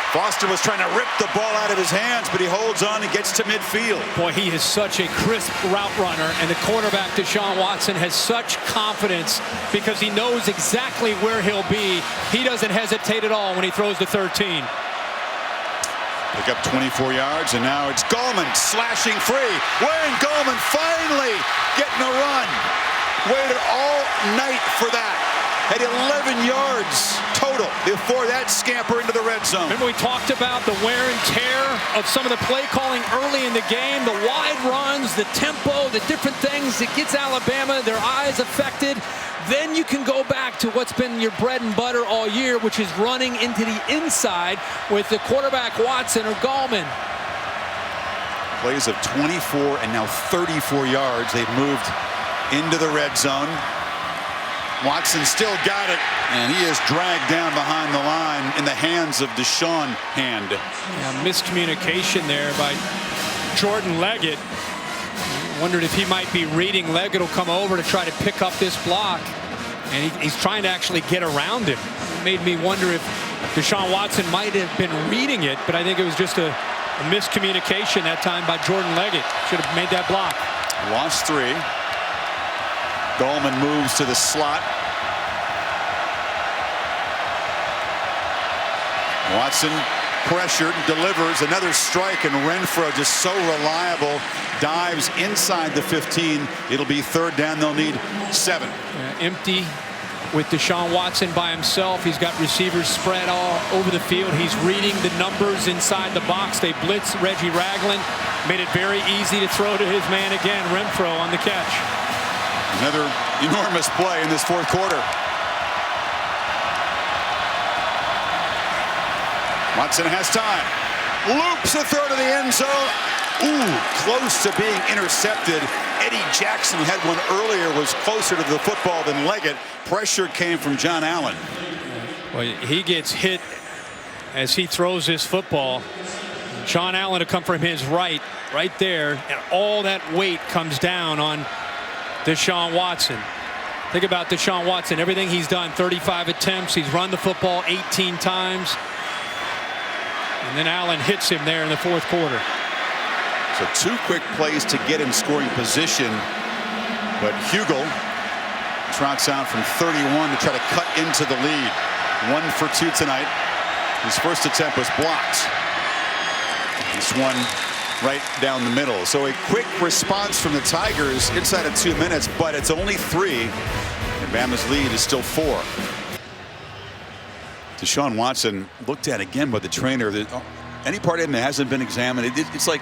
Foster was trying to rip the ball out of his hands, but he holds on and gets to midfield. Boy, he is such a crisp route runner, and the quarterback, Deshaun Watson, has such confidence because he knows exactly where he'll be. He doesn't hesitate at all when he throws the 13. Pick up 24 yards, and now it's Gallman slashing free. Wayne Gallman finally getting a run. Waited all night for that. At 11 yards total before that scamper into the red zone. Remember, we talked about the wear and tear of some of the play calling early in the game, the wide runs, the tempo, the different things that gets Alabama, their eyes affected. Then you can go back to what's been your bread and butter all year, which is running into the inside with the quarterback Watson or Gallman. Plays of 24 and now 34 yards. They've moved into the red zone. Watson still got it, and he is dragged down behind the line in the hands of Deshaun Hand. Yeah, miscommunication there by Jordan Leggett. Wondered if he might be reading. Leggett will come over to try to pick up this block, and he's trying to actually get around him. It made me wonder if Deshaun Watson might have been reading it, but I think it was just a miscommunication that time by Jordan Leggett. Should have made that block. Lost 3. Gallman moves to the slot. Watson pressured, delivers another strike, and Renfro just so reliable, dives inside the 15. It'll be 3rd down. They'll need 7. Empty with Deshaun Watson by himself. He's got receivers spread all over the field. He's reading the numbers inside the box. They blitz Reggie Ragland. Made it very easy to throw to his man again, Renfro, on the catch. Another enormous play in this 4th quarter. Watson has time. Loops a throw to the end zone. Ooh, close to being intercepted. Eddie Jackson had one earlier, was closer to the football than Leggett. Pressure came from John Allen. Well, he gets hit as he throws this football. John Allen to come from his right there, and all that weight comes down on Deshaun Watson. Think about Deshaun Watson, everything he's done, 35 attempts, he's run the football 18 times. And then Allen hits him there in the 4th quarter. So 2 quick plays to get in scoring position, but Hugel trots out from 31 to try to cut into the lead. 1 for 2 tonight. His first attempt was blocked. This one right down the middle. So a quick response from the Tigers inside of 2 minutes, but it's only 3, and Bama's lead is still 4. Deshaun Watson looked at again by the trainer. Any part of him that hasn't been examined, it's like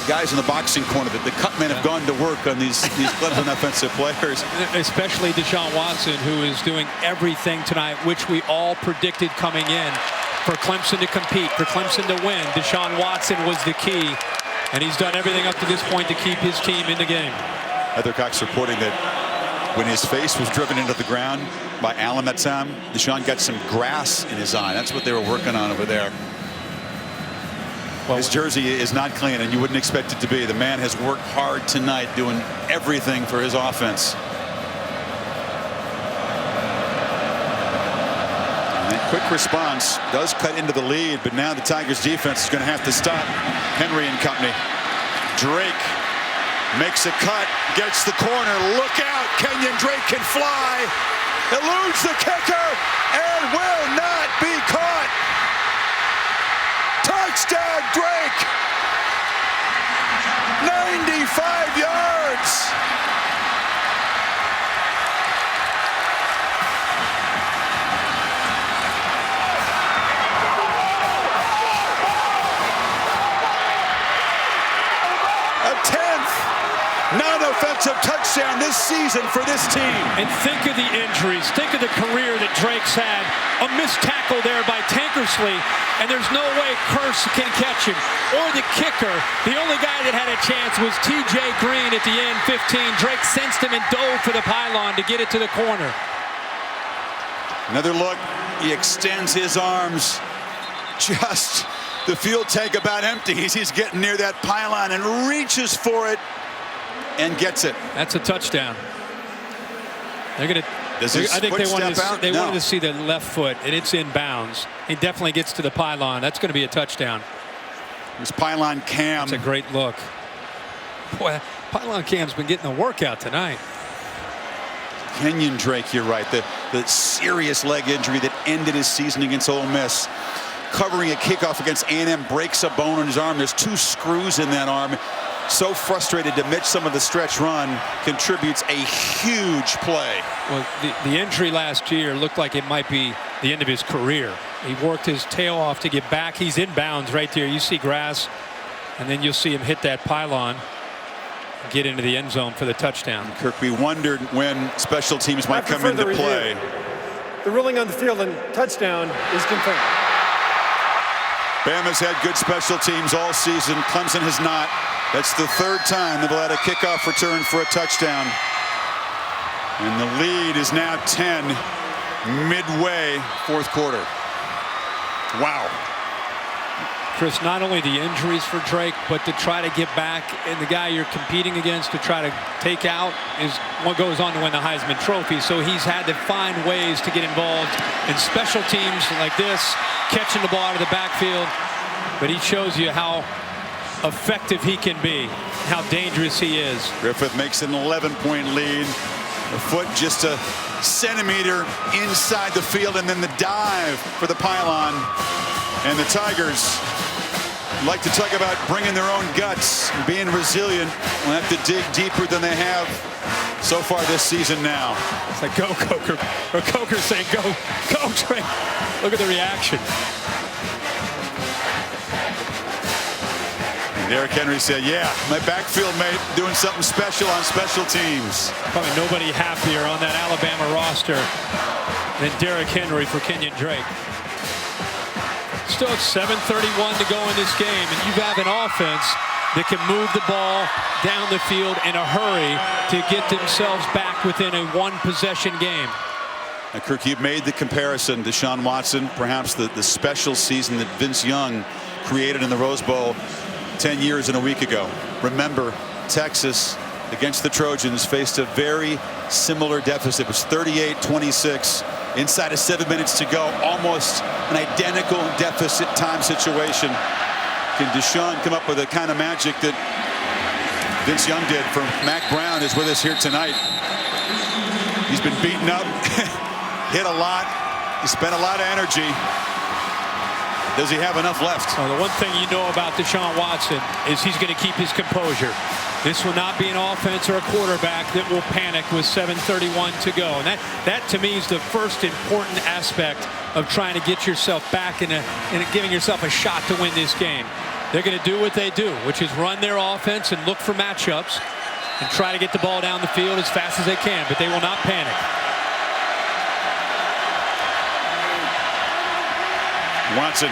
guys in the boxing corner that the cut men have gone to work on these Clemson offensive players. Especially Deshaun Watson, who is doing everything tonight, which we all predicted coming in. For Clemson to compete, for Clemson to win, Deshaun Watson was the key, and he's done everything up to this point to keep his team in the game. Heather Cox reporting that when his face was driven into the ground by Allen that time, Deshaun got some grass in his eye. That's what they were working on over there. Well, his jersey is not clean, and you wouldn't expect it to be. The man has worked hard tonight doing everything for his offense. Quick response does cut into the lead, but now the Tigers defense is going to have to stop Henry and company. Drake makes a cut, gets the corner. Look out, Kenyon Drake can fly. Eludes the kicker and will not be caught. Touchdown Drake. 95 yards. Non-offensive touchdown this season for this team. And think of the injuries. Think of the career that Drake's had. A missed tackle there by Tankersley, and there's no way Kearse can catch him. Or the kicker. The only guy that had a chance was T.J. Green at the end, 15. Drake sensed him and dove for the pylon to get it to the corner. Another look. He extends his arms. Just the fuel tank about empty. He's getting near that pylon and reaches for it. And gets it. That's a touchdown. They're going to. I think they wanted to see the left foot, and it's in bounds. He definitely gets to the pylon. That's going to be a touchdown. There's pylon Cam. That's a great look. Boy, pylon Cam's been getting a workout tonight. Kenyon Drake, you're right. The serious leg injury that ended his season against Ole Miss. Covering a kickoff against A&M, breaks a bone in his arm. There's 2 screws in that arm. So frustrated to miss some of the stretch run, contributes a huge play. Well, the injury last year looked like it might be the end of his career. He worked his tail off to get back. He's in bounds right there. You see grass, and then you'll see him hit that pylon, get into the end zone for the touchdown. Kirk, we wondered when special teams might come into play. The ruling on the field and touchdown is confirmed. Bama's had good special teams all season. Clemson has not. That's the 3rd time they've had a kickoff return for a touchdown. And the lead is now 10 midway fourth quarter. Wow. Chris, not only the injuries for Drake, but to try to get back, and the guy you're competing against to try to take out is what goes on to win the Heisman Trophy. So he's had to find ways to get involved in special teams like this, catching the ball out of the backfield. But he shows you how effective he can be, how dangerous he is. Griffith makes an 11-point lead. The foot just a centimeter inside the field, and then the dive for the pylon. And the Tigers like to talk about bringing their own guts and being resilient. We'll have to dig deeper than they have so far this season now. It's like, go, Coker. Or Coker saying, go, Drake. Look at the reaction. And Derrick Henry said, yeah, my backfield mate doing something special on special teams. Probably nobody happier on that Alabama roster than Derrick Henry for Kenyon Drake. Still at 7:31 to go in this game, and you have an offense that can move the ball down the field in a hurry to get themselves back within a one-possession game. Now, Kirk, you've made the comparison to Deshaun Watson, perhaps the special season that Vince Young created in the Rose Bowl 10 years and a week ago. Remember, Texas against the Trojans faced a very similar deficit. It was 38-26. Inside of 7 minutes to go, almost an identical deficit time situation. Can Deshaun come up with the kind of magic that Vince Young did? For Mac Brown is with us here tonight. He's been beaten up, hit a lot, he spent a lot of energy. Does he have enough left? Well, the one thing you know about Deshaun Watson is he's going to keep his composure. This will not be an offense or a quarterback that will panic with 7:31 to go. And that to me is the first important aspect of trying to get yourself back and giving yourself a shot to win this game. They're going to do what they do, which is run their offense and look for matchups and try to get the ball down the field as fast as they can, but they will not panic. Watson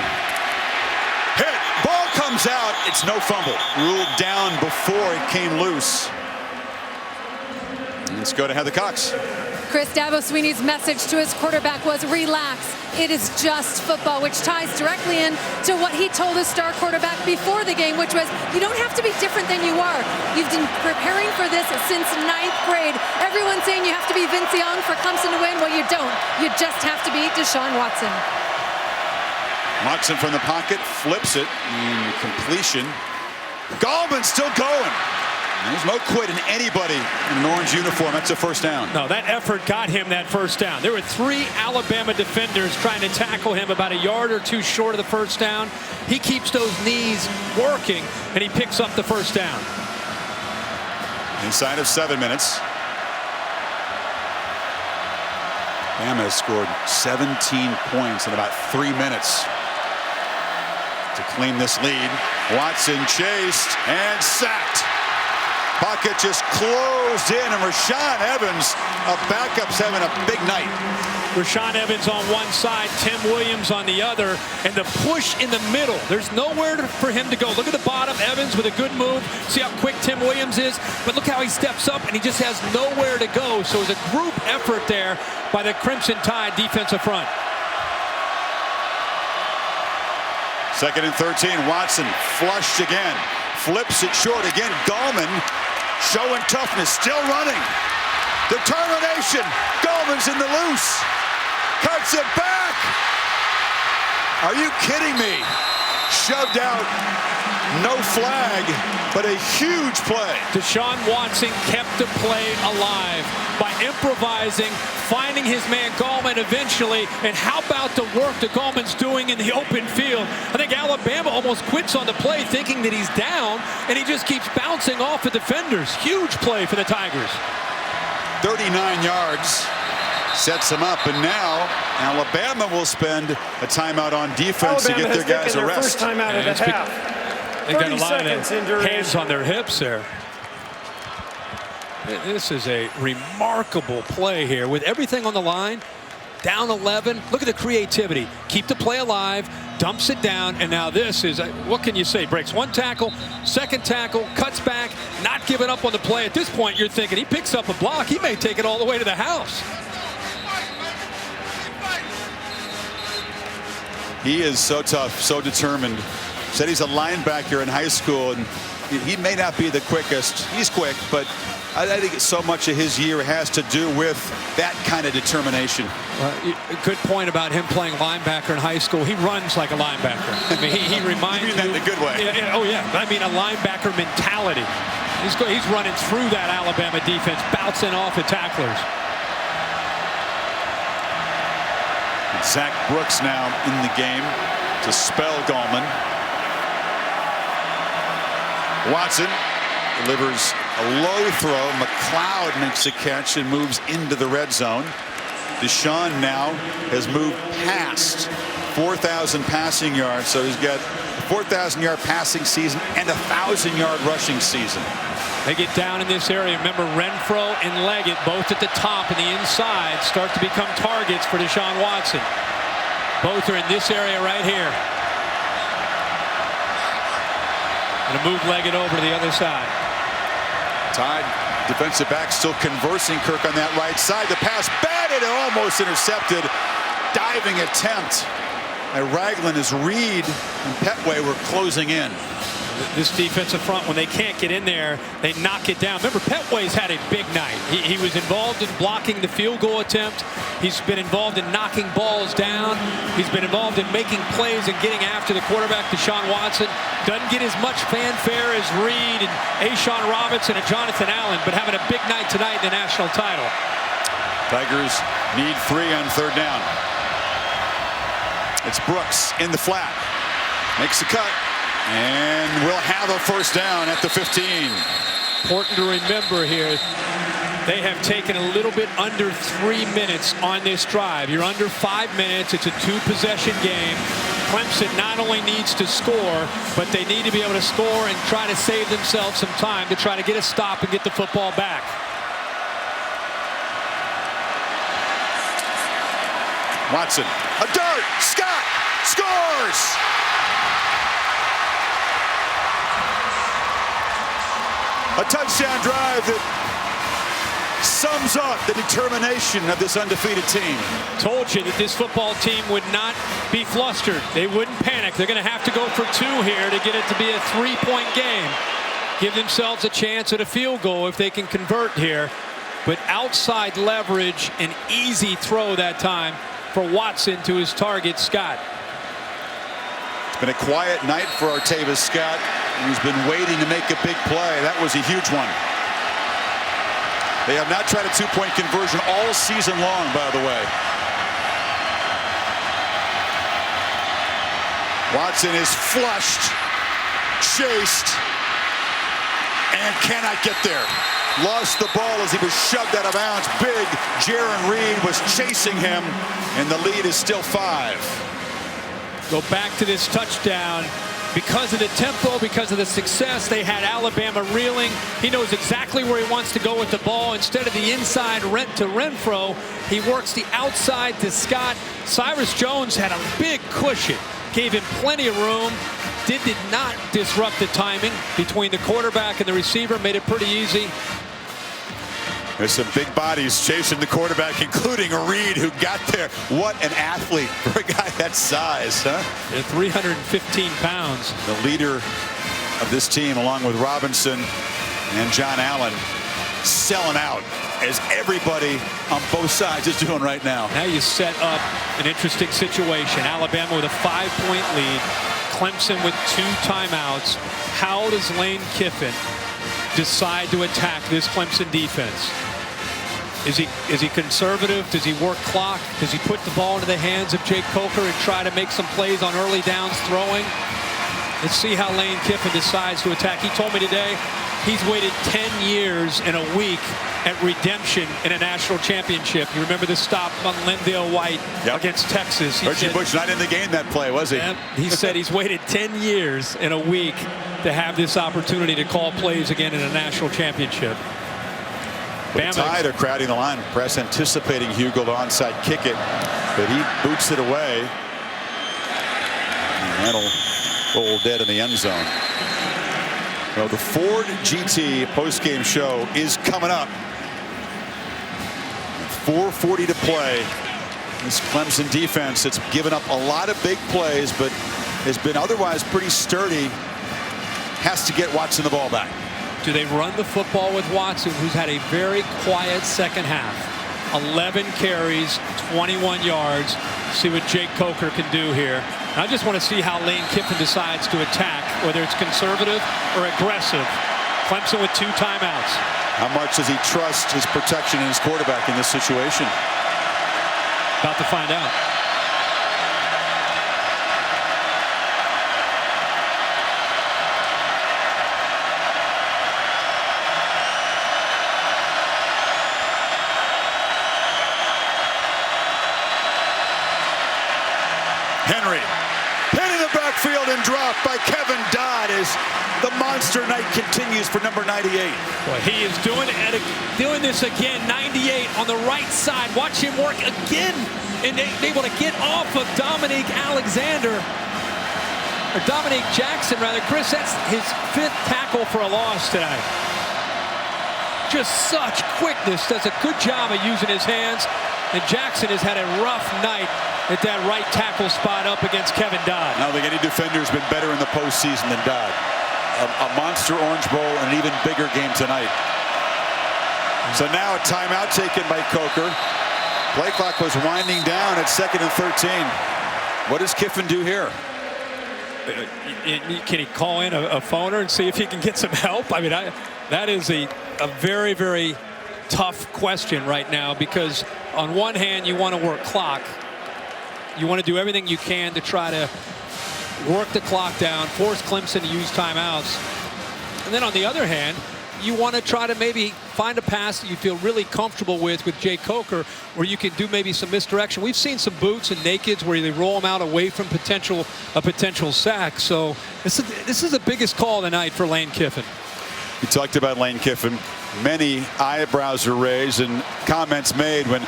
hit, ball comes out, it's no fumble. Ruled down before it came loose. Let's go to Heather Cox. Chris, Dabo Swinney's message to his quarterback was relax. It is just football, which ties directly in to what he told his star quarterback before the game, which was you don't have to be different than you are. You've been preparing for this since 9th grade. Everyone's saying you have to be Vince Young for Clemson to win. Well, you don't. You just have to be Deshaun Watson. Watson from the pocket, flips it, completion. Gallman's still going. There's no quit in anybody in an orange uniform. That's a first down. No, that effort got him that first down. There were 3 Alabama defenders trying to tackle him about a yard or 2 short of the first down. He keeps those knees working, and he picks up the first down. Inside of 7 minutes. Bama has scored 17 points in about 3 minutes to claim this lead. Watson chased and sacked. Pocket just closed in, and Rashaan Evans, a backup's having a big night. Rashaan Evans on one side, Tim Williams on the other, and the push in the middle. There's nowhere for him to go. Look at the bottom, Evans with a good move. See how quick Tim Williams is, but look how he steps up, and he just has nowhere to go. So it's a group effort there by the Crimson Tide defensive front. 2nd and 13, Watson flushed again. Flips it short again. Gallman showing toughness, still running. Determination. Gallman's in the loose. Cuts it back. Are you kidding me? Shoved out. No flag, but a huge play. Deshaun Watson kept the play alive by improvising, finding his man Gallman eventually, and how about the work that Gallman's doing in the open field? I think Alabama almost quits on the play thinking that he's down, and he just keeps bouncing off the defenders. Huge play for the Tigers. 39 yards. Sets him up, and now Alabama will spend a timeout on defense to get their guys a rest. First time out of the half. They got a lot of hands on their hips there. This is a remarkable play here with everything on the line. Down 11. Look at the creativity. Keep the play alive. dumps it down, and now this is, what can you say? Breaks one tackle, second tackle, cuts back, not giving up on the play. At this point, you're thinking he picks up a block. He may take it all the way to the house. He is so tough, so determined. Said he's a linebacker in high school, and he may not be the quickest. He's quick, but I think so much of his year has to do with that kind of determination. Good point about him playing linebacker in high school. He runs like a linebacker. I mean, he reminds you. In a good way. Oh, yeah. I mean, a linebacker mentality. He's running through that Alabama defense, bouncing off the tacklers. Zach Brooks now in the game to spell Gallman. Watson delivers a low throw. McLeod makes a catch and moves into the red zone. Deshaun now has moved past 4,000 passing yards, so he's got a 4,000-yard passing season and a 1,000-yard rushing season. They get down in this area. Remember, Renfro and Leggett, both at the top and the inside, start to become targets for Deshaun Watson. Both are in this area right here. Going to move Leggett over to the other side. Tide defensive back still conversing Kirk on that right side. The pass batted and almost intercepted. Diving attempt by Ragland as Reed and Petway were closing in. This defensive front, when they can't get in there, they knock it down. Remember, Petway's had a big night. He was involved in blocking the field goal attempt. He's been involved in knocking balls down. He's been involved in making plays and getting after the quarterback, Deshaun Watson. Doesn't get as much fanfare as Reed and Ashawn Robinson and Jonathan Allen, but having a big night tonight in the national title. Tigers need 3 on third down. It's Brooks in the flat. Makes the cut. And we'll have a first down at the 15. Important to remember here, they have taken a little bit under 3 minutes on this drive. You're under 5 minutes. It's a 2-possession game. Clemson not only needs to score, but they need to be able to score and try to save themselves some time to try to get a stop and get the football back. Watson, a dart, Scott scores! A touchdown drive that sums up the determination of this undefeated team. Told you that this football team would not be flustered. They wouldn't panic. They're going to have to go for 2 here to get it to be a 3-point game. Give themselves a chance at a field goal if they can convert here. But outside leverage, an easy throw that time for Watson to his target, Scott. It's been a quiet night for Artavis Scott, who's been waiting to make a big play. That was a huge one. They have not tried a 2-point conversion all season long, by the way. Watson is flushed, chased, and cannot get there. Lost the ball as he was shoved out of bounds. Big Jaron Reed was chasing him, and the lead is still 5. Go back to this touchdown. Because of the tempo, because of the success, they had Alabama reeling. He knows exactly where he wants to go with the ball. Instead of the inside to Renfro, he works the outside to Scott. Cyrus Jones had a big cushion, gave him plenty of room. Did not disrupt the timing between the quarterback and the receiver, made it pretty easy. There's some big bodies chasing the quarterback, including a Reed who got there. What an athlete for a guy that size, huh? They're 315 pounds. The leader of this team, along with Robinson and John Allen, selling out, as everybody on both sides is doing right now. Now you set up an interesting situation. Alabama with a 5-point lead. Clemson with 2 timeouts. How does Lane Kiffin decide to attack this Clemson defense? Is he conservative? Does he work clock? Does he put the ball into the hands of Jake Coker and try to make some plays on early downs throwing? Let's see how Lane Kiffin decides to attack. He told me today he's waited 10 years and a week at redemption in a national championship. You remember the stop on Lindale White against Texas. Reggie Bush not in the game that play, was he? He said he's waited 10 years and a week to have this opportunity to call plays again in a national championship. The Tide are crowding the line. Press anticipating Hugel to onside kick it, but he boots it away. That'll roll dead in the end zone. Well, the Ford GT postgame show is coming up. 4:40 to play. This Clemson defense that's given up a lot of big plays, but has been otherwise pretty sturdy, has to get Watson the ball back. Do they run the football with Watson, who's had a very quiet second half? 11 carries, 21 yards. See what Jake Coker can do here. I just want to see how Lane Kiffin decides to attack, whether it's conservative or aggressive. Clemson with 2 timeouts. How much does he trust his protection and his quarterback in this situation? About to find out. Henry hit in the backfield and dropped by Kevin Dodd as the monster night continues for number 98. Well, he is doing this again. 98 on the right side. Watch him work again and able to get off of Dominique Alexander. Or Dominique Jackson, rather. Chris, that's his 5th tackle for a loss tonight. Just such quickness. Does a good job of using his hands. And Jackson has had a rough night at that right tackle spot up against Kevin Dodd. I don't think any defender has been better in the postseason than Dodd. A monster Orange Bowl and an even bigger game tonight. So now a timeout taken by Coker. Play clock was winding down at 2nd and 13. What does Kiffin do here? Can he call in a phoner and see if he can get some help? I mean, that is a very, very tough question right now, because on one hand you want to work clock. You want to do everything you can to try to work the clock down, force Clemson to use timeouts. And then on the other hand, you want to try to maybe find a pass that you feel really comfortable with Jake Coker, where you can do maybe some misdirection. We've seen some boots and nakeds where they roll them out away from a potential sack. So this is the biggest call tonight for Lane Kiffin. You talked about Lane Kiffin. Many eyebrows were raised and comments made when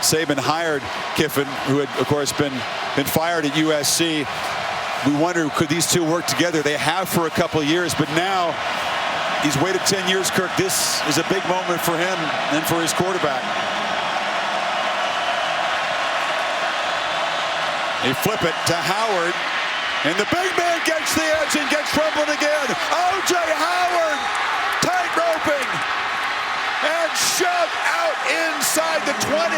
Saban hired Kiffin, who had, of course, been fired at USC. We wonder, could these two work together? They have for a couple of years, but now he's waited 10 years, Kirk. This is a big moment for him and for his quarterback. They flip it to Howard, and the big man gets the edge and gets troubled again. O.J. Howard tight roping and shoved out inside the 20.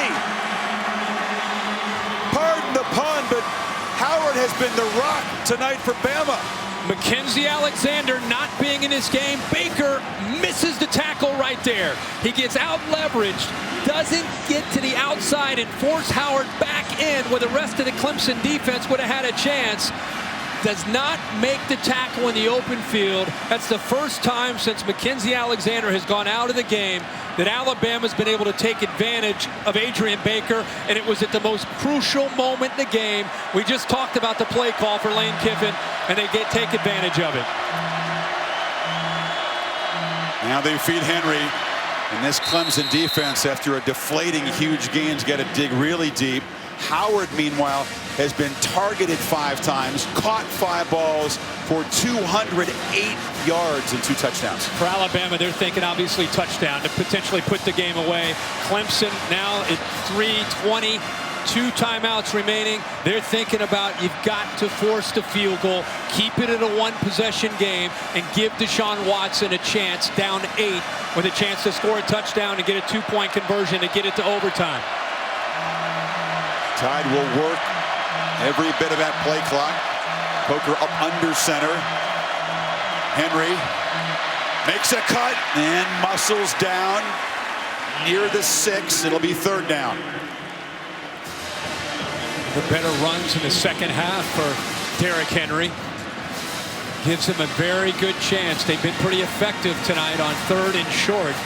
Pardon the pun, but Howard has been the rock tonight for Bama. Mackenzie Alexander not being in his game. Baker misses the tackle right there. He gets out leveraged, doesn't get to the outside and force Howard back in where the rest of the Clemson defense would have had a chance. Does not make the tackle in the open field. That's the first time since Mackenzie Alexander has gone out of the game that Alabama's been able to take advantage of Adrian Baker, and it was at the most crucial moment in the game. We just talked about the play call for Lane Kiffin, and they take advantage of it. Now they feed Henry, and this Clemson defense, after a deflating huge gains, got to dig really deep. Howard, meanwhile, has been targeted 5 times, caught 5 balls for 208 yards and 2 touchdowns. For Alabama, they're thinking obviously touchdown to potentially put the game away. Clemson now at 3:20, 2 timeouts remaining. They're thinking about, you've got to force the field goal, keep it at a 1-possession game, and give Deshaun Watson a chance, down 8, with a chance to score a touchdown and get a 2-point conversion to get it to overtime. Tide will work every bit of that play clock. Coker up under center. Henry makes a cut and muscles down near the 6. It'll be 3rd down. The better runs in the second half for Derrick Henry. Gives him a very good chance. They've been pretty effective tonight on 3rd and short.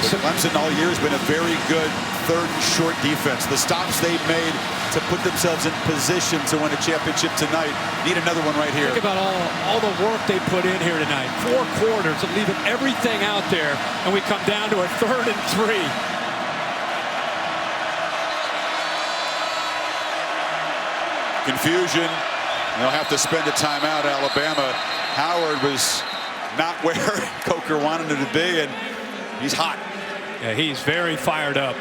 Clemson all year has been a very good 3rd and short defense. The stops they've made to put themselves in position to win a championship tonight. Need another one right here. Think about all the work they put in here tonight. 4 quarters of leaving everything out there, and we come down to a 3rd and 3. confusion. They'll have to spend a timeout. Alabama. Howard was not where Coker wanted him to be, and he's hot. Yeah, he's very fired up.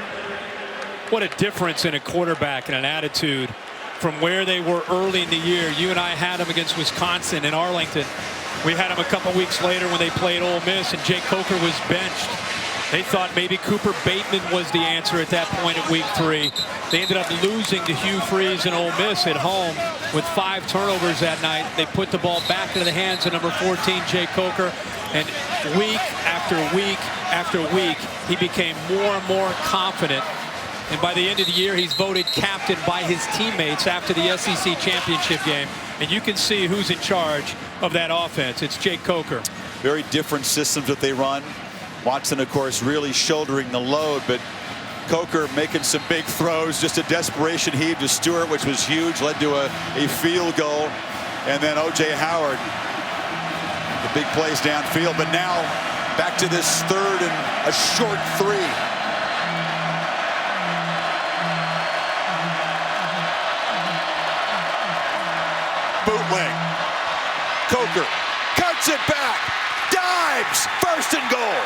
What a difference in a quarterback and an attitude from where they were early in the year. You and I had him against Wisconsin in Arlington. We had him a couple weeks later when they played Ole Miss, and Jake Coker was benched. They thought maybe Cooper Bateman was the answer at that point at week 3. They ended up losing to Hugh Freeze and Ole Miss at home with 5 turnovers that night. They put the ball back into the hands of number 14, Jake Coker. And week after week after week, he became more and more confident. And by the end of the year, he's voted captain by his teammates after the SEC championship game. And you can see who's in charge of that offense. It's Jake Coker. Very different systems that they run. Watson, of course, really shouldering the load, but Coker making some big throws. Just a desperation heave to Stewart, which was huge, led to a field goal. And then O.J. Howard, the big plays downfield. But now back to this 3rd and a short 3. Bootleg. Coker cuts it back. Dives. 1st and goal.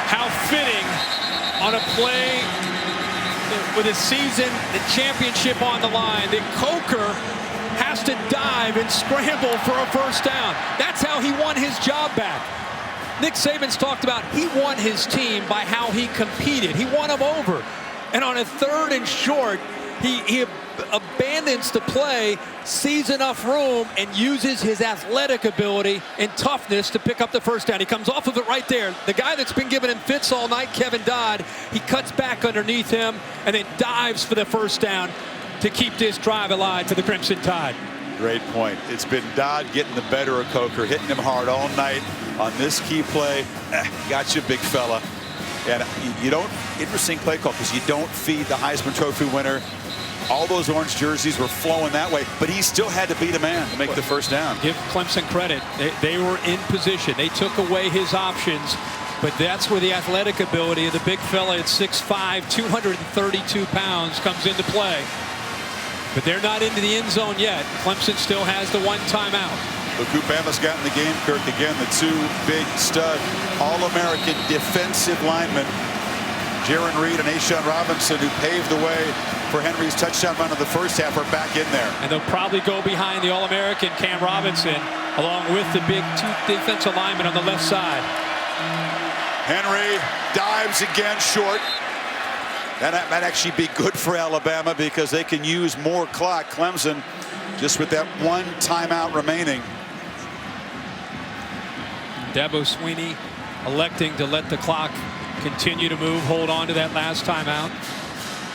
How fitting on a play with a season, the championship on the line, that Coker has to dive and scramble for a 1st down. That's how he won his job back. Nick Saban's talked about he won his team by how he competed. He won them over. And on a 3rd and short, he abandons the play, sees enough room, and uses his athletic ability and toughness to pick up the 1st down. He comes off of it right there. The guy that's been giving him fits all night, Kevin Dodd, he cuts back underneath him and then dives for the 1st down to keep this drive alive for the Crimson Tide. Great point. It's been Dodd getting the better of Coker, hitting him hard all night on this key play. Got you, big fella. And you don't, interesting play call, because you don't feed the Heisman Trophy winner. All those orange jerseys were flowing that way, but he still had to beat a man to make the 1st down. Give Clemson credit. They were in position. They took away his options, but that's where the athletic ability of the big fella at 6'5", 232 pounds comes into play. But they're not into the end zone yet. Clemson still has the 1 timeout. Look who Bama's got in the game, Kirk. Again, the 2 big stud All-American defensive linemen, Jaron Reed and Ashawn Robinson, who paved the way for Henry's touchdown run of the 1st half, are back in there. And they'll probably go behind the All-American Cam Robinson, along with the big 2 defensive linemen on the left side. Henry dives again short. That might actually be good for Alabama because they can use more clock. Clemson just with that 1 timeout remaining. Dabo Swinney electing to let the clock continue to move, hold on to that last timeout.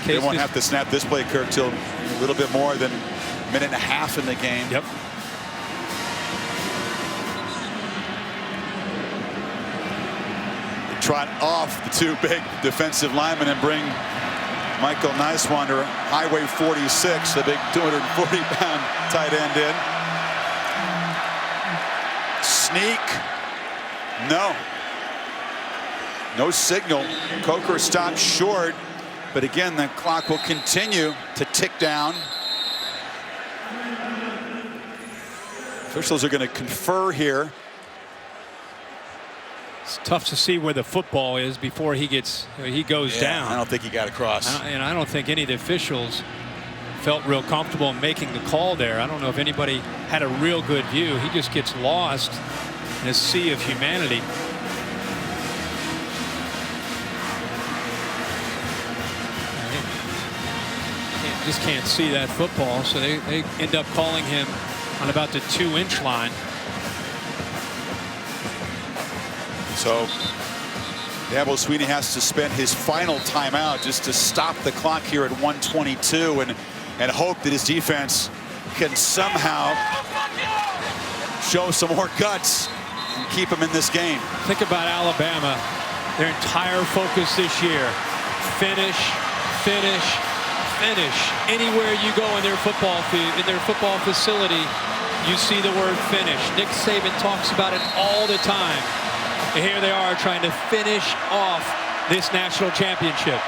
They won't have to snap this play, Kirk, till a little bit more than a minute and a half in the game. Yep. They trot off the 2 big defensive linemen and bring Michael Niswander, Highway 46, the big 240-pound tight end in. Sneak. No. No signal. Coker stopped short. But again, the clock will continue to tick down. Officials are going to confer here. It's tough to see where the football is before he goes down. I don't think he got across. And I don't think any of the officials felt real comfortable in making the call there. I don't know if anybody had a real good view. He just gets lost in a sea of humanity. Just can't see that football, so they end up calling him on about the 2-inch line. So Dabo Swinney has to spend his final timeout just to stop the clock here at 1:22 and hope that his defense can somehow show some more guts and keep him in this game. Think about Alabama. Their entire focus this year: finish, finish, finish. Anywhere you go in their football field, in their football facility, you see the word finish. Nick Saban talks about it all the time. And here they are trying to finish off this national championship.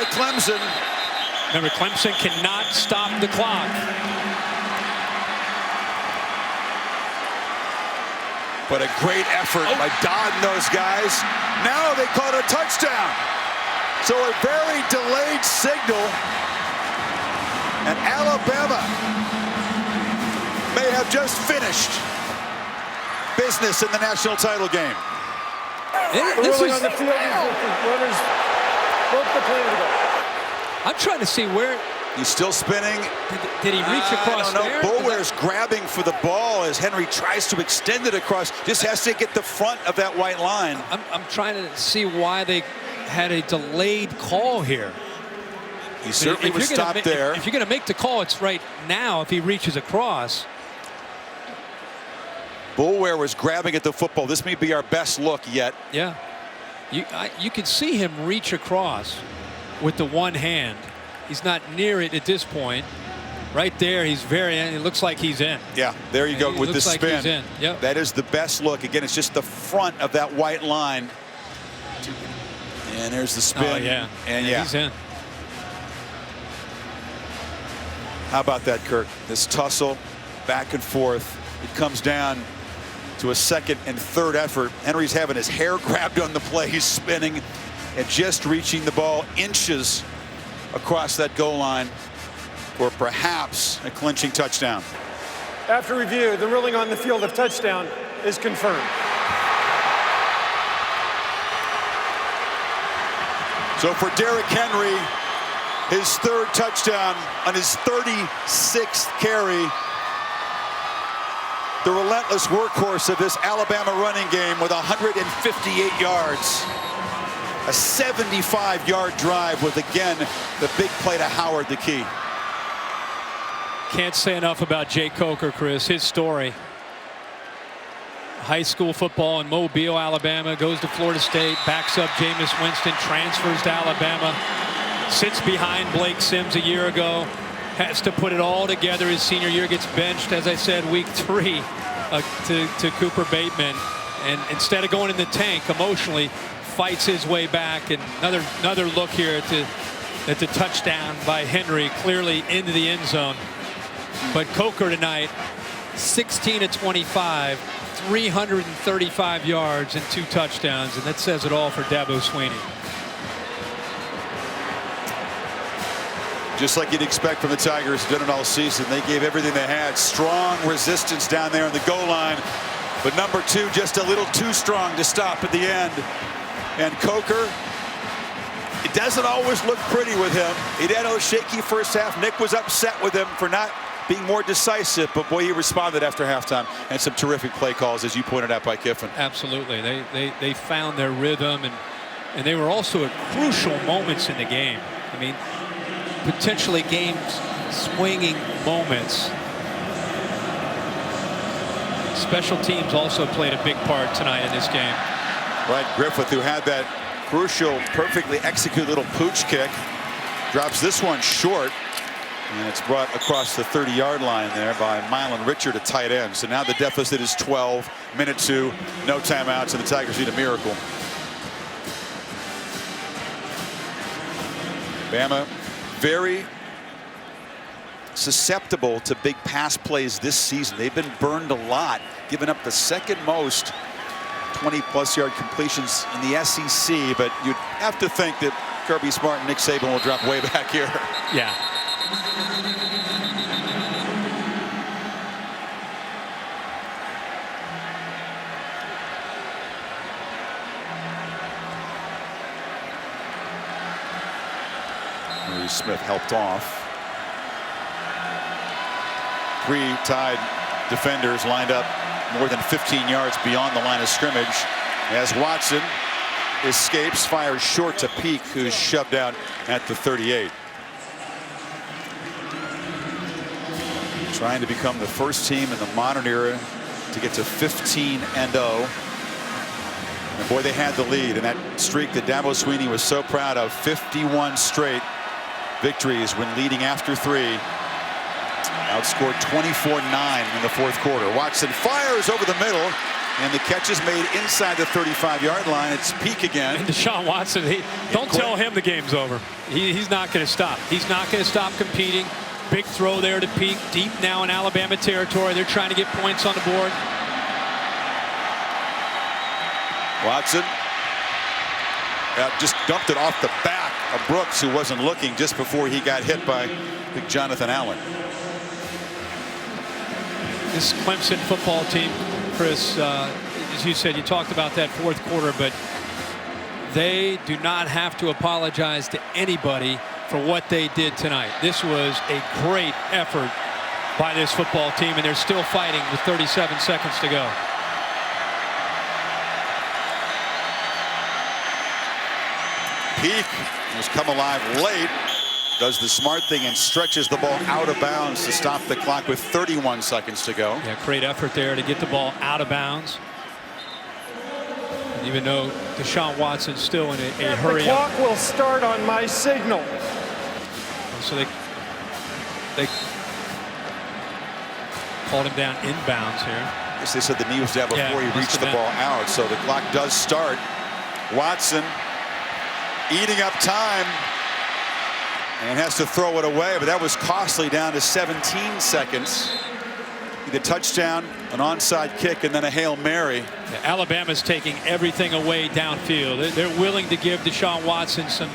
by Clemson. Remember, Clemson cannot stop the clock. But a great effort by Dodd and those guys. Now they call it a touchdown. So a very delayed signal. And Alabama may have just finished business in the national title game. This is on the field. Runners broke the play to the goal. I'm trying to see where. He's still spinning. Did he reach across there? Boulware's grabbing for the ball as Henry tries to extend it across. Just has to get the front of that white line. I'm trying to see why they had a delayed call here. He certainly was stopped there. If you're going to make the call, it's right now if he reaches across. Boulware was grabbing at the football. This may be our best look yet. Yeah. You can see him reach across with the one hand. He's not near it at this point. Right there, he's it looks like he's in. Yeah, there you go with the spin. Like he's in. Yep. That is the best look. Again, it's just the front of that white line. And there's the spin. Oh, yeah. And he's in. How about that, Kirk? This tussle, back and forth. It comes down to a second and third effort. Henry's having his hair grabbed on the play. He's spinning and just reaching the ball inches across that goal line for perhaps a clinching touchdown. After review, the ruling on the field of touchdown is confirmed. So for Derrick Henry, his third touchdown on his 36th carry. The relentless workhorse of this Alabama running game with 158 yards. A 75-yard drive with, again, the big play to Howard, the key. Can't say enough about Jay Coker, Chris. His story. High school football in Mobile, Alabama, goes to Florida State, backs up Jameis Winston, transfers to Alabama, sits behind Blake Sims a year ago, has to put it all together his senior year, gets benched, as I said, week 3 to Cooper Bateman, and instead of going in the tank emotionally, fights his way back. And another look here at the touchdown by Henry, clearly into the end zone. But Coker tonight, 16 of 25, 335 yards and 2 touchdowns, and that says it all for Dabo Swinney. Just like you'd expect from the Tigers, done it all season. They gave everything they had. Strong resistance down there on the goal line, but number 2 just a little too strong to stop at the end. And Coker, it doesn't always look pretty with him. He had a shaky first half. Nick was upset with him for not being more decisive, but boy, he responded after halftime, and some terrific play calls, as you pointed out, by Kiffin. Absolutely. They found their rhythm, and they were also at crucial moments in the game. I mean, potentially game swinging moments. Special teams also played a big part tonight in this game. Right, Griffith, who had that crucial, perfectly executed little pooch kick, drops this one short, and it's brought across the 30-yard line there by Mylan Richard, a tight end. So now the deficit is 12, minute 2, no timeouts, and the Tigers need a miracle. Bama very susceptible to big pass plays this season. They've been burned a lot, giving up the second most 20-plus yard completions in the SEC, but you'd have to think that Kirby Smart and Nick Saban will drop way back here. Yeah. Maurice Smith helped off. 3 tied defenders lined up more than 15 yards beyond the line of scrimmage as Watson escapes, fires short to Peak, who's shoved out at the 38. Trying to become the first team in the modern era to get to 15-0. And boy, they had the lead in that streak that Dabo Swinney was so proud of. 51 straight victories when leading after 3. Outscored 24-9 in the 4th quarter. Watson fires over the middle, And the catch is made inside the 35-yard line. It's Peak again. And Deshaun Watson, don't tell him the game's over. He's not going to stop. He's not going to stop competing. Big throw there to Peak, deep now in Alabama territory. They're trying to get points on the board. Watson just dumped it off the back of Brooks, who wasn't looking, just before he got hit by big Jonathan Allen. This Clemson football team, Chris, as you said, you talked about that fourth quarter, but they do not have to apologize to anybody for what they did tonight. This was a great effort by this football team, and they're still fighting with 37 seconds to go. Peak has come alive late, does the smart thing and stretches the ball out of bounds to stop the clock with 31 seconds to go. Yeah, great effort there to get the ball out of bounds. And even though Deshaun Watson's still in a hurry. The clock will start on my signal. So they called him down inbounds here. I guess they said the knee was down before he reached the ball out. So the clock does start. Watson eating up time and has to throw it away, but that was costly, down to 17 seconds. The touchdown, an onside kick, and then a Hail Mary. Yeah, Alabama's taking everything away downfield. They're willing to give Deshaun Watson some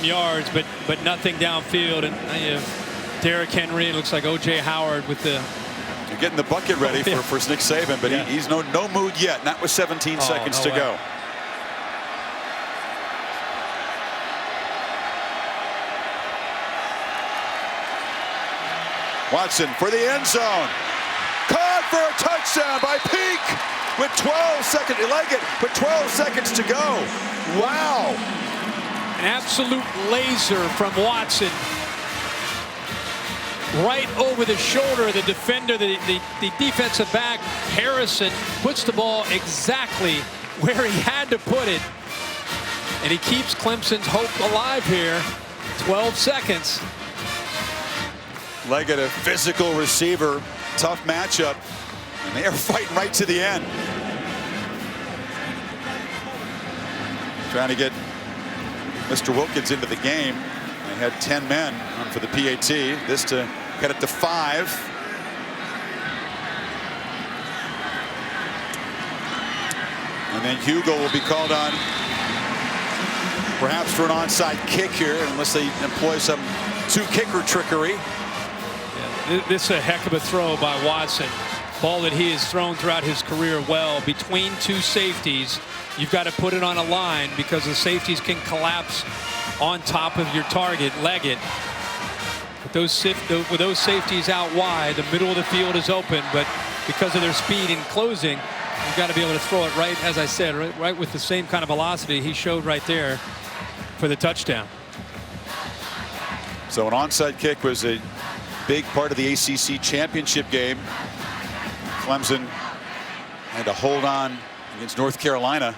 yards, but nothing downfield. And Derrick Henry, it looks like O.J. Howard with the. You're getting the bucket ready for Nick Saban, but he's no mood yet. Not with 17 seconds to go. Watson for the end zone. Caught for a touchdown by Peak with 12 seconds. You like it, but 12 seconds to go. Wow. An absolute laser from Watson. Right over the shoulder of the defender, the defensive back, Harrison, puts the ball exactly where he had to put it. And he keeps Clemson's hope alive here. 12 seconds. Leggett, a physical receiver, tough matchup, and they are fighting right to the end. Trying to get Mr. Wilkins into the game. They had 10 men on for the PAT. This to get it to 5. And then Hugo will be called on, perhaps for an onside kick here, unless they employ some two-kicker trickery. This is a heck of a throw by Watson. Ball that he has thrown throughout his career well. Between two safeties, you've got to put it on a line because the safeties can collapse on top of your target, Leggett. With those safeties out wide, the middle of the field is open, but because of their speed in closing, you've got to be able to throw it right, as I said, right with the same kind of velocity he showed right there for the touchdown. So an onside kick was a big part of the ACC championship game. Clemson had to hold on against North Carolina.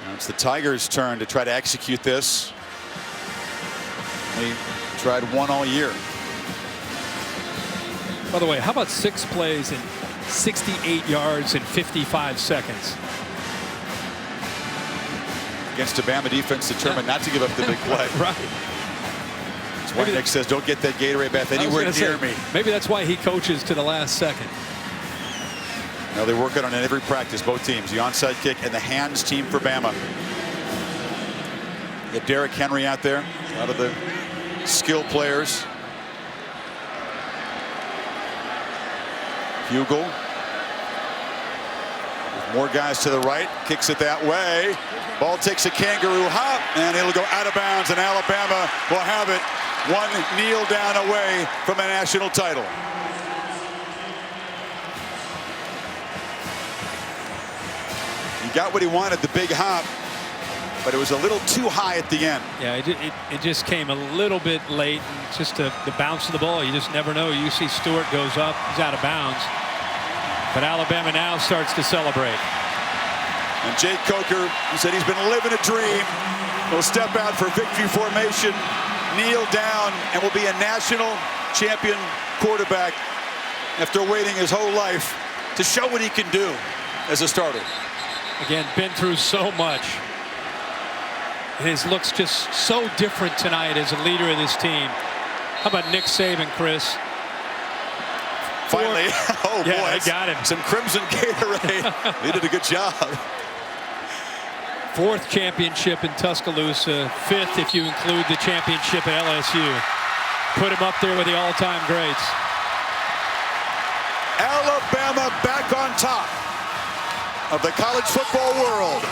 Now it's the Tigers' turn to try to execute this. They tried one all year. By the way, how about 6 plays and 68 yards in 55 seconds? Against a Bama defense determined not to give up the big play. Right. That's why Nick says, don't get that Gatorade bath anywhere near me. Maybe that's why he coaches to the last second. Now they work it on in every practice, both teams. The onside kick and the hands team for Bama. You got Derrick Henry out there, a lot of the skill players. Hugel. With more guys to the right, kicks it that way. Ball takes a kangaroo hop, and it'll go out of bounds, and Alabama will have it one kneel down away from a national title. He got what he wanted, the big hop, but it was a little too high at the end. Yeah, it just came a little bit late. And just the bounce of the ball, you just never know. UC Stewart goes up, he's out of bounds. But Alabama now starts to celebrate. And Jake Coker, he said he's been living a dream. Will step out for victory formation, kneel down, and will be a national champion quarterback after waiting his whole life to show what he can do as a starter. Again, been through so much. His looks just so different tonight as a leader of this team. How about Nick Saban, Chris? Finally, oh yeah, boy, I got him. Some Crimson Gatorade. He did a good job. 4th championship in Tuscaloosa, 5th if you include the championship at LSU. Put him up there with the all-time greats. Alabama back on top of the college football world.